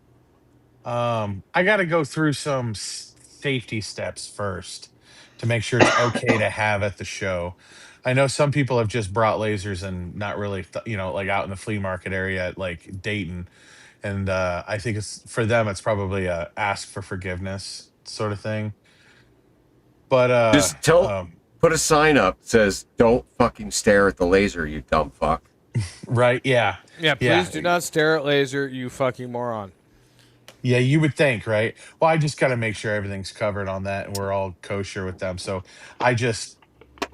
I got to go through some safety steps first to make sure it's okay to have at the show. I know some people have just brought lasers and not really, like out in the flea market area at like Dayton, and I think it's for them. It's probably a ask for forgiveness sort of thing. But Just put a sign up that says, "Don't fucking stare at the laser, you dumb fuck." right, yeah, Yeah, please do not stare at laser, you fucking moron. Yeah, you would think, right? Well, I just got to make sure everything's covered on that and we're all kosher with them. So I just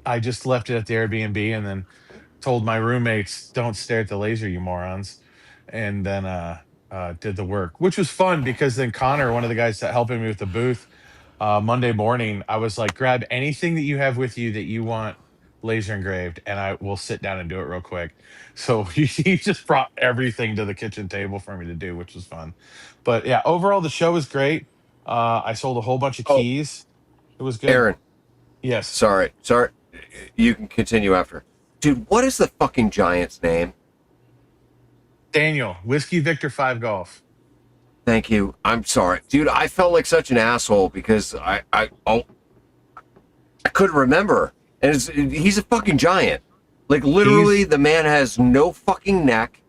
I just left it at the Airbnb and then told my roommates, "Don't stare at the laser, you morons," and then did the work, which was fun because then Connor, one of the guys that helping me with the booth, Monday morning, I was like, "Grab anything that you have with you that you want laser engraved, and I will sit down and do it real quick." So he just brought everything to the kitchen table for me to do, which was fun. But yeah, overall the show was great. I sold a whole bunch of Oh, keys. It was good. Aaron, Yes, sorry. You can continue after. Dude, what is the fucking Giants' name? Daniel, Whiskey Victor 5 Golf. Thank you. I'm sorry. Dude, I felt like such an asshole because I couldn't remember. And he's a fucking giant. Like, literally, the man has no fucking neck,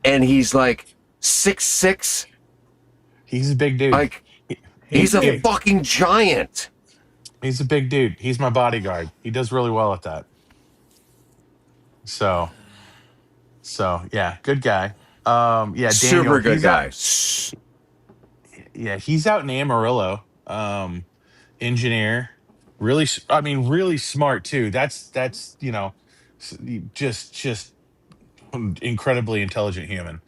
and he's like 6'6". He's a big dude. Like, he's a big. fucking giant. He's a big dude. He's my bodyguard. He does really well at that. So yeah, good guy. Yeah, Daniel, Super good guy. He's out in Amarillo. Engineer, really. I mean, really smart too. That's just incredibly intelligent human.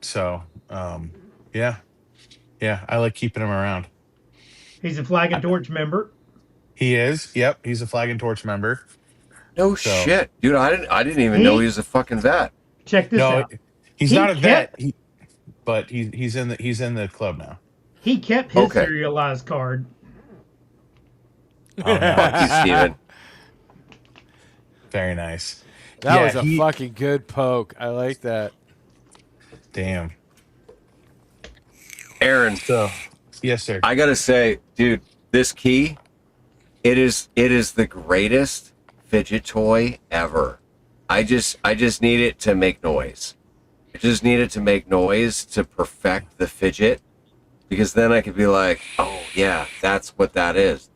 So yeah, I like keeping him around. He's a Flag and Torch member. He is. Yep, he's a Flag and Torch member. No So- shit. Dude, I didn't even know he was a fucking vet. Check this No, out. he's He not a vet. kept- But he's in the club now. He kept his Okay. serialized card. Oh, no. Fuck you, Steven. Very nice. That Yeah, was a fucking good poke. I like that. Damn. Aaron, So, yes, sir. I gotta say, dude, this key, it is the greatest fidget toy ever. I just need it to make noise. I just need it to make noise to perfect the fidget, because then I could be like, oh yeah, that's what that is.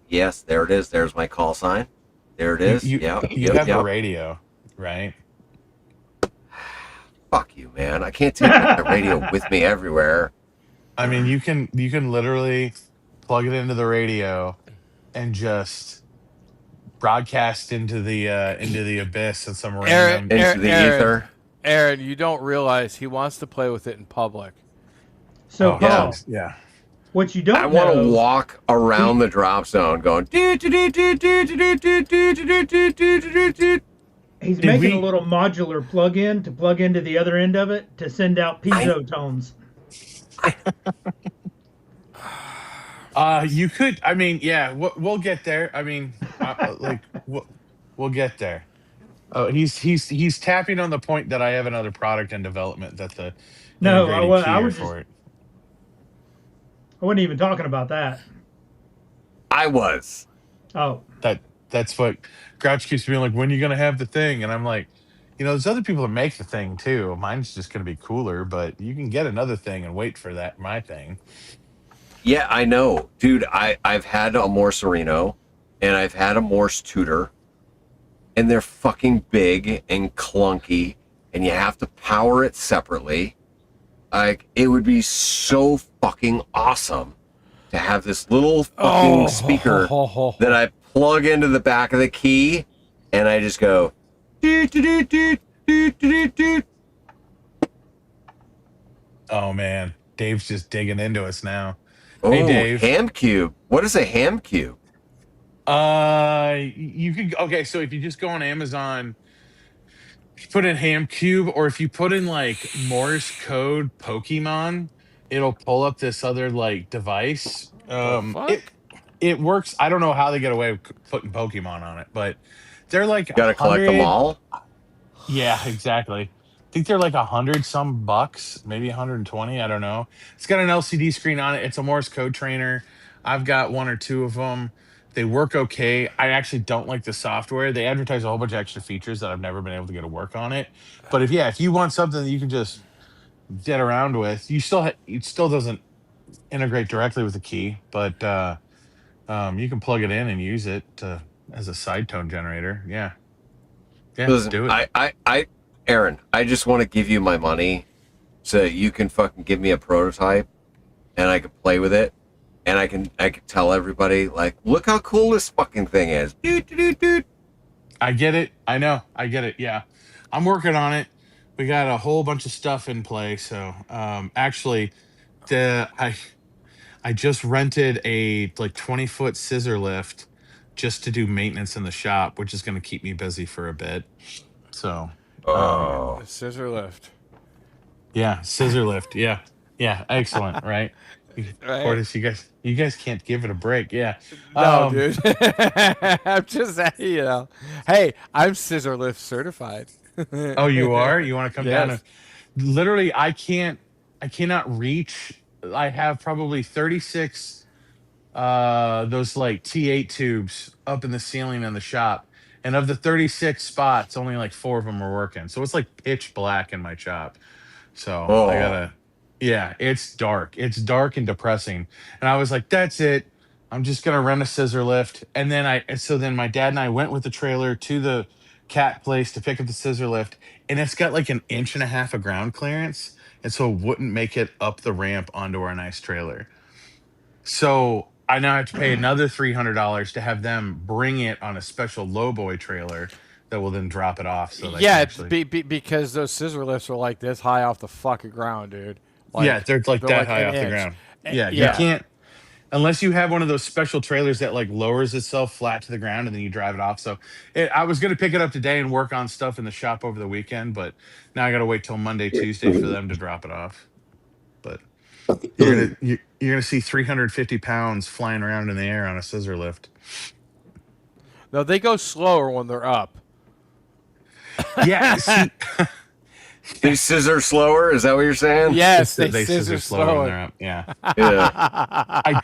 Yes, there it is. There's my call sign. There it is. You Yep. have a radio, right? Fuck you, man. I can't take my radio with me everywhere. I mean, you can literally plug it into the radio and just broadcast into the abyss and some random. Into the ether. Aaron, you don't realize he wants to play with it in public. So, Oh, Paul, yeah. what you don't I want know, to walk around the drop zone going. he's Did making we- a little modular plug-in to plug into the other end of it to send out piezo tones. You could. I mean, yeah. We'll get there. I mean, we'll get there. Oh, he's tapping on the point that I have another product in development that the No, integrated I keyer was for it. I wasn't even talking about that. I was. Oh, That's what Grouch keeps being like. When are you gonna have the thing? And I'm like, there's other people that make the thing too. Mine's just gonna be cooler, but you can get another thing and wait for that my thing. Yeah, I know. Dude, I've had a Morse Reno and I've had a Morse Tutor, and they're fucking big and clunky, and you have to power it separately. Like, it would be so fucking awesome to have this little fucking speaker that I plug into the back of the key, and I just go, doot, doot, doot, doot, doot, doot. Oh man, Dave's just digging into us now. Oh, Hey, Dave. ham cube. What is a ham cube? You could okay. So if you just go on Amazon, you put in ham cube, or if you put in like Morse code Pokemon, it'll pull up this other like device. fuck? It works. I don't know how they get away with putting Pokemon on it, but they're like Got to collect them 100 all? Yeah, exactly. I think they're like 100 some bucks, maybe 120. I don't know. It's got an LCD screen on it. It's a Morse code trainer. I've got one or two of them. They work okay. I actually don't like the software. They advertise a whole bunch of extra features that I've never been able to get to work on it. But if you want something that you can just get around with, it still doesn't integrate directly with the key, but you can plug it in and use it as a side tone generator. Yeah. Yeah, Listen, do it. Aaron, I just want to give you my money so that you can fucking give me a prototype, and I can play with it, and I can tell everybody like, look how cool this fucking thing is. Doot, doot, doot, doot. I get it. I know. I get it. Yeah. I'm working on it. We got a whole bunch of stuff in play. So actually the I just rented a like 20-foot scissor lift just to do maintenance in the shop, which is gonna keep me busy for a bit. So Oh, The scissor lift. yeah, scissor lift. Yeah. Yeah. Excellent. Right. Right. Portis, you guys can't give it a break. Yeah. No, dude. I'm just saying, you know. Hey, I'm scissor lift certified. Oh, you are? You want to come down? Yes. Literally, I cannot reach. I have probably 36 those like T8 tubes up in the ceiling in the shop. And of the 36 spots, only like 4 of them are working. So it's like pitch black in my shop. So I oh, gotta, yeah, it's dark. It's dark and depressing. And I was like, that's it. I'm just gonna rent a scissor lift. And then so then my dad and I went with the trailer to the cat place to pick up the scissor lift. And it's got like an inch and a half of ground clearance. And so it wouldn't make it up the ramp onto our nice trailer. So I now have to pay another $300 to have them bring it on a special lowboy trailer that will then drop it off so they can Yeah, actually. because those scissor lifts are like this high off the fucking ground, dude. Yeah, they're like they're that like high an off the inch. ground. Yeah, you Yeah. can't unless you have one of those special trailers that like lowers itself flat to the ground and then you drive it off. So I was going to pick it up today and work on stuff in the shop over the weekend, but now I got to wait till Monday, Tuesday for them to drop it off. But you're gonna see 350 pounds flying around in the air on a scissor lift. No, they go slower when they're up. Yeah, see, they scissor slower. Is that what you're saying? Yes, they they scissor slower when slower. they're up. Yeah, Yeah. I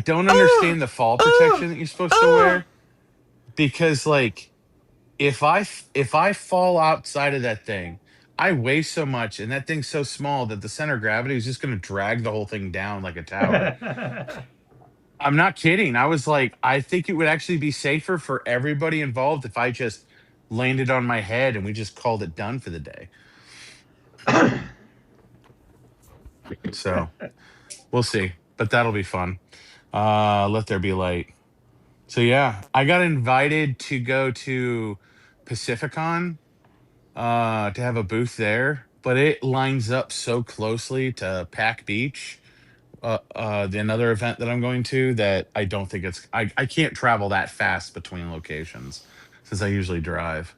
don't understand the fall protection that you're supposed to wear because like if I fall outside of that thing, I weigh so much and that thing's so small that the center of gravity is just going to drag the whole thing down like a tower. I'm not kidding. I was like, I think it would actually be safer for everybody involved if I just landed on my head and we just called it done for the day. So we'll see, but that'll be fun. Let there be light. So yeah, I got invited to go to Pacificon to have a booth there, but it lines up so closely to Pack Beach, the another event that I'm going to that I don't think I can't travel that fast between locations since I usually drive.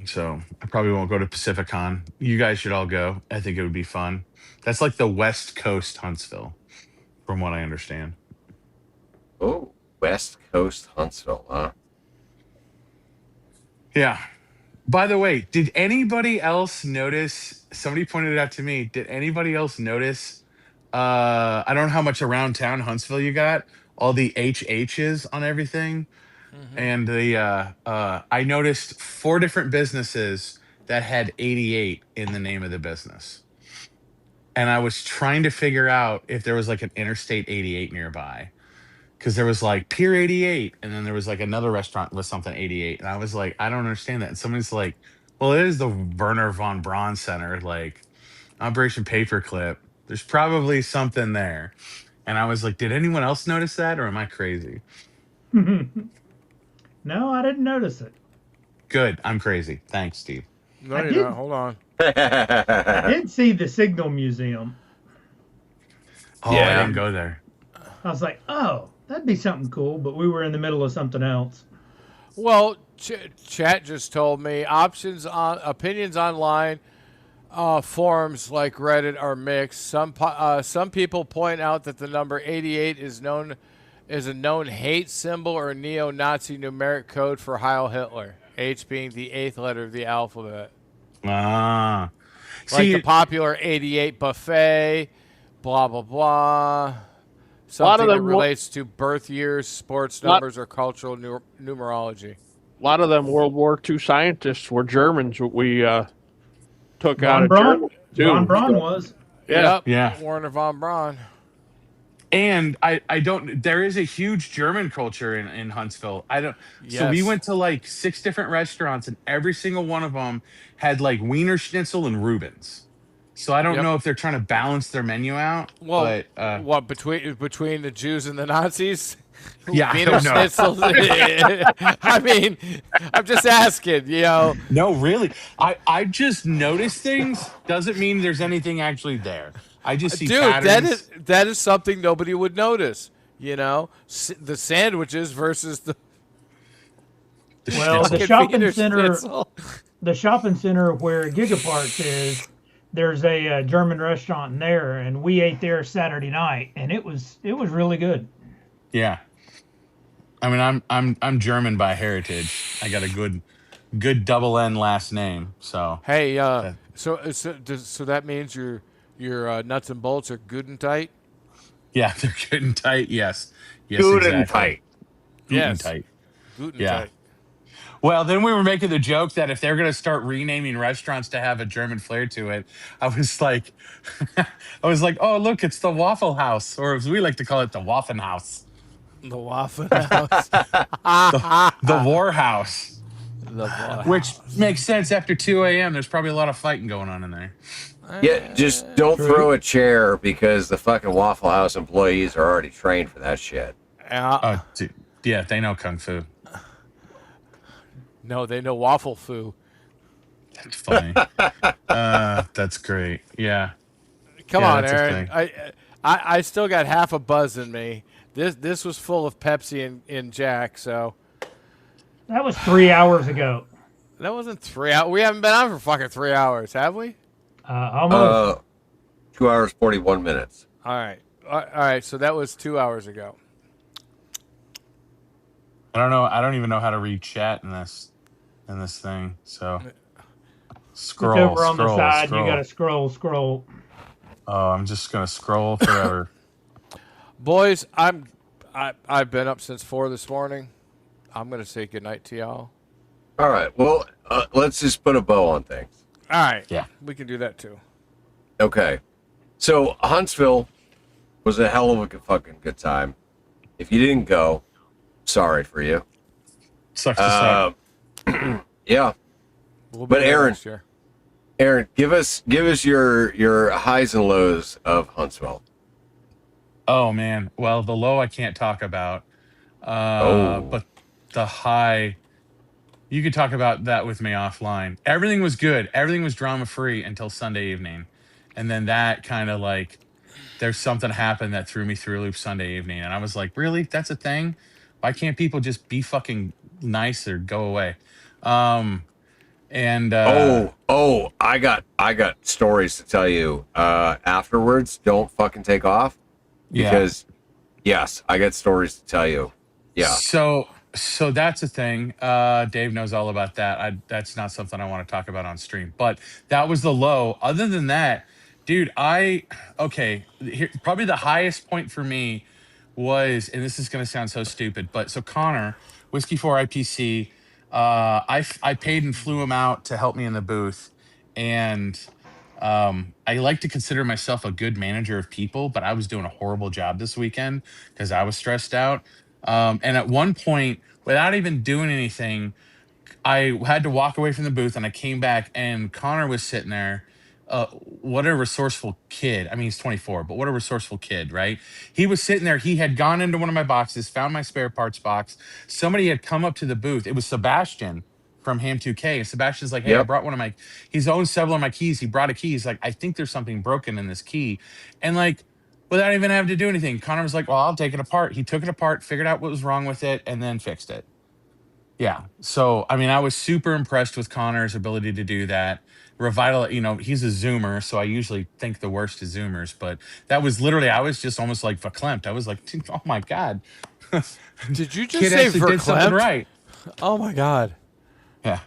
So I probably won't go to Pacificon. You guys should all go. I think it would be fun. That's like the West Coast Huntsville, from what I understand. Oh, West Coast Huntsville, huh? Yeah. By the way, did anybody else notice? Somebody pointed it out to me. Did anybody else notice? I don't know how much around town Huntsville you got. All the HHs on everything, and the I noticed 4 different businesses that had 88 in the name of the business, and I was trying to figure out if there was like an Interstate 88 nearby because there was like Pier 88 and then there was like another restaurant with something 88 and I was like, I don't understand that. And somebody's like, well, it is the Werner von Braun Center, like Operation Paperclip. There's probably something there. And I was like, did anyone else notice that or am I crazy? No, I didn't notice it. Good. I'm crazy. Thanks, Steve. No, I you're did. not. Hold on. I did see the Signal Museum. Oh, Yeah. I didn't go there. I was like, oh, that'd be something cool, but we were in the middle of something else. Well, chat just told me opinions online, forums like Reddit are mixed. Some people point out that the number 88 is a known hate symbol or neo-Nazi numeric code for Heil Hitler. H being the 8th letter of the alphabet. Ah. Like See, the popular 88 buffet, blah blah blah. Something that them relates to birth years, sports numbers, or cultural numerology. A lot of them World War II scientists were Germans. We took out Von of Braun? Germany too. Von Braun was. Yeah. Yep. Yeah. Werner von Braun. and I don't, there is a huge German culture in Huntsville. I don't, so we Yes. went to like 6 different restaurants and every single one of them had like Wiener Schnitzel and Rubens. So I don't Yep. know if they're trying to balance their menu out. Well, but what between the Jews and the Nazis? yeah, I Wiener don't know. schnitzels? I mean, I'm just asking. No, really. I just notice things. Doesn't mean there's anything actually there. I just see Dude, patterns. that is something nobody would notice. The sandwiches versus the Well, the fucking shopping Wiener center, Schnitzel. the shopping center where Gigaparks is, there's a German restaurant in there, and we ate there Saturday night, and it was really good. Yeah. I mean, I'm German by heritage. I got a good double N last name. So Hey, that- so that means your nuts and bolts are good and tight. yeah, they're good and tight. Yes. Yes, Good and exactly. tight. Good and Yes. tight. Good and Yeah. tight. Well, then we were making the joke that if they're going to start renaming restaurants to have a German flair to it, I was like, oh, look, it's the Waffle House, or as we like to call it, the Waffen House, The Waffle House. the War House, The Waffle which makes sense after 2 a.m. There's probably a lot of fighting going on in there. Yeah, just don't throw a chair because the fucking Waffle House employees are already trained for that shit. Oh, dude. Yeah, they know Kung Fu. No, they know waffle foo. That's funny. That's great. Yeah. Come Yeah, on, that's a Aaron. thing. I still got half a buzz in me. This was full of Pepsi and Jack, so That was 3 hours ago. that wasn't 3 hours. We haven't been on for fucking 3 hours, have we? Almost. 2 hours 41 minutes. All right. So that was 2 hours ago. I don't know. I don't even know how to read chat in this thing. So scroll. It's over on scroll, the side. Scroll. You got to scroll. Oh, I'm just gonna scroll forever. Boys, I've been up since 4 this morning. I'm gonna say goodnight to y'all. All right. Well, let's just put a bow on things. All right. Yeah. We can do that too. Okay. So Huntsville was a hell of a fucking good time. If you didn't go, sorry for you. Sucks to suck. Yeah. We'll be But there Aaron- next year. Aaron, give us your highs and lows of Huntsville. Oh man. Well, the low I can't talk about. Oh. But the high, you could talk about that with me offline. Everything was good. Everything was drama free until Sunday evening, and then that kind of like, there's something happened that threw me through a loop Sunday evening, and I was like, really? That's a thing? Why can't people just be fucking nice or go away? And I got stories to tell you afterwards. Don't fucking take off because yes, I got stories to tell you. Yeah. So that's a thing. Dave knows all about that. That's not something I want to talk about on stream. But that was the low. Other than that, dude, probably the highest point for me was, and this is going to sound so stupid, but so Connor, Whiskey 4 IPC, I paid and flew him out to help me in the booth, and I like to consider myself a good manager of people, but I was doing a horrible job this weekend because I was stressed out. And at one point, without even doing anything, I had to walk away from the booth, and I came back, and Connor was sitting there. What a resourceful kid. I mean, he's 24, but what a resourceful kid, right? He was sitting there. He had gone into one of my boxes, found my spare parts box. Somebody had come up to the booth. It was Sebastian from Ham 2K. And Sebastian's like, hey, I Yep. brought he's owned several of my keys. He brought a key. He's like, I think there's something broken in this key. And like, without even having to do anything, Connor was like, well, I'll take it apart. He took it apart, figured out what was wrong with it, and then fixed it. Yeah. So, I mean, I was super impressed with Connor's ability to do that. He's a Zoomer, so I usually think the worst is Zoomers, but that was literally, I was just almost like verklempt. I was like, oh my God. Did you just Kid say actually did something verklempt? right. Oh my God. Yeah.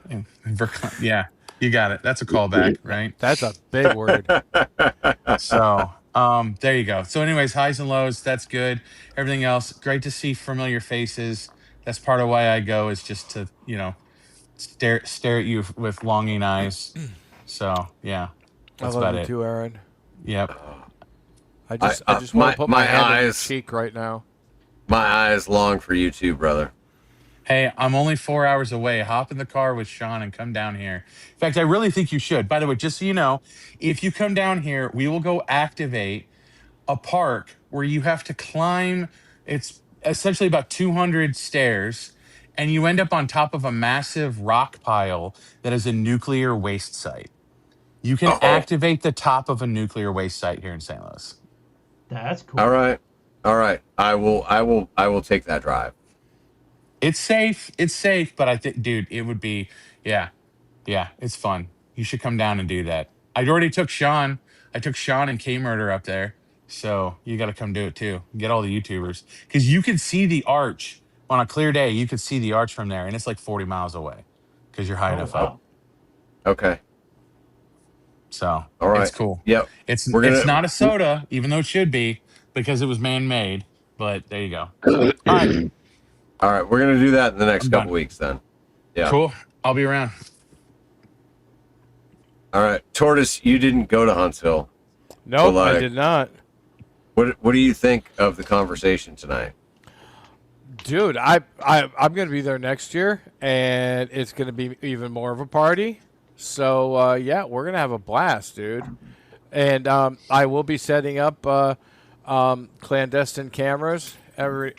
Yeah. You got it. That's a callback, right? That's a big word. So, there you go. So anyways, highs and lows, that's good. Everything else, great to see familiar faces. That's part of why I go, is just to, stare at you with longing eyes. So, yeah. I That's love about you it. too, Aaron. Yep. I just want my- to put my my hand in your eyes- cheek right now. My eyes long for you too, brother. Hey, I'm only 4 hours away. Hop in the car with Sean and come down here. In fact, I really think you should. By the way, just so you know, if you come down here, we will go activate a park where you have to climb. It's essentially about 200 stairs, and you end up on top of a massive rock pile that is a nuclear waste site. You can Oh, activate the top of a nuclear waste site here in St. Louis. That's cool. all right. All right. I will take that drive. It's safe. It's safe, but I think, dude, it would be, yeah, yeah, it's fun. You should come down and do that. I already took Sean. I took Sean and K Murder up there, so you got to come do it too. Get all the YouTubers because you can see the arch on a clear day. You could see the arch from there, and it's like 40 miles away because you're high Oh, enough wow. up. Okay. So All right. it's cool. Yep. It's We're gonna. it's not a soda, even though it should be because it was man made. But there you go. All right, All right. We're gonna do that in the next I'm couple done. weeks then. Yeah. Cool. I'll be around. All right. Tortoise, you didn't go to Huntsville. Nope, Well, I did not. What do you think of the conversation tonight? Dude, I'm going to be there next year, and it's going to be even more of a party. So, yeah, we're going to have a blast, dude. And I will be setting up clandestine cameras every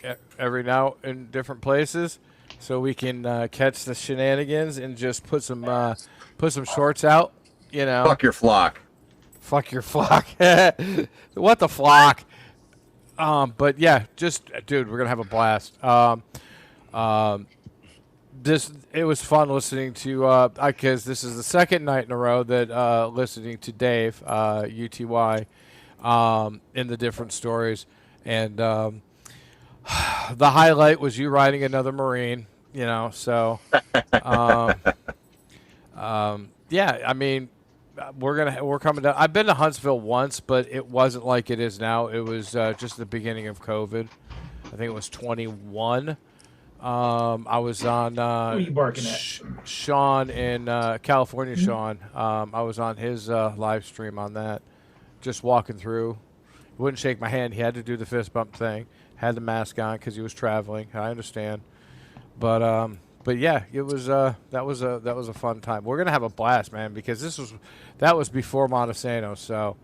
now in different places, so we can catch the shenanigans and just put some shorts out. You know, Fuck your flock. fuck your flock. What the flock? But yeah, just dude, we're gonna have a blast. It was fun listening to because this is the second night in a row that listening to Dave UTY in the different stories, and the highlight was you riding another Marine. You know, so yeah, I mean. We're coming down. I've been to Huntsville once, but it wasn't like it is now. It was just the beginning of COVID. I think it was 21. I was on What are you barking at? Sean in California. Sean, I was on his live stream on that, just walking through. He wouldn't shake my hand. He had to do the fist bump thing. Had the mask on because he was traveling. I understand, but yeah, it was that was a fun time. We're gonna have a blast, man, because that was before Monte Sano. So,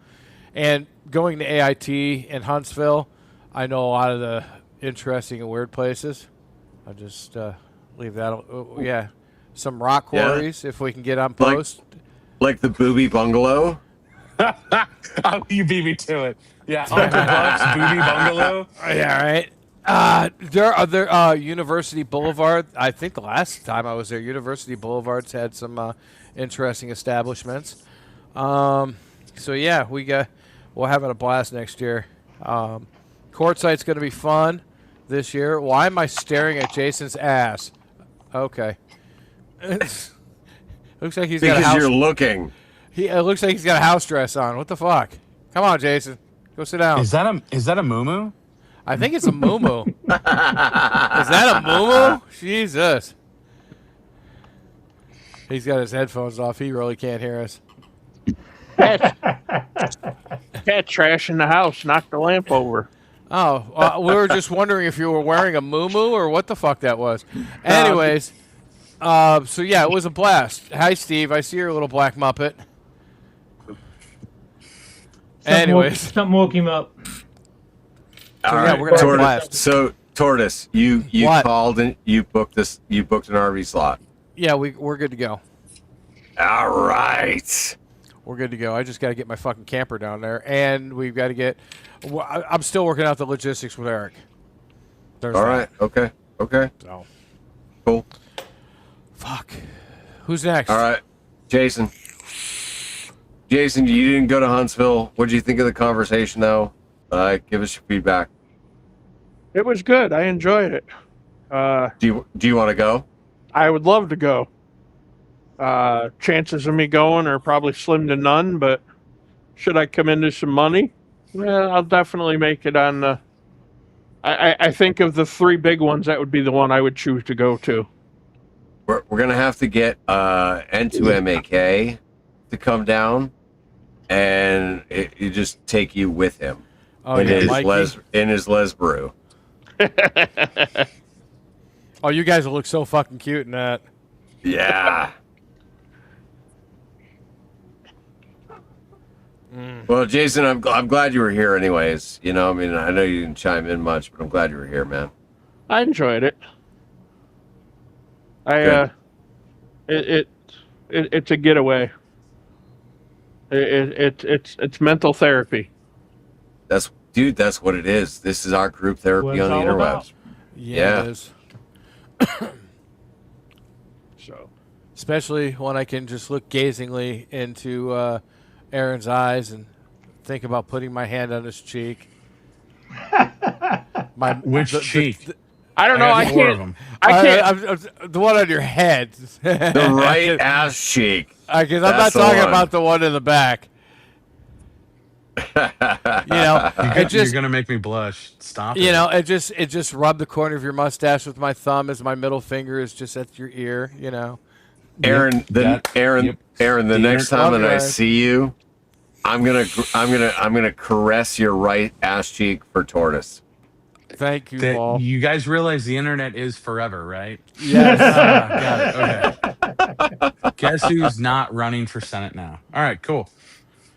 and going to AIT in Huntsville, I know a lot of the interesting and weird places. I just leave that. Yeah, some rock quarries if we can get on post. Like the Booby Bungalow. Oh, you beat me to it. Yeah, Uncle Buck's Booty Bungalow. Yeah, right. There University Boulevard. I think the last time I was there, University Boulevard's had some interesting establishments. So yeah, we're having a blast next year. Courtside's going to be fun this year. Why am I staring at Jason's ass? Okay. Looks like he's got a Because house. you're looking. It looks like he's got a house dress on. What the fuck? Come on, Jason. Go sit down. Is that a muumuu? I think it's a muumuu. Is that a muumuu? Jesus. He's got his headphones off. He really can't hear us. Cat trash in the house knocked the lamp over. Oh, we were just wondering if you were wearing a muumuu or what the fuck that was. Anyways, so yeah, it was a blast. Hi, Steve. I see your little black Muppet. Something woke him up. All yeah, right, we're gonna have a Tortoise. blast. So Tortoise, you What? called and you booked You booked an RV slot. Yeah, we're good to go. All right. We're good to go. I just got to get my fucking camper down there, and we've got to get. I'm still working out the logistics with Eric. There's All that. right. Okay. Okay. So, Cool. fuck. Who's next? All right, Jason. Jason, you didn't go to Huntsville. What did you think of the conversation, though? Give us your feedback. It was good. I enjoyed it. Do you want to go? I would love to go. Chances of me going are probably slim to none, but should I come into some money? Well, I'll definitely make it on the. I think of the three big ones, that would be the one I would choose to go to. We're gonna have to get N2MAK to come down, and you just take you with him Oh, in yeah, his Mikey. in his Lesbrew. Oh, you guys will look so fucking cute in that. Yeah. Well, Jason, I'm glad you were here anyways. You know, I mean, I know you didn't chime in much, but I'm glad you were here, man. I enjoyed it. Good. It's a getaway. It's mental therapy. That's what it is. This is our group therapy What it's on the all interwebs. about. Yeah. It is. So, especially when I can just look gazingly into Aaron's eyes and think about putting my hand on his cheek. Which cheek? I don't know. got I four can't. of them. I can't. The one on your head. The right ass cheek. Because I'm not That's the talking one. about the one in the back. You're gonna make me blush. Stop it. It just rub the corner of your mustache with my thumb as my middle finger is just at your ear. Aaron, Aaron, the next time that I guys. see you, I'm gonna caress your right ass cheek for tortoise. Thank you, Paul. You guys realize the internet is forever, right? Yes. Got it. Okay. Guess who's not running for Senate now? All right, cool.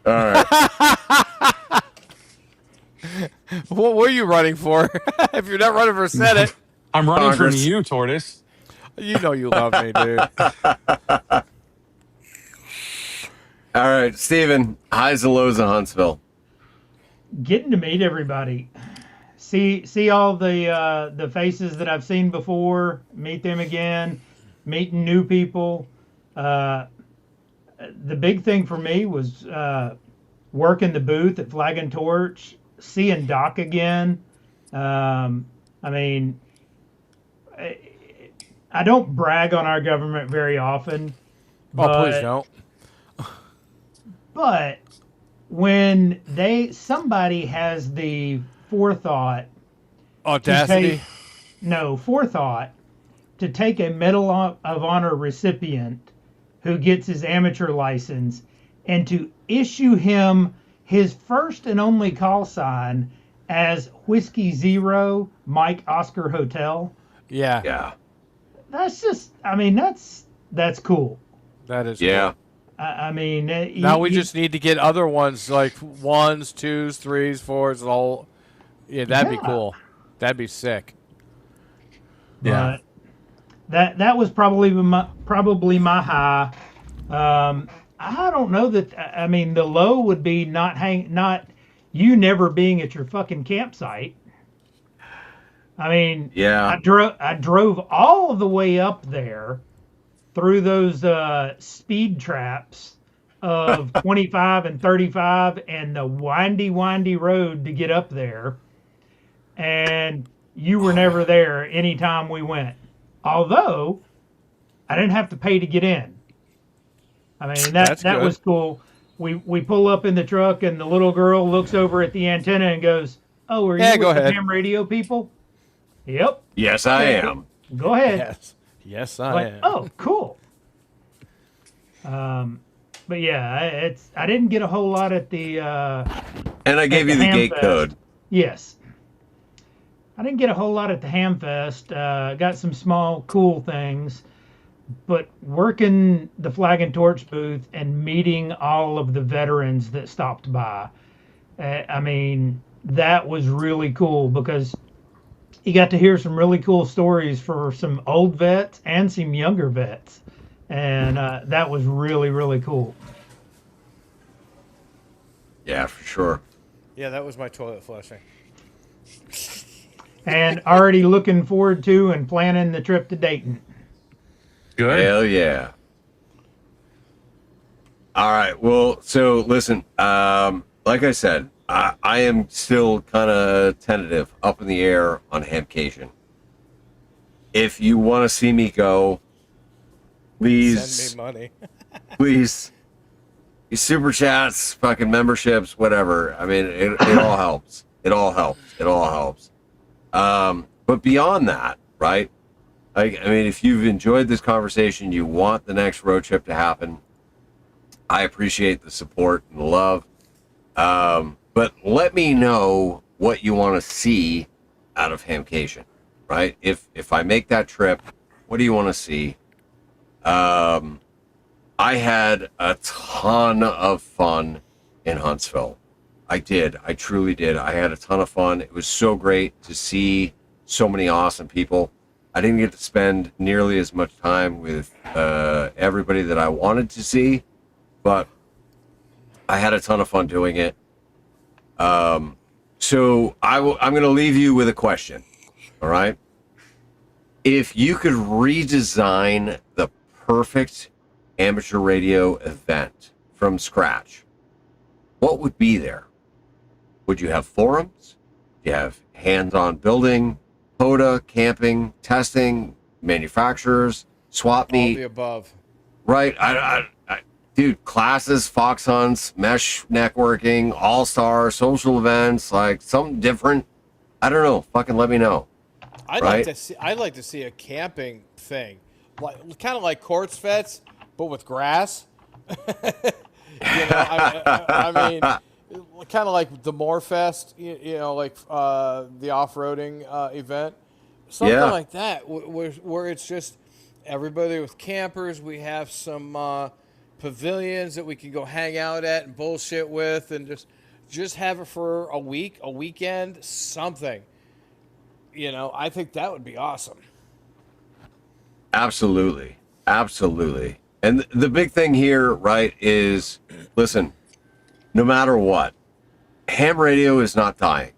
All right. What were you running for? If you're not running for Senate, I'm running Congress. from you, Tortoise. you know you love me, dude. All right, Steven, highs and lows of Huntsville. Getting to meet everybody, see all the faces that I've seen before, meet them again, meeting new people. The big thing for me was working the booth at Flag and Torch, seeing Doc again. I mean, I don't brag on our government very often. Oh, please don't. But when somebody has the forethought, Audacity. forethought to take a Medal of Honor recipient who gets his amateur license and to issue him his first and only call sign as Whiskey Zero Mike Oscar Hotel. Yeah. Yeah. That's just, I mean, that's cool. That is. Yeah. Cool. I mean, Now we just need to get other ones like 1s, 2s, 3s, 4s, all. Yeah, that'd be cool. That'd be sick. But that was probably my high. I don't know that. I mean, the low would be not you never being at your fucking campsite. I mean, Yeah. I drove all the way up there through those speed traps of 25 and 35 and the windy road to get up there. And you were never there anytime we went. Although I didn't have to pay to get in. I mean, that was cool. We pull up in the truck and the little girl looks over at the antenna and goes, "Oh, are you with the ham radio people?" Yep. Yes, I am. Go ahead. Yes, I Like, am. oh, cool. But yeah, I didn't get a whole lot at the. And I gave you the gate Hamfest. code. Yes. I didn't get a whole lot at the Hamfest. Got some small, cool things. But working the Flag and Torch booth and meeting all of the veterans that stopped by, I mean, that was really cool because you got to hear some really cool stories for some old vets and some younger vets. And that was really, really cool. Yeah, for sure. Yeah, that was my toilet flushing. And already looking forward to and planning the trip to Dayton. Good. Hell yeah. All right. Well, so listen, like I said, I am still kind of tentative, up in the air on Hamcation. If you want to see me go, please Send me money. please, these super chats, fucking memberships, whatever. I mean, it all helps. It all helps. It all helps. But beyond that, right? I mean, if you've enjoyed this conversation, you want the next road trip to happen, I appreciate the support and the love. But let me know what you want to see out of Hamcation. right? If I make that trip, what do you want to see? I had a ton of fun in Huntsville. I did. I truly did. I had a ton of fun. It was so great to see so many awesome people. I didn't get to spend nearly as much time with everybody that I wanted to see, but I had a ton of fun doing it. So I'm going to leave you with a question. All right. If you could redesign the perfect amateur radio event from scratch, what would be there? Would you have forums? Do you have hands-on building, POTA, camping, testing, manufacturers, swap All meet? the above. Right. Dude, classes, fox hunts, mesh networking, all-star, social events, like something different. I don't know. Fucking let me know. I'd Right? like to see a camping thing, kind of like Courts Fets, but with grass. I mean, kind of like the Moorfest, like the off-roading event, something Yeah. like that, where it's just everybody with campers. We have some pavilions that we can go hang out at and bullshit with, and just have it for a week, a weekend, something. I think that would be awesome. Absolutely. Absolutely. And the big thing here, right, is listen, no matter what, ham radio is not dying.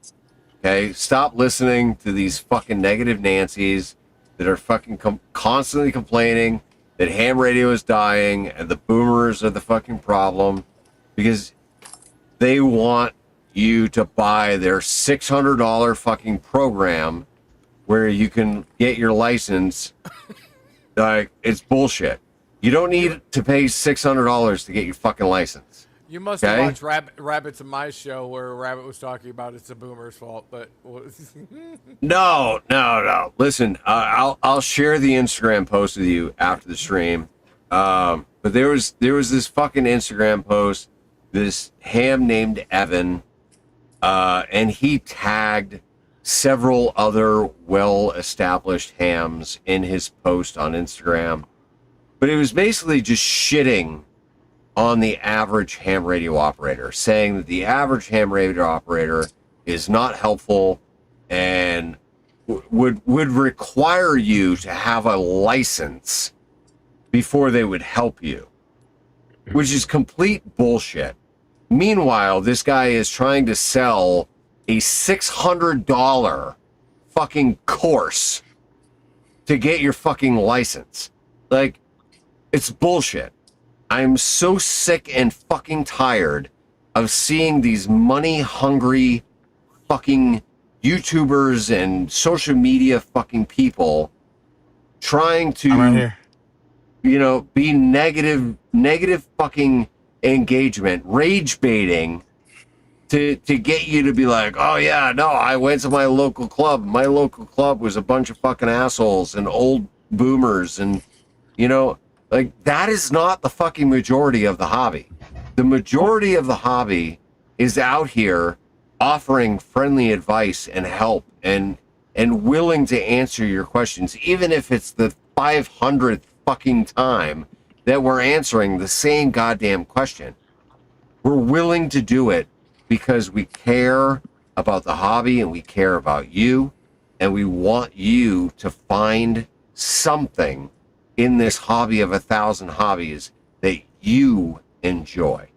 Okay? Stop listening to these fucking negative Nancys that are fucking constantly complaining that ham radio is dying and the boomers are the fucking problem, because they want you to buy their $600 fucking program where you can get your license. Like, it's bullshit. You don't need to pay $600 to get your fucking license. You must Okay? have watched Rabbits in my show where Rabbit was talking about it's the boomer's fault, but No. Listen, I'll share the Instagram post with you after the stream. But there was this fucking Instagram post, this ham named Evan, and he tagged several other well-established hams in his post on Instagram. But it was basically just shitting on the average ham radio operator, saying that the average ham radio operator is not helpful and would require you to have a license before they would help you, which is complete bullshit. Meanwhile, this guy is trying to sell a $600 fucking course to get your fucking license. Like, it's bullshit. I'm so sick and fucking tired of seeing these money-hungry fucking YouTubers and social media fucking people trying to, I'm right here. be negative fucking engagement, rage baiting to get you to be like, oh yeah, no, I went to my local club. My local club was a bunch of fucking assholes and old boomers, and like, that is not the fucking majority of the hobby. The majority of the hobby is out here offering friendly advice and help and willing to answer your questions, even if it's the 500th fucking time that we're answering the same goddamn question. We're willing to do it because we care about the hobby and we care about you, and we want you to find something in this hobby of 1,000 hobbies that you enjoy.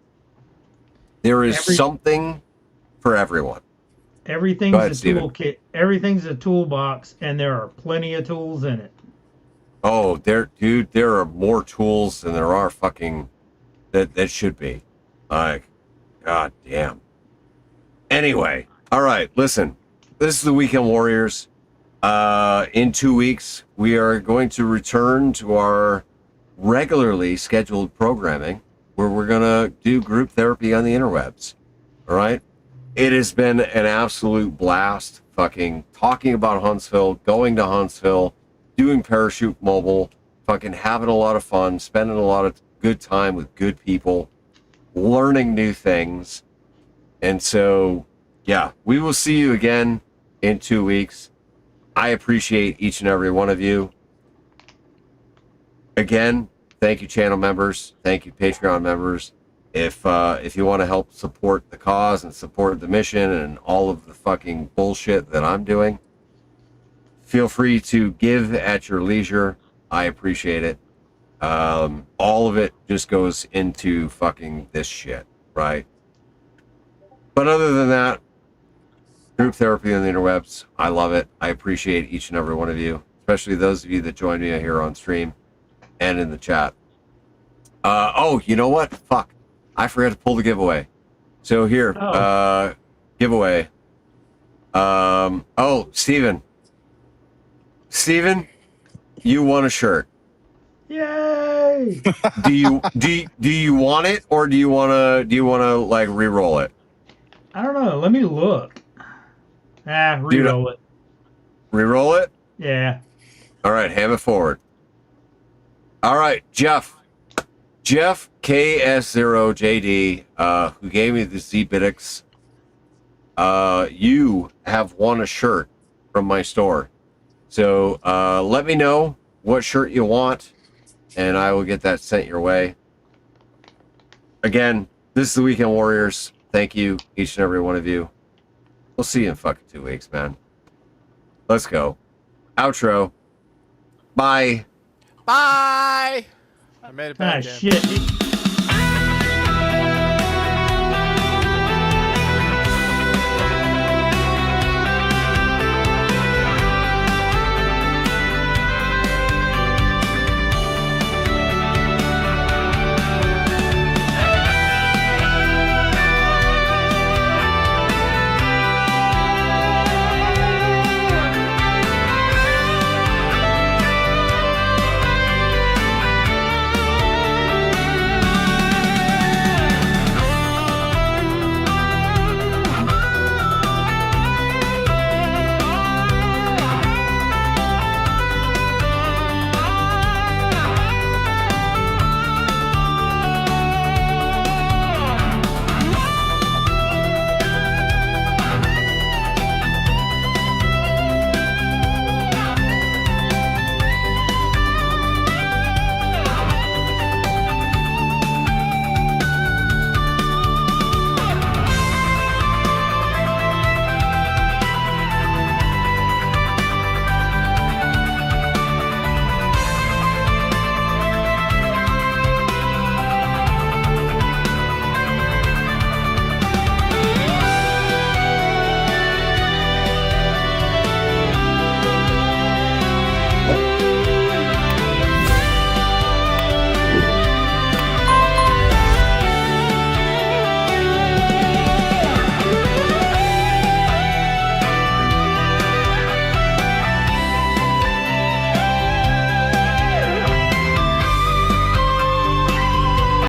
There is something for everyone. Everything's Go ahead, a Steven. toolkit. Everything's a toolbox, and there are plenty of tools in it. Oh, there are more tools than there are fucking that should be. Like, god damn. Anyway, all right, listen. This is the Weekend Warriors. In 2 weeks, we are going to return to our regularly scheduled programming where we're going to do group therapy on the interwebs. All right? It has been an absolute blast fucking talking about Huntsville, going to Huntsville, doing Parachute Mobile, fucking having a lot of fun, spending a lot of good time with good people, learning new things. And so, yeah, we will see you again in 2 weeks. I appreciate each and every one of you. Again, thank you, channel members. Thank you, Patreon members. If you want to help support the cause and support the mission and all of the fucking bullshit that I'm doing, feel free to give at your leisure. I appreciate it. All of it just goes into fucking this shit, right? But other than that, group therapy on the interwebs, I love it. I appreciate each and every one of you, especially those of you that joined me here on stream and in the chat. Oh, you know what? Fuck. I forgot to pull the giveaway. So here, giveaway. Oh, Steven. Steven, you won a shirt. Yay! Do you want it, or do you wanna like re-roll it? I don't know. Let me look. Re-roll it. Re-roll it? Yeah. All right, ham it forward. All right, Jeff KS0JD, who gave me the Z-Bitix. You have won a shirt from my store. So let me know what shirt you want, and I will get that sent your way. Again, this is the Weekend Warriors. Thank you, each and every one of you. We'll see you in fucking 2 weeks, man. Let's go. Outro. Bye. Bye. I made it back in. Shit.